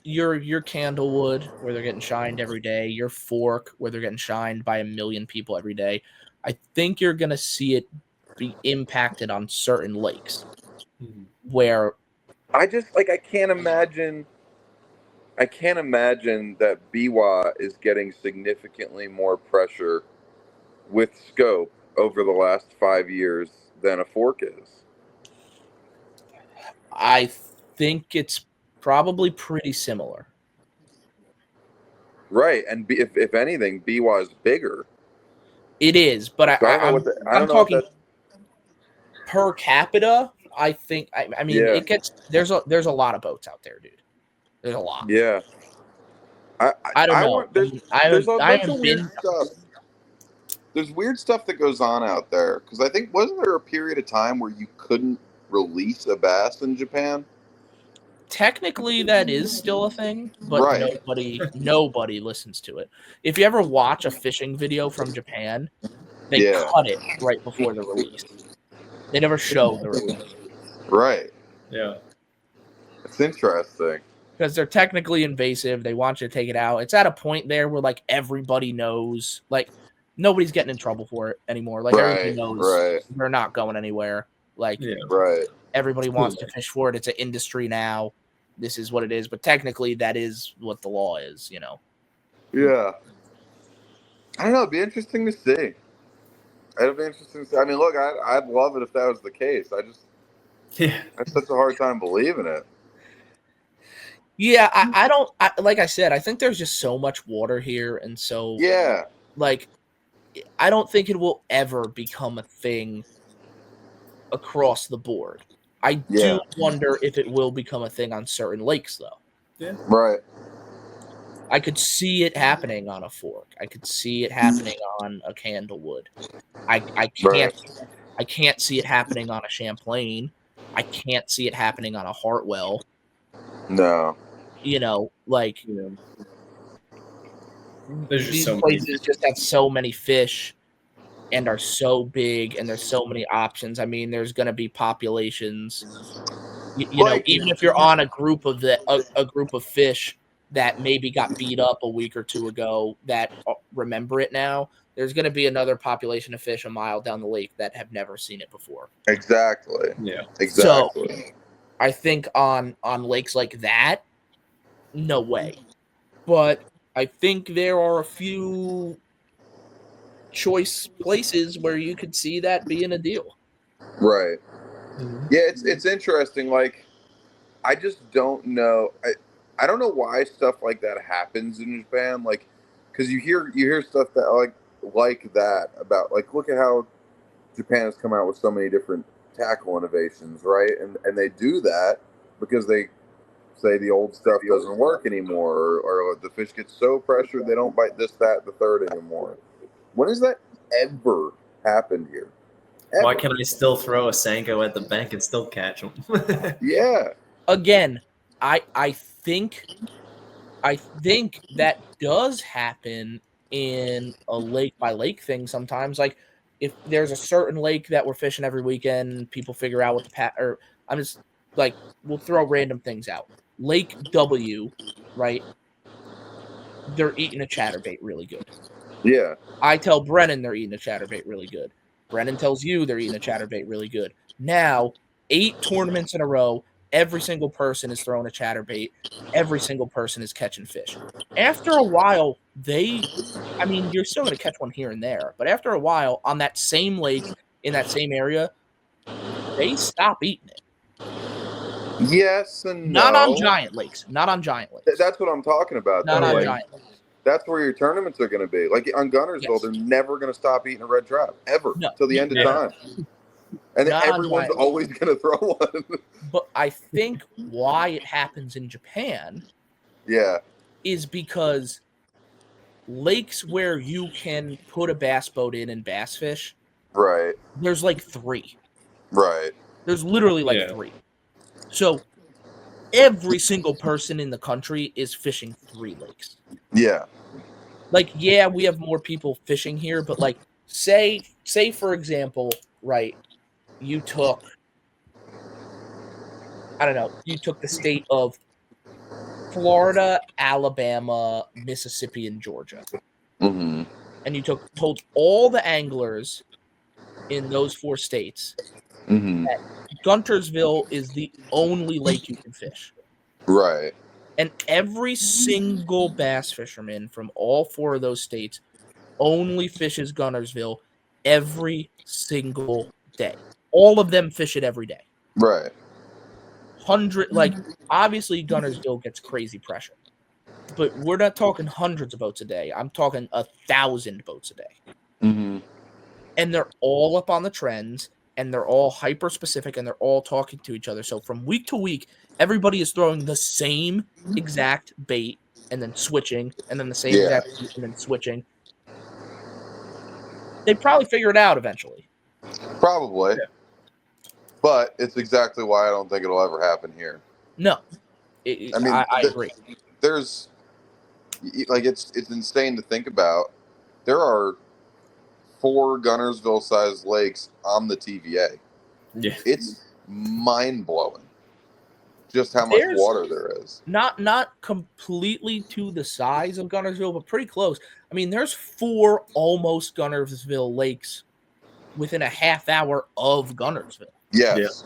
A: Your Candlewood, where they're getting shined every day, your Fork, where they're getting shined by 1 million people every day. I think you're going to see it be impacted on certain lakes where
B: I just like I can't imagine that Biwa is getting significantly more pressure with scope over the last 5 years than a Fork is.
A: I think it's probably pretty similar.
B: Right, and if anything, Biwa is bigger.
A: It is, but I'm talking per capita. I think I mean it gets there's a lot of boats out there, dude. There's a lot.
B: Yeah.
A: I don't know.
B: There's a bunch of
A: weird
B: stuff. There's weird stuff that goes on out there because I think wasn't there a period of time where you couldn't release a bass in Japan?
A: Technically, that is still a thing, but nobody listens to it. If you ever watch a fishing video from Japan, they cut it right before the release. They never show the release.
B: Right.
C: Yeah.
B: It's interesting.
A: Because they're technically invasive. They want you to take it out. It's at a point there where, like, everybody knows. Like, nobody's getting in trouble for it anymore. Like, everybody knows they're not going anywhere. Like, everybody wants to fish for it. It's an industry now. This is what it is. But technically, that is what the law is, you know?
B: Yeah. I don't know. It'd be interesting to see. It'd be interesting to see. I mean, look, I'd love it if that was the case. I have such a hard time believing it.
A: Yeah, I don't like I said, I think there's just so much water here, and so like I don't think it will ever become a thing across the board. I do wonder if it will become a thing on certain lakes, though.
B: Yeah. Right.
A: I could see it happening on a fork. I could see it happening on a Candlewood. I can't see it happening on a Champlain. I can't see it happening on a Hartwell.
B: No.
A: You know, like
C: There's just
A: these
C: so
A: places
C: many.
A: just have so many fish and are so big, and there's so many options. I mean, there's going to be populations. You know, even if you're on a group of a group of fish that maybe got beat up a week or two ago that remember it now, there's going to be another population of fish a mile down the lake that have never seen it before.
B: Exactly.
C: Yeah.
B: Exactly.
A: So, I think on lakes like that, no way. But I think there are a few choice places where you could see that being a deal.
B: Right.
C: Mhm.
B: Yeah, it's interesting. Like, I just don't know. I don't know why stuff like that happens in Japan. Like, because you hear stuff that like that about, like, look at how Japan has come out with so many different tackle innovations, right? And they do that because they say the old stuff doesn't work anymore, or the fish get so pressured they don't bite this, that, the third anymore. When has that ever happened here? Ever.
C: Why can I still throw a Sanko at the bank and still catch them?
B: Yeah.
A: Again, I think that does happen in a lake by lake thing sometimes. Like if there's a certain lake that we're fishing every weekend, people figure out what the or I'm just like we'll throw random things out. Lake W, right? They're eating a chatterbait really good.
B: Yeah.
A: I tell Brennan they're eating a chatterbait really good. Brennan tells you they're eating a chatterbait really good. Now, 8 tournaments in a row, every single person is throwing a chatterbait. Every single person is catching fish. After a while, you're still going to catch one here and there, but after a while, on that same lake, in that same area, they stop eating it.
B: Yes and no.
A: Not on giant lakes. Not on giant lakes.
B: That's what I'm talking about.
A: Not
B: though.
A: on
B: Like,
A: giant lakes.
B: that's where your tournaments are going to be. Like on Gunnersville,
A: Yes.
B: they're never going to stop eating a red trout ever till the end of
C: Yeah.
B: time. And then
A: Not on
B: everyone's
A: giant
B: always going to throw one.
A: But I think why it happens in Japan
B: Yeah.
A: is because lakes where you can put a bass boat in and bass fish,
B: Right.
A: there's like 3.
B: Right.
A: There's literally like
C: Yeah.
A: 3. So every single person in the country is fishing 3 lakes.
B: Yeah.
A: Like, yeah, we have more people fishing here, but like say for example, right, you took the state of Florida, Alabama, Mississippi, and Georgia.
B: Mm-hmm.
A: And you told all the anglers in those 4 states
B: Mm-hmm.
A: that Guntersville is the only lake you can fish.
B: Right.
A: And every single bass fisherman from all 4 of those states only fishes Guntersville every single day. All of them fish it every day.
B: Right.
A: Obviously Guntersville gets crazy pressure. But we're not talking hundreds of boats a day. I'm talking 1,000 boats a day.
B: Mm-hmm.
A: And they're all up on the trends, and they're all hyper specific, and they're all talking to each other. So from week to week, everybody is throwing the same exact bait and then switching, and then the same exact bait and then switching. They probably figure it out eventually.
B: Probably. Yeah. But it's exactly why I don't think it'll ever happen here.
A: No. I agree.
B: There's it's insane to think about. There are 4 Guntersville-sized lakes on the TVA.
C: Yeah.
B: It's mind-blowing just how much water there is.
A: Not completely to the size of Guntersville, but pretty close. I mean, there's 4 almost Guntersville lakes within a half hour of Guntersville.
B: Yes.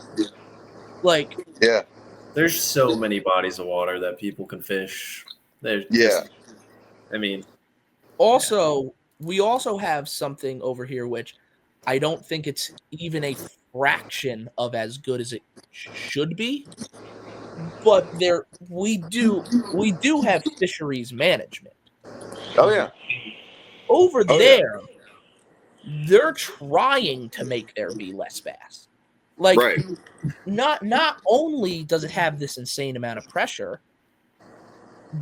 C: Yeah. There's so many bodies of water that people can fish.
A: We also have something over here which I don't think it's even a fraction of as good as it should be. But we do have fisheries management.
B: Oh yeah.
A: Over there, they're trying to make there be less bass. Not only does it have this insane amount of pressure,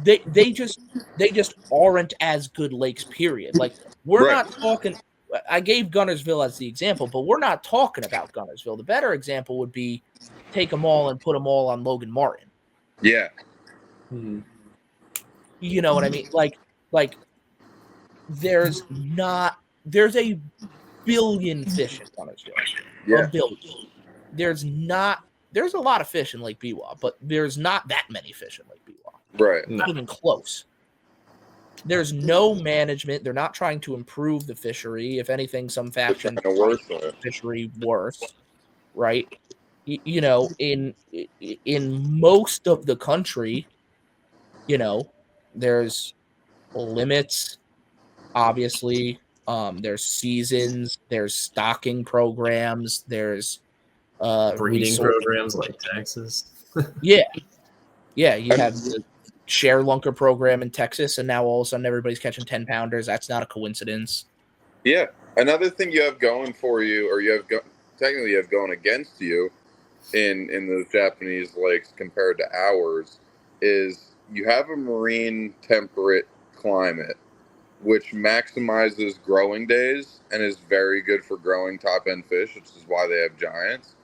A: they just aren't as good lakes, period. Like, we're
B: Right.
A: not talking. I gave Gunnersville as the example, but we're not talking about Gunnersville. The better example would be take them all and put them all on Logan Martin.
B: Yeah.
C: Mhm.
A: You know what I mean? Like there's a billion fish in Gunnersville.
B: Yeah.
A: A billion. There's a lot of fish in Lake Biwa, but there's not that many fish in Lake Biwa.
B: Right.
A: Not even close. There's no management. They're not trying to improve the fishery. If anything, some factions
B: They're trying to worsen it.
A: fishery worse, right? You know, in most of the country, you know, there's limits, obviously. There's seasons, there's stocking programs, there's
C: Breeding programs like Texas.
A: Yeah. You have the share lunker program in Texas, and now all of a sudden everybody's catching 10-pounders. That's not a coincidence.
B: Yeah. Another thing you have going for you, or technically you have going against you in those Japanese lakes compared to ours, is you have a marine temperate climate, which maximizes growing days and is very good for growing top-end fish, which is why they have giants.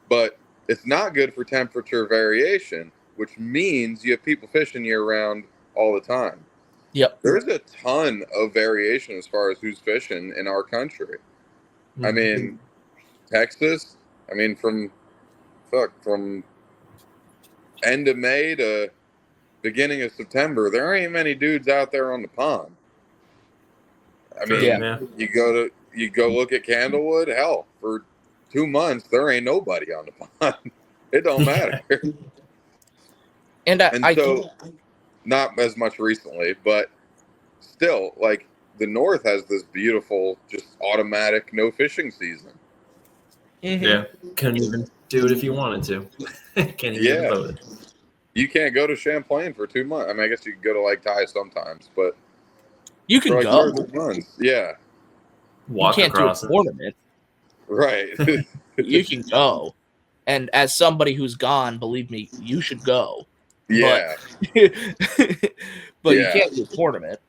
B: But it's not good for temperature variation, which means you have people fishing year-round all the time.
A: Yep.
B: There's a ton of variation as far as who's fishing in our country. I mean, Texas, from end of May to beginning of September, there ain't many dudes out there on the pond. I mean, you go look at Candlewood, hell, for 2 months there ain't nobody on the pond. It don't matter.
A: And
B: so not as much recently, but still, like, the North has this beautiful, just automatic no fishing season.
A: Mm-hmm.
C: Yeah, couldn't even do it if you wanted to. Can't even get voted.
B: You can't go to Champlain for 2 months. I mean, I guess you can go to Lake Ty sometimes, but
A: you can go.
B: Months, yeah.
C: Walk
A: you can't
C: across
A: do a tournament.
B: Right.
A: You can go. And as somebody who's gone, believe me, you should go.
B: Yeah.
A: But you can't do a tournament.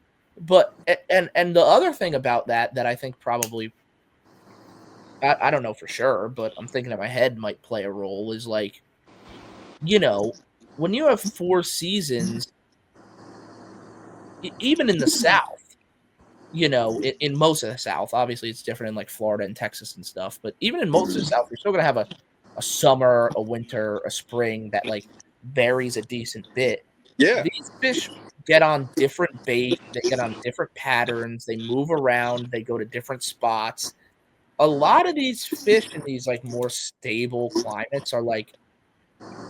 A: But and the other thing about that I think probably, I don't know for sure, but I'm thinking in my head might play a role, is like, you know, when you have 4 seasons, even in the South, you know, in most of the South, obviously it's different in like Florida and Texas and stuff, but even in most of the South, you're still going to have a summer, a winter, a spring that like varies a decent bit.
B: Yeah.
A: These fish get on different bait, they get on different patterns, they move around, they go to different spots. A lot of these fish in these like more stable climates are like,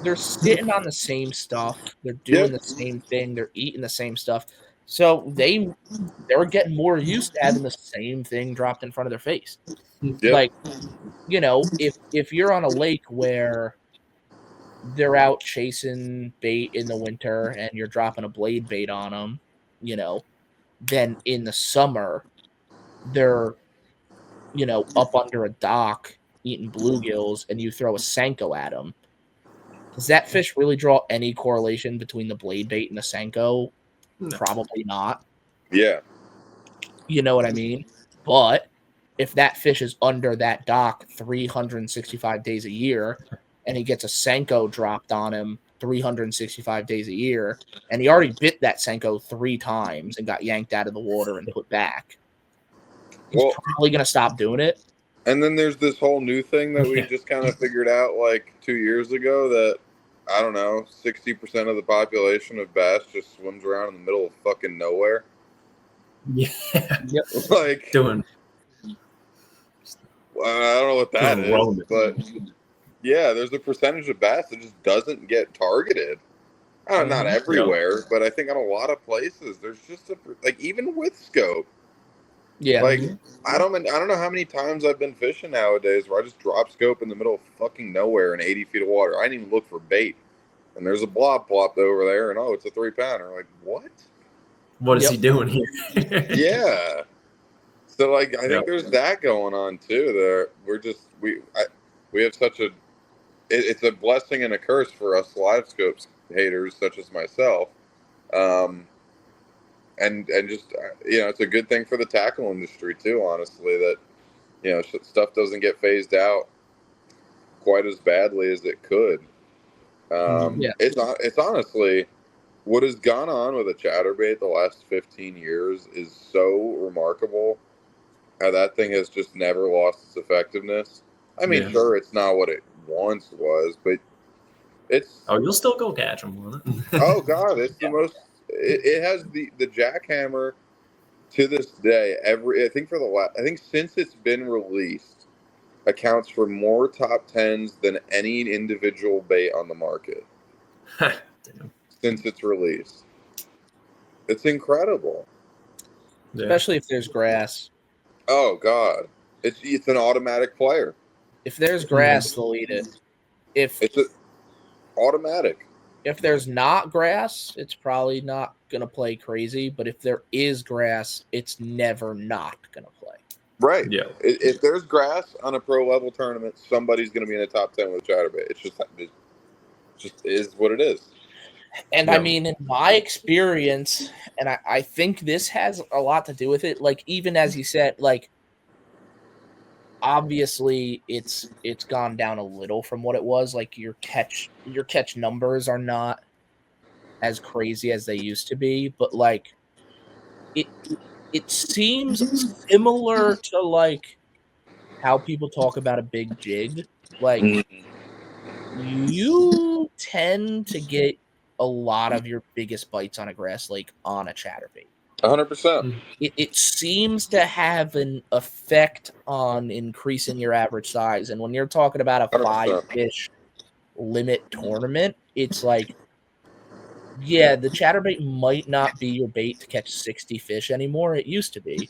A: they're sitting on the same stuff, they're doing the same thing, they're eating the same stuff. So they're getting more used to having the same thing dropped in front of their face.
B: Yep.
A: Like, you know, if you're on a lake where they're out chasing bait in the winter and you're dropping a blade bait on them, you know, then in the summer they're, you know, up under a dock eating bluegills and you throw a Senko at them. Does that fish really draw any correlation between the blade bait and the Senko? No. Probably not.
B: Yeah.
A: You know what I mean? But if that fish is under that dock 365 days a year and he gets a Senko dropped on him 365 days a year, and he already bit that Senko 3 times and got yanked out of the water and put back, he's probably going to stop doing it.
B: And then there's this whole new thing that we just kind of figured out like 2 years ago that, I don't know, 60% of the population of bass just swims around in the middle of fucking nowhere.
C: Yeah.
A: Yep.
B: Like,
C: doing.
B: I don't know what that is, but yeah, there's a percentage of bass that just doesn't get targeted. Not everywhere, but I think on a lot of places, there's just like, even with scope.
A: Yeah.
B: Like, I don't know how many times I've been fishing nowadays where I just drop scope in the middle of fucking nowhere in 80 feet of water. I didn't even look for bait. And there's a blob plopped over there, and it's a 3-pounder. Like, what?
C: What is he doing here?
B: Yeah. So, like, I think there's that going on, too. There, we have such a, it's a blessing and a curse for us live scopes haters, such as myself, And just it's a good thing for the tackle industry too. Honestly, that stuff doesn't get phased out quite as badly as it could.
A: Yeah.
B: It's honestly what has gone on with a chatterbait the last 15 years is so remarkable. How that thing has just never lost its effectiveness. I mean, sure, it's not what it once was, but it's.
C: Oh, you'll still go catch them with it.
B: Oh God, it's the most. It has the jackhammer to this day. I think since it's been released, accounts for more top tens than any individual bait on the market.
C: Damn.
B: Since its release, it's incredible.
A: Especially if there's grass.
B: Oh God, it's an automatic player.
A: If there's grass, they'll eat it. If
B: it's automatic.
A: If there's not grass, it's probably not gonna play crazy. But if there is grass, it's never not gonna play.
B: Right.
C: Yeah.
B: If there's grass on a pro level tournament, somebody's gonna be in the top 10 with a chatterbait. It just is what it is.
A: And I mean, in my experience, and I think this has a lot to do with it. Like, even as you said, like, obviously it's gone down a little from what it was. Like, your catch numbers are not as crazy as they used to be, but like it seems similar to like how people talk about a big jig. Like, you tend to get a lot of your biggest bites on a grass lake on a chatterbait.
B: 100%.
A: It seems to have an effect on increasing your average size. And when you're talking about a 5-fish limit tournament, it's like, yeah, the chatterbait might not be your bait to catch 60 fish anymore. It used to be.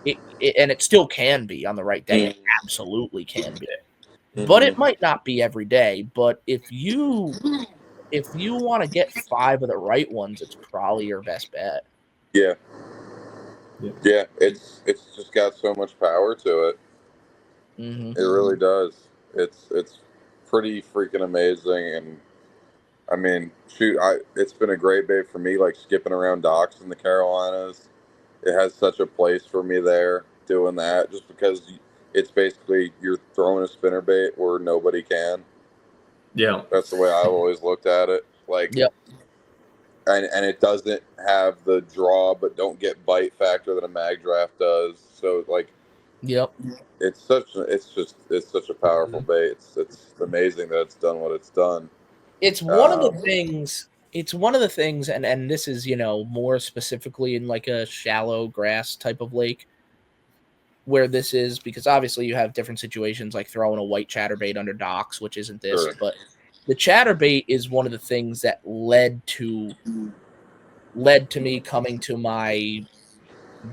A: And it still can be on the right day. It absolutely can be. But it might not be every day. But if you want to get 5 of the right ones, it's probably your best bet.
B: Yeah. It's just got so much power to it.
A: Mm-hmm.
B: It really does. It's pretty freaking amazing. And I mean, shoot, it's been a great bait for me, like skipping around docks in the Carolinas. It has such a place for me there doing that, just because it's basically you're throwing a spinnerbait where nobody can.
C: Yeah,
B: that's the way I've always looked at it. Like,
A: yep.
B: And it doesn't have the draw but don't get bite factor that a mag draft does. So like,
A: yep,
B: it's such a powerful bait. It's amazing that it's done what it's done.
A: It's one of the things. It's one of the things, and this is, more specifically in like a shallow grass type of lake, where this is, because obviously you have different situations like throwing a white chatterbait under docks, which isn't this,
B: Sure.
A: but the chatterbait is one of the things that led to me coming to my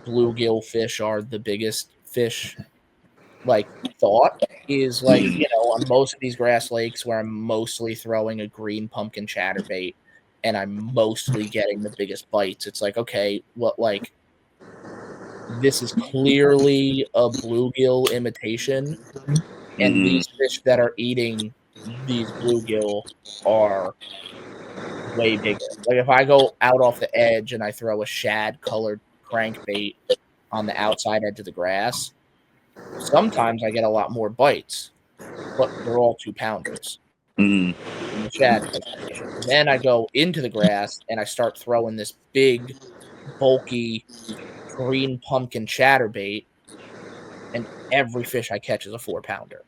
A: bluegill fish are the biggest fish like thought is like, on most of these grass lakes where I'm mostly throwing a green pumpkin chatterbait and I'm mostly getting the biggest bites. It's like, okay, what, like, this is clearly a bluegill imitation, and these fish that are eating these bluegill are way bigger. Like, if I go out off the edge and I throw a shad colored crankbait on the outside edge of the grass, sometimes I get a lot more bites, but they're all 2-pounders in the shad presentation. Then I go into the grass and I start throwing this big, bulky green pumpkin chatterbait, and every fish I catch is a 4-pounder.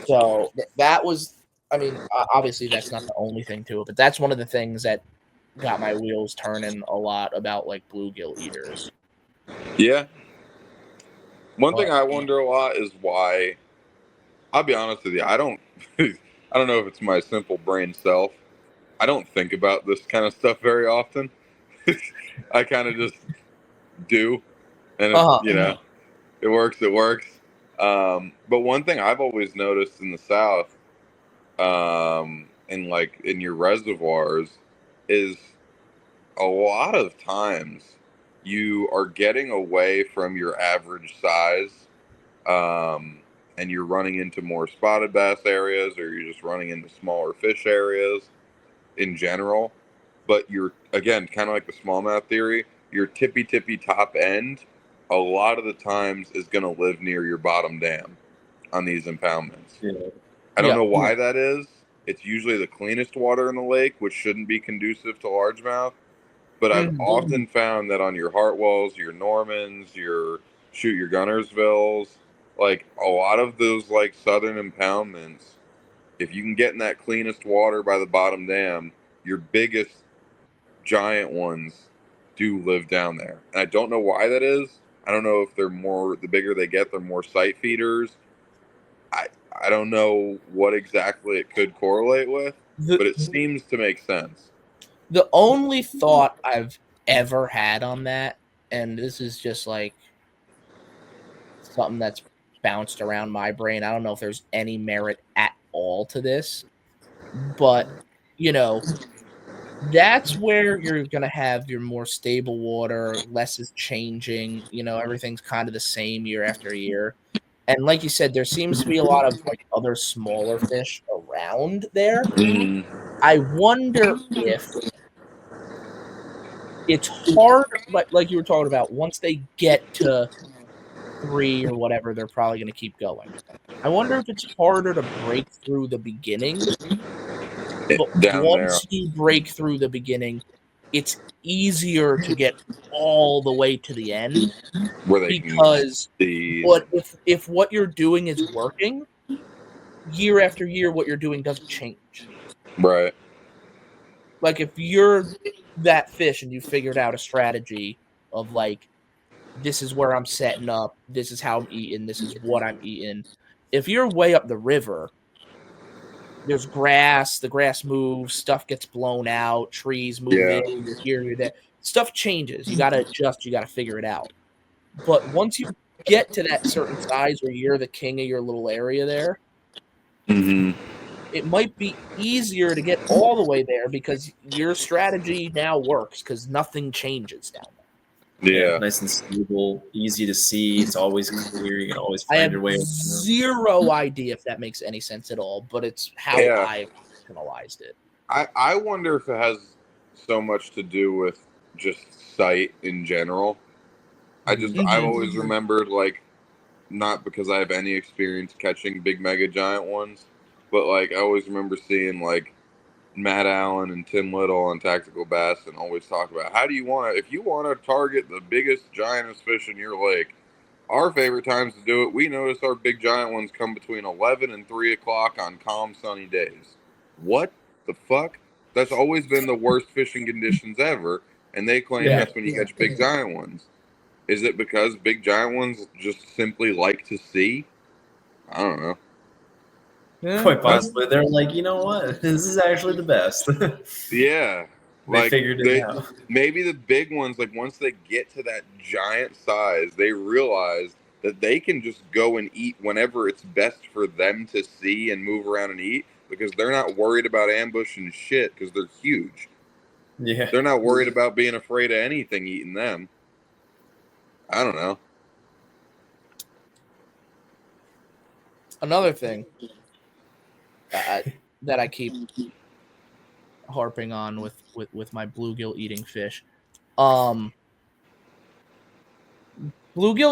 A: So that was, I mean, obviously that's not the only thing to it, but that's one of the things that got my wheels turning a lot about like bluegill eaters.
B: Yeah. One thing I wonder a lot is why. I'll be honest with you. I don't know if it's my simple brain self. I don't think about this kind of stuff very often. I kind of just do, and it works. It works. But one thing I've always noticed in the South, and like in your reservoirs, is a lot of times you are getting away from your average size, and you're running into more spotted bass areas, or you're just running into smaller fish areas. in general, but you're, again, kind of like the smallmouth theory, your tippy top end a lot of the times is going to live near your bottom dam on these impoundments.
C: Yeah.
B: I don't know why that is. It's usually the cleanest water in the lake, which shouldn't be conducive to largemouth. But I've often found that on your Hartwells, your Normans, your Gunnersvilles, like a lot of those like southern impoundments, if you can get in that cleanest water by the bottom dam, your biggest giant ones do live down there. And I don't know why that is. I don't know if the bigger they get, they're more sight feeders. I don't know what exactly it could correlate with, but it seems to make sense.
A: The only thought I've ever had on that, and this is just like something that's bounced around my brain. I don't know if there's any merit at all to this, but that's where you're going to have your more stable water, less is changing, everything's kind of the same year after year. And like you said, there seems to be a lot of like other smaller fish around there. I wonder if it's hard, like you were talking about, once they get to 3 or whatever, they're probably going to keep going. I wonder if it's harder to break through the beginning. But once you break through the beginning, it's easier to get all the way to the end.
B: Where they
A: because if what you're doing is working, year after year, what you're doing doesn't change.
B: Right.
A: Like if you're that fish and you figured out a strategy of like, this is where I'm setting up, this is how I'm eating, this is what I'm eating. If you're way up the river, there's grass, the grass moves, stuff gets blown out, trees move in, you're here, you're there. Stuff changes. You got to adjust, you got to figure it out. But once you get to that certain size where you're the king of your little area there, it might be easier to get all the way there because your strategy now works because nothing changes down there.
B: Yeah.
C: Nice and stable, easy to see. It's always clear. You can always find your way.
A: I have zero idea if that makes any sense at all, but it's how I've analyzed it.
B: I wonder if it has so much to do with just sight in general. I've always remembered, like, not because I have any experience catching big mega giant ones, but like I always remember seeing like Matt Allen and Tim Little on Tactical Bass and always talk about if you want to target the biggest giantest fish in your lake, our favorite times to do it, we notice our big giant ones come between 11 and 3 o'clock on calm sunny days. What the fuck? That's always been the worst fishing conditions ever, and they claim that's when you catch big giant ones. Is it because big giant ones just simply like to see? I don't know.
C: Yeah, quite possibly. They're like, you know what? This is actually the best.
B: Yeah.
C: They figured it out.
B: Maybe the big ones, like once they get to that giant size, they realize that they can just go and eat whenever it's best for them to see and move around and eat because they're not worried about ambush and shit because they're huge.
C: Yeah.
B: They're not worried about being afraid of anything eating them. I don't know.
A: Another thing that I keep harping on with my bluegill eating fish. Bluegills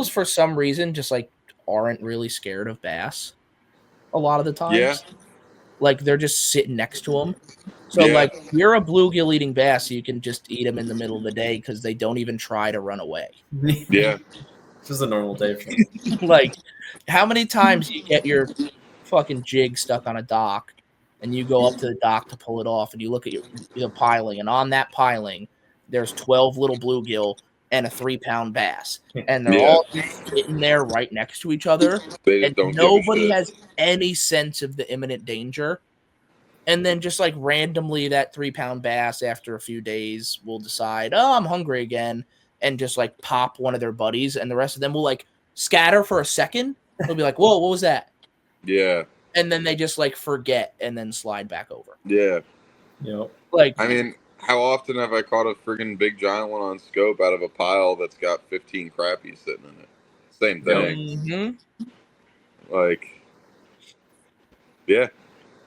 A: for some reason just like aren't really scared of bass a lot of the times.
B: Yeah.
A: Like they're just sitting next to them. So like you're a bluegill eating bass, you can just eat them in the middle of the day because they don't even try to run away.
B: Yeah.
C: This is a normal day for me.
A: Like how many times you get your fucking jig stuck on a dock and you go up to the dock to pull it off and you look at your piling, and on that piling there's 12 little bluegill and a 3-pound bass, and they're all sitting there right next to each other, and nobody has any sense of the imminent danger. And then just like randomly that 3-pound bass after a few days will decide, oh, I'm hungry again, and just like pop one of their buddies, and the rest of them will like scatter for a second. They'll be like, whoa, what was that?
B: Yeah.
A: And then they just like forget and then slide back over.
B: Yeah.
C: Yep.
A: Like,
B: I mean, how often have I caught a friggin' big giant one on scope out of a pile that's got 15 crappies sitting in it? Same thing.
A: Mm-hmm.
B: Like, yeah.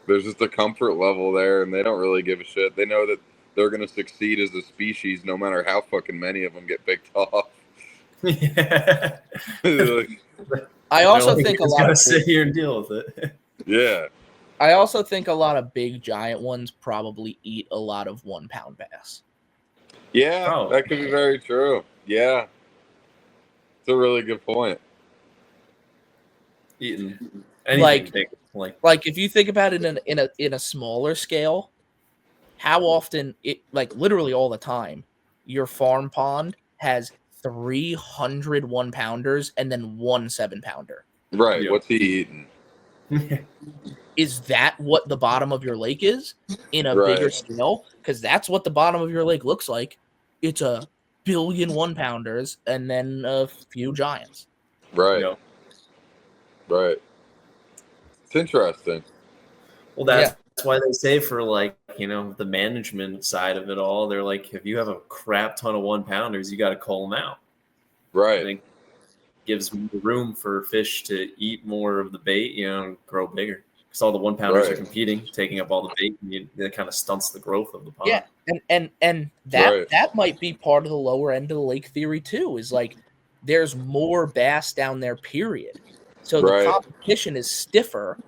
B: There's just a comfort level there, and they don't really give a shit. They know that they're going to succeed as a species no matter how fucking many of them get picked off.
C: Yeah.
B: Like,
A: I also think a lot
C: gotta
A: of
C: sit here and deal with it.
B: yeah.
A: I also think a lot of big giant ones probably eat a lot of 1 pound bass.
B: Yeah,
C: Oh.
B: that could be very true. Yeah. It's a really good point.
C: Eating anything big.
A: Like if you think about it in a smaller scale, how often it like literally all the time, your farm pond has 300 1-pounders and then 1 7-pounder.
B: Right.
C: Yeah.
B: What's he eating?
A: Is that what the bottom of your lake is in a
B: Right.
A: bigger scale? Because that's what the bottom of your lake looks like. It's a billion 1-pounders and then a few giants.
B: Right.
C: Yeah.
B: Right. It's interesting.
C: Well, that's why they say for like, the management side of it all, they're like, if you have a crap ton of 1-pounders, you got to cull them out.
B: Right.
C: And it gives room for fish to eat more of the bait, and grow bigger. Because all the 1-pounders are competing, taking up all the bait, and it kind of stunts the growth of the pond.
A: Yeah, and that might be part of the lower end of the lake theory too. Is like there's more bass down there, period. So the competition is stiffer.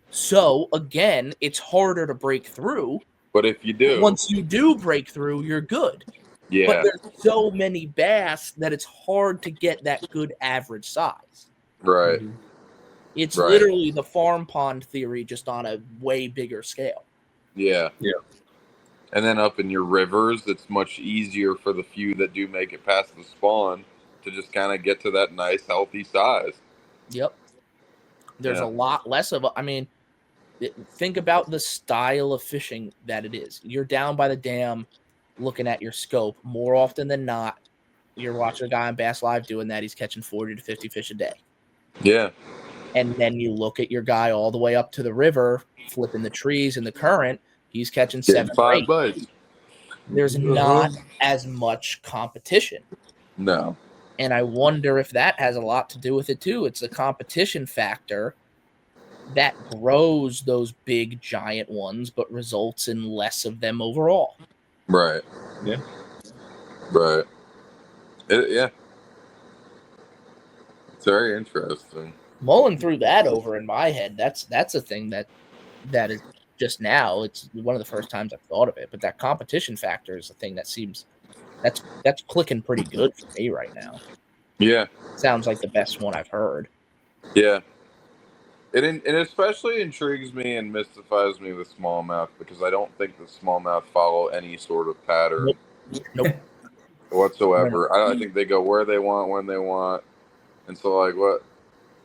A: So again, it's harder to break through.
B: But if you do,
A: once you do break through, you're good.
B: Yeah.
A: But there's so many bass that it's hard to get that good average size.
B: Right.
C: Mm-hmm.
A: It's literally the farm pond theory, just on a way bigger scale.
B: Yeah.
C: Yeah.
B: And then up in your rivers, it's much easier for the few that do make it past the spawn to just kind of get to that nice, healthy size.
A: Yep. There's a lot less of think about the style of fishing that it is. You're down by the dam looking at your scope. More often than not, you're watching a guy on Bass Live doing that. He's catching 40 to 50 fish a day.
B: Yeah.
A: And then you look at your guy all the way up to the river, flipping the trees in the current. He's catching 7 or 8.
B: bites.
A: There's not as much competition.
B: No.
A: And I wonder if that has a lot to do with it too. It's the competition factor that grows those big giant ones, but results in less of them overall.
B: Right.
C: Yeah.
B: Right. Yeah. It's very interesting.
A: Mulling through that over in my head, that's a thing that is just now. It's one of the first times I've thought of it, but that competition factor is a thing that seems that's clicking pretty good for me right now.
B: Yeah.
A: Sounds like the best one I've heard.
B: Yeah. It especially intrigues me and mystifies me with smallmouth because I don't think the smallmouth follow any sort of pattern
A: Nope.
B: whatsoever. I think they go where they want, when they want. And so, like, what?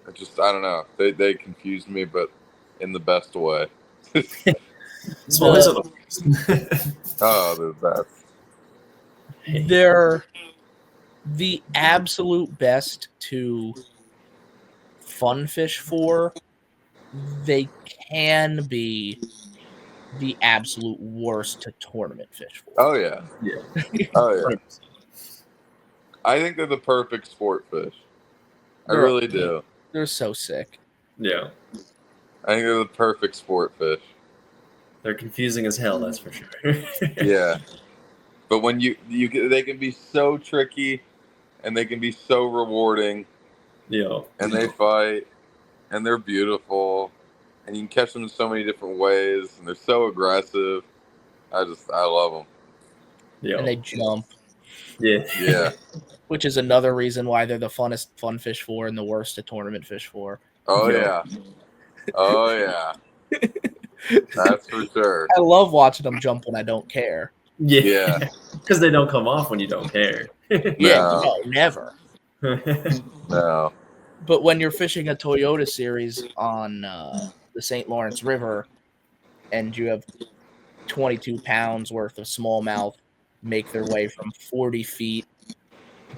B: I don't know. They confused me, but in the best way.
C: Smallmouths are the best.
B: Oh, the best.
A: They're the absolute best to fun fish for. They can be the absolute worst to tournament fish for.
B: Oh, yeah.
C: Yeah.
B: Oh, yeah. I think they're the perfect sport fish. I really do.
A: They're so sick.
C: Yeah.
B: I think they're the perfect sport fish.
C: They're confusing as hell, that's for sure.
B: Yeah. But when they can be so tricky and they can be so rewarding.
C: Yeah.
B: And they fight and they're beautiful and you can catch them in so many different ways and they're so aggressive. I love them.
C: Yeah.
A: And they jump.
C: Yeah.
B: Yeah.
A: Which is another reason why they're the funnest fun fish for and the worst to tournament fish for.
B: Oh, yeah. Oh, yeah. That's for sure.
A: I love watching them jump when I don't care.
B: Yeah.
C: Because they don't come off when you don't care.
A: Yeah, no, never.
B: No.
A: But when you're fishing a Toyota series on the St. Lawrence River and you have 22 pounds worth of smallmouth make their way from 40 feet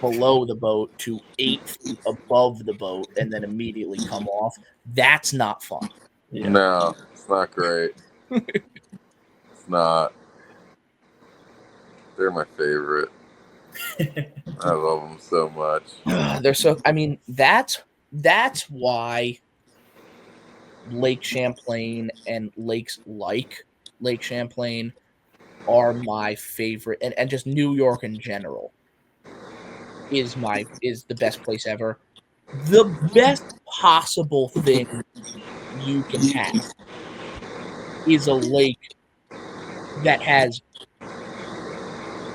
A: below the boat to 8 feet above the boat and then immediately come off, that's not fun.
C: Yeah.
B: No, it's not great. It's not. They're my favorite. I love them so much.
A: They're so. I mean, that's why Lake Champlain and lakes like Lake Champlain are my favorite, and just New York in general is the best place ever. The best possible thing you can have is a lake that has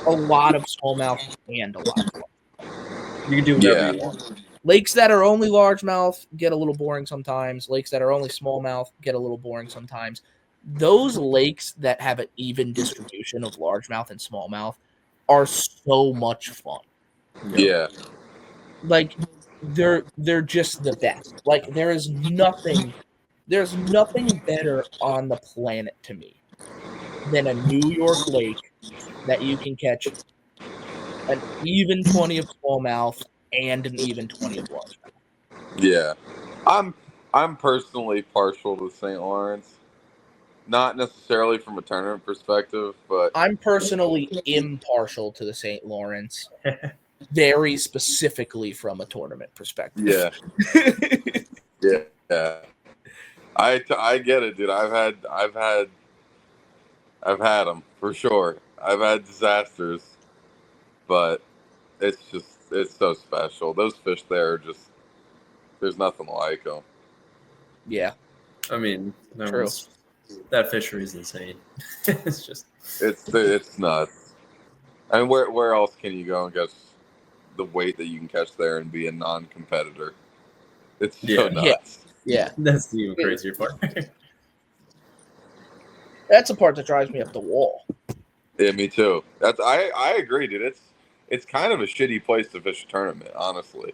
A: a lot of smallmouth and a lot of largemouth.
C: You can do whatever you want.
A: Lakes that are only largemouth get a little boring sometimes. Lakes that are only smallmouth get a little boring sometimes. Those lakes that have an even distribution of largemouth and smallmouth are so much fun.
B: Yeah.
A: Like they're just the best. Like there's nothing better on the planet to me than a New York lake that you can catch an even 20 of smallmouth and an even 20 of largemouth.
B: Yeah. I'm personally partial to St. Lawrence. Not necessarily from a tournament perspective, but
A: I'm personally impartial to the St. Lawrence, very specifically from a tournament perspective.
B: Yeah. Yeah. I get it, dude. I've had them for sure. I've had disasters, but it's so special. Those fish there are just, there's nothing like them.
A: Yeah.
C: I mean,
A: True.
C: That fishery is insane.
B: It's nuts. I mean, where else can you go and catch the weight that you can catch there and be a non-competitor? It's so nuts.
A: Yeah.
C: That's the even crazier part.
A: That's the part that drives me up the wall.
B: Yeah, me too. I agree, dude. It's kind of a shitty place to fish a tournament, honestly.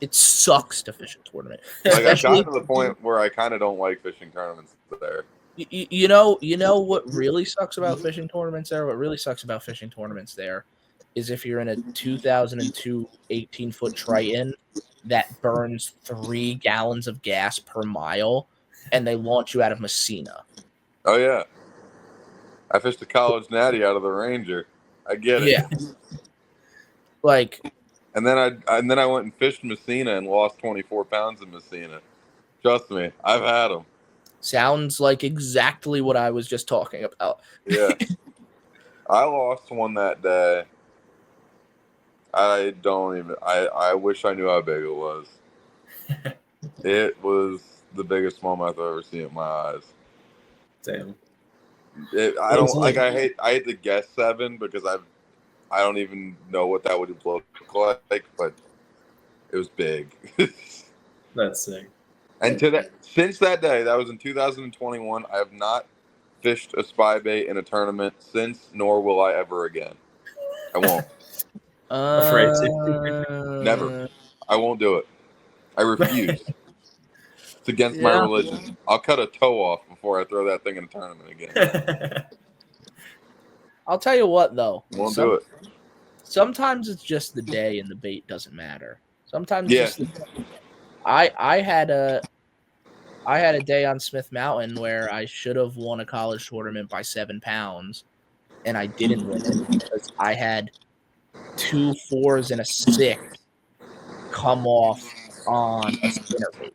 A: It sucks to fish a tournament.
B: Like I've gotten to the point where I kind of don't like fishing tournaments there.
A: You know what really sucks about fishing tournaments there? What really sucks about fishing tournaments there is if you're in a 2002 18-foot Triton that burns 3 gallons of gas per mile, and they launch you out of Messina.
B: Oh yeah, I fished a college natty out of the Ranger. I get it.
A: Yeah. Like,
B: and then I went and fished Messina and lost 24 pounds in Messina. Trust me, I've had them.
A: Sounds like exactly what I was just talking about.
B: Yeah. I lost one that day. I wish I knew how big it was. It was the biggest smallmouth I've ever seen in my eyes.
C: Damn.
B: I hate to guess 7 because I don't even know what that would look like, but it was big.
C: That's sick.
B: And since that day, that was in 2021, I have not fished a spy bait in a tournament since, nor will I ever again. I won't.
C: Afraid to.
B: Never. I won't do it. I refuse. It's against my religion. I'll cut a toe off before I throw that thing in a tournament again.
A: I'll tell you what, though.
B: Won't do it.
A: Sometimes it's just the day and the bait doesn't matter. Sometimes it's just the day. I had a day on Smith Mountain where I should have won a college tournament by 7 pounds, and I didn't win it because I had 2 4s and a 6 come off on a spinnerbait.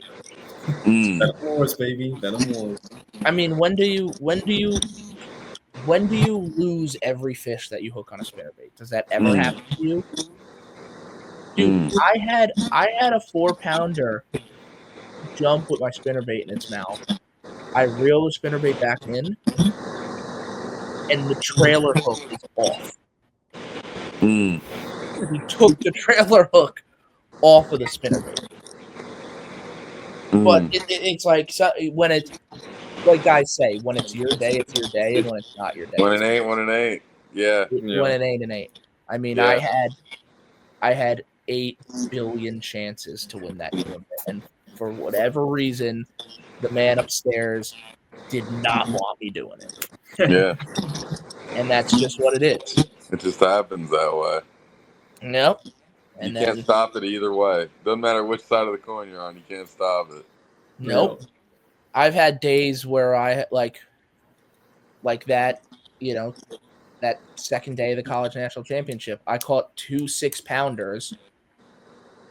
C: Venom Wars, baby. Venom Wars.
A: I mean, when do you lose every fish that you hook on a spinnerbait? Does that ever happen to you? Dude, I had a 4-pounder jump with my spinnerbait in its mouth. I reel the spinnerbait back in, and the trailer hook is off. He took the trailer hook off of the spinnerbait. But it's like when it's like guys say, when it's your day, it's your day, and when it's not your day,
B: when it ain't. Yeah.
A: When it ain't, it ain't. I mean, I had 8 billion chances to win that tournament, and for whatever reason, the man upstairs did not want me doing it.
B: Yeah.
A: And that's just what it is.
B: It just happens that way.
A: Nope.
B: And you can't stop it either way. Doesn't matter which side of the coin you're on, you can't stop it.
A: Nope. I've had days where I like that, that second day of the college national championship, I caught 2 6-pounders.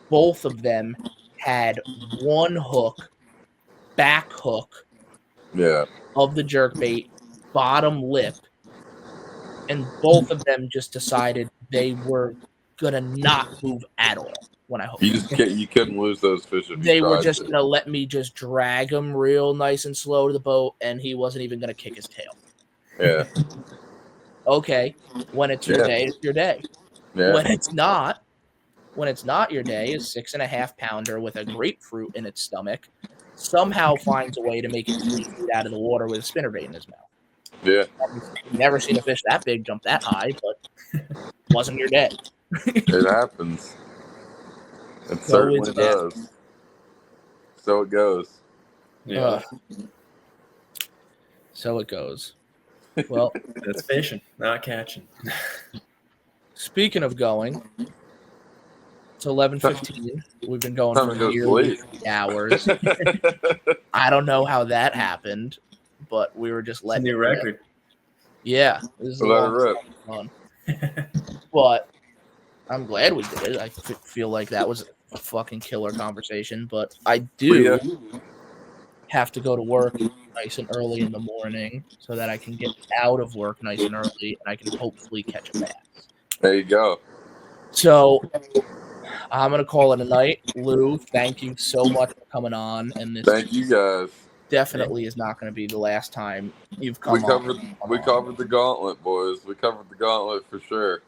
A: Both of them had one hook back hook
B: Yeah.
A: of the jerkbait, bottom lip, and both of them just decided they were gonna not move at all when I hooked.
B: You couldn't lose those fish if
A: They
B: you
A: were
B: tried
A: just
B: to.
A: gonna let me just drag him real nice and slow to the boat, and he wasn't even gonna kick his tail.
B: Yeah.
A: Okay, when it's your day, it's your day.
B: Yeah.
A: When it's not your day, a 6.5 pounder with a grapefruit in its stomach somehow finds a way to make it 3 feet out of the water with a spinnerbait in his mouth.
B: Yeah.
A: Never seen a fish that big jump that high, but wasn't your day.
B: It happens. It
A: So
B: certainly
A: it's
B: does. So it goes.
C: Yeah,
A: So it goes. Well,
C: that's fishing, not catching.
A: speaking of going, it's 11:15. We've been going
B: Time
A: for
B: to go
A: nearly
B: sleep.
A: 3 hours. I don't know how that happened, but we were just
C: It's a
A: letting
C: new
A: it rip.
C: record.
A: Yeah, this is a
B: Let it
A: long
B: rip.
A: fun. But I'm glad we did it. I feel like that was a fucking killer conversation. But I do have to go to work nice and early in the morning so that I can get out of work nice and early and I can hopefully catch a bass.
B: There you go.
A: So I'm gonna call it a night. Lou, thank you so much for coming on. And this
B: Thank you guys.
A: definitely is not going to be the last time you've
B: We
A: come
B: covered
A: on.
B: covered the gauntlet, boys. We covered the gauntlet for sure.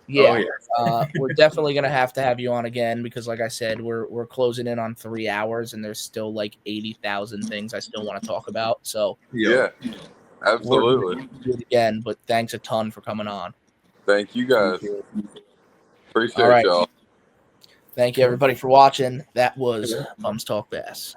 A: Yeah,
C: Oh, yeah.
A: we're definitely going to have you on again because, like I said, we're closing in on 3 hours, and there's still like 80,000 things I still want to talk about. So
B: Yeah,
A: we're
B: absolutely.
A: gonna do it again. But thanks a ton for coming on.
B: Thank you guys. Appreciate
A: All right.
B: y'all.
A: Thank you everybody for watching. That was Bums Talk Bass.